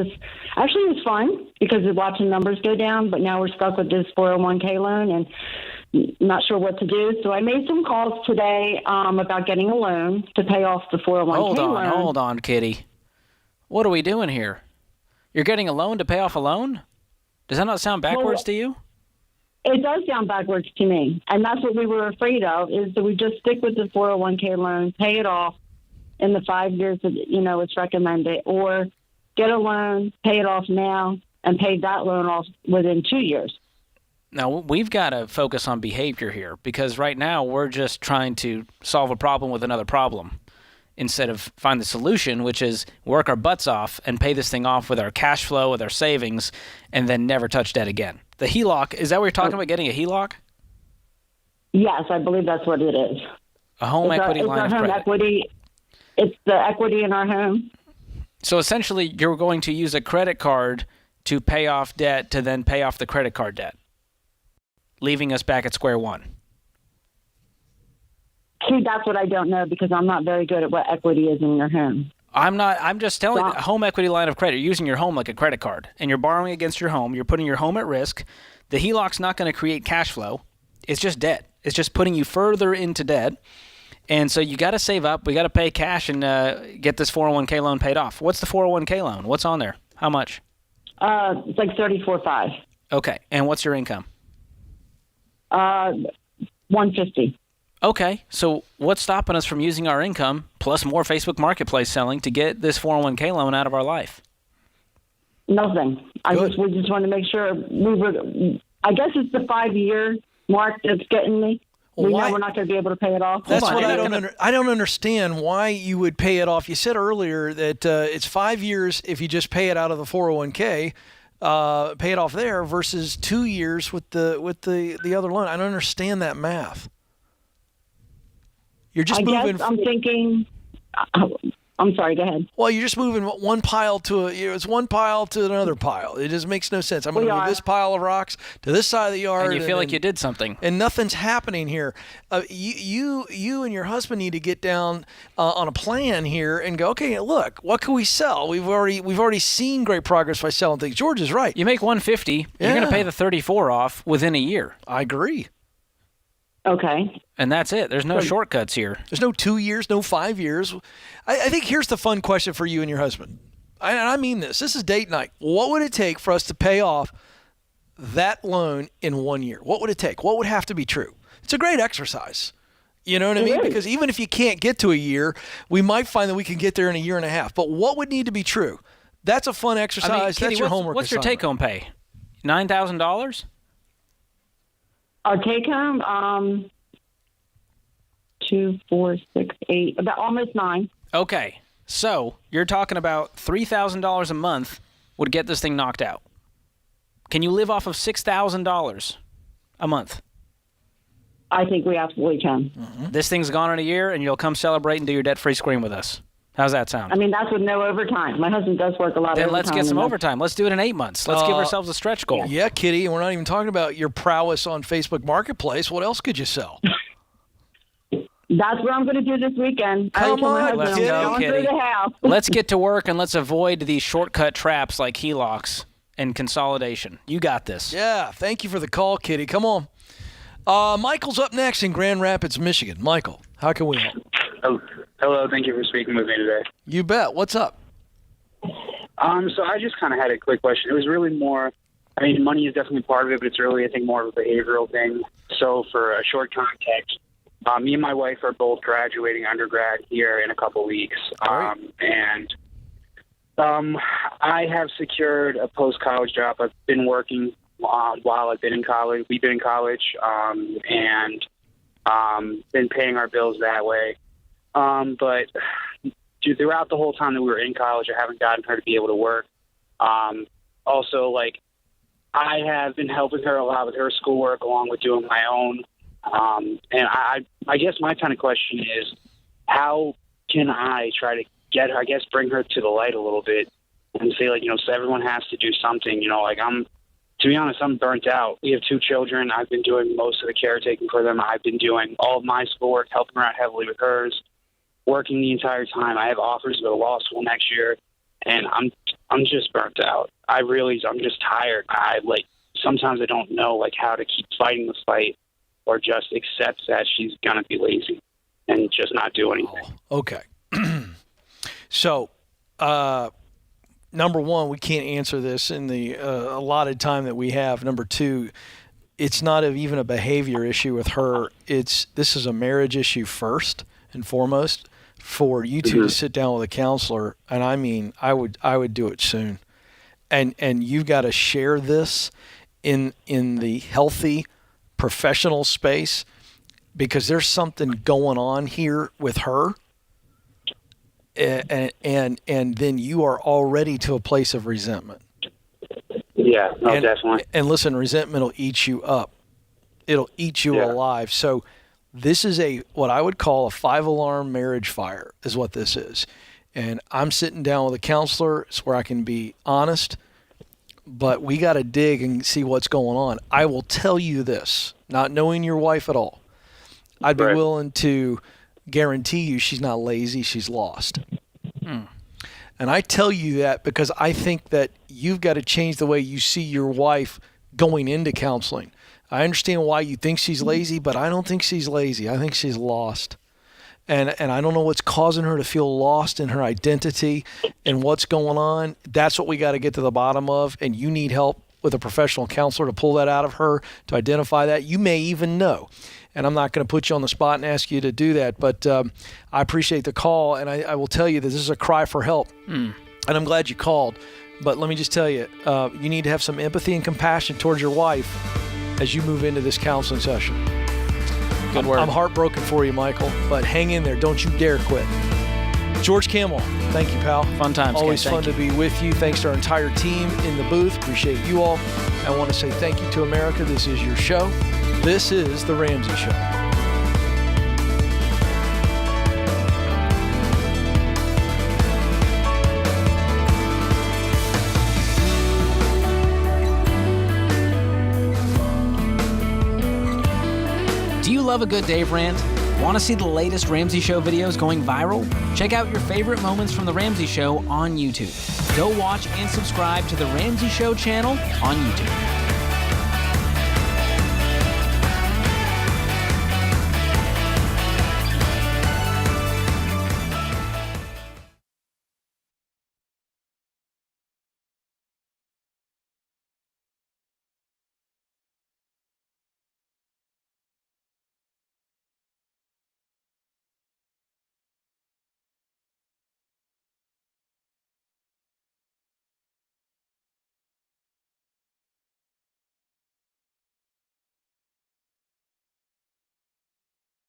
fun because of watching numbers go down, but now we're stuck with this 401k loan and not sure what to do. So I made some calls today about getting a loan to pay off the 401k loan. Hold on, Kitty. What are we doing here? You're getting a loan to pay off a loan? Does that not sound backwards to you? It does sound backwards to me. And that's what we were afraid of, is that we just stick with the 401k loan, pay it off in the 5 years that, it's recommended, or get a loan, pay it off now, and pay that loan off within 2 years. Now, we've got to focus on behavior here because right now we're just trying to solve a problem with another problem instead of find the solution, which is work our butts off and pay this thing off with our cash flow, with our savings, and then never touch debt again. The HELOC, is that what you're talking about, getting a HELOC? Yes, I believe that's what it is. A home equity line of credit. Equity. It's the equity in our home. So essentially, you're going to use a credit card to pay off debt to then pay off the credit card debt, leaving us back at square one. See, that's what I don't know because I'm not very good at what equity is in your home. I'm just telling you, a home equity line of credit. You're using your home like a credit card, and you're borrowing against your home. You're putting your home at risk. The HELOC's not going to create cash flow. It's just debt. It's just putting you further into debt. And so you got to save up. We got to pay cash and get this 401k loan paid off. What's the 401k loan? What's on there? How much? It's like $34,500. Okay. And what's your income? $150. Okay, so what's stopping us from using our income plus more Facebook Marketplace selling to get this 401k loan out of our life? Nothing. We just want to make sure I guess it's the 5-year mark that's getting me. We know we're not going to be able to pay it off. That's what I don't understand why you would pay it off. You said earlier that it's 5 years if you just pay it out of the 401k, pay it off there versus 2 years with the other loan. I don't understand that math. You're just moving. I'm thinking. I'm sorry. Go ahead. Well, you're just moving one pile to it's one pile to another pile. It just makes no sense. I'm going to move this pile of rocks to this side of the yard, and you feel like you did something, and nothing's happening here. You and your husband need to get down on a plan here and go. Okay, look, what can we sell? We've already seen great progress by selling things. George is right. You make $150. You're going to pay the $34 off within a year. I agree. Okay. And that's it. There's no shortcuts here. There's no 2 years, no 5 years. I think here's the fun question for you and your husband. and I mean this is date night. What would it take for us to pay off that loan in 1 year? What would it take? What would have to be true? It's a great exercise. You know what I mean? Because even if you can't get to a year, we might find that we can get there in a year and a half. But what would need to be true? That's a fun exercise. I mean, Kitty, that's your homework what's your take-home pay? $9,000? Our take-home, 2, 4, 6, 8, about almost 9. Okay, so you're talking about $3,000 a month would get this thing knocked out. Can you live off of $6,000 a month? I think we absolutely can. This thing's gone in a year, and you'll come celebrate and do your debt-free scream with us. How's that sound? I mean, that's with no overtime. My husband does work a lot of Then overtime. let's get some overtime. Let's do it in 8 months. Let's give ourselves a stretch goal. Yeah, Kitty, and we're not even talking about your prowess on Facebook Marketplace. What else could you sell? That's what I'm going to do this weekend. Come on, let's I'm go, going Kitty. through the house. Let's get to work, and let's avoid these shortcut traps like HELOCs and consolidation. You got this. Yeah, thank you for the call, Kitty. Come on. Michael's up next in Grand Rapids, Michigan. Michael, how can we help? Oh, hello. Thank you for speaking with me today. You bet. What's up? So I just kind of had a quick question. It was really more, I mean, money is definitely part of it, but it's really, I think, more of a behavioral thing. So for a short context, me and my wife are both graduating undergrad here in a couple weeks. And I have secured a post-college job. I've been working while I've been in college. We've been in college and been paying our bills that way. But throughout the whole time that we were in college, I haven't gotten her to be able to work. Also, like, I have been helping her a lot with her schoolwork along with doing my own. And I guess my kind of question is, how can I try to get her, I guess, bring her to the light a little bit and say, like, so everyone has to do something, like to be honest, I'm burnt out. We have 2 children. I've been doing most of the caretaking for them. I've been doing all of my schoolwork, helping her out heavily with hers, working the entire time. I have offers to go to law school next year, and I'm just burnt out. I'm just tired. Sometimes I don't know, how to keep fighting the fight or just accept that she's going to be lazy and just not do anything. Okay. So, number one, we can't answer this in the allotted time that we have. Number two, it's not even a behavior issue with her. This is a marriage issue first and foremost for you two to sit down with a counselor. And I mean, I would do it soon. And you've got to share this in the healthy professional space, because there's something going on here with her. And then you are already to a place of resentment. Yeah, definitely. And listen, resentment will eat you up. It'll eat you alive. So this is what I would call a 5-alarm marriage fire is what this is. And I'm sitting down with a counselor. It's where I can be honest, but we got to dig and see what's going on. I will tell you this, not knowing your wife at all, I'd be willing to guarantee you she's not lazy, she's lost. And I tell you that because I think that you've got to change the way you see your wife going into counseling. I understand why you think she's lazy, but I don't think she's lazy. I think she's lost. And I don't know what's causing her to feel lost in her identity and what's going on. That's what we got to get to the bottom of, and you need help with a professional counselor to pull that out of her, to identify that. You may even know. And I'm not going to put you on the spot and ask you to do that, but I appreciate the call, and I will tell you that this is a cry for help. And I'm glad you called. But let me just tell you, you need to have some empathy and compassion towards your wife as you move into this counseling session. Good work. I'm heartbroken for you, Michael, but hang in there. Don't you dare quit. George Camel, thank you, pal. Fun times. Always fun to be with you. Thanks to our entire team in the booth. Appreciate you all. I want to say thank you to America. This is your show. This is The Ramsey Show. Do you love a good Dave rant? Want to see the latest Ramsey Show videos going viral? Check out your favorite moments from The Ramsey Show on YouTube. Go watch and subscribe to The Ramsey Show channel on YouTube.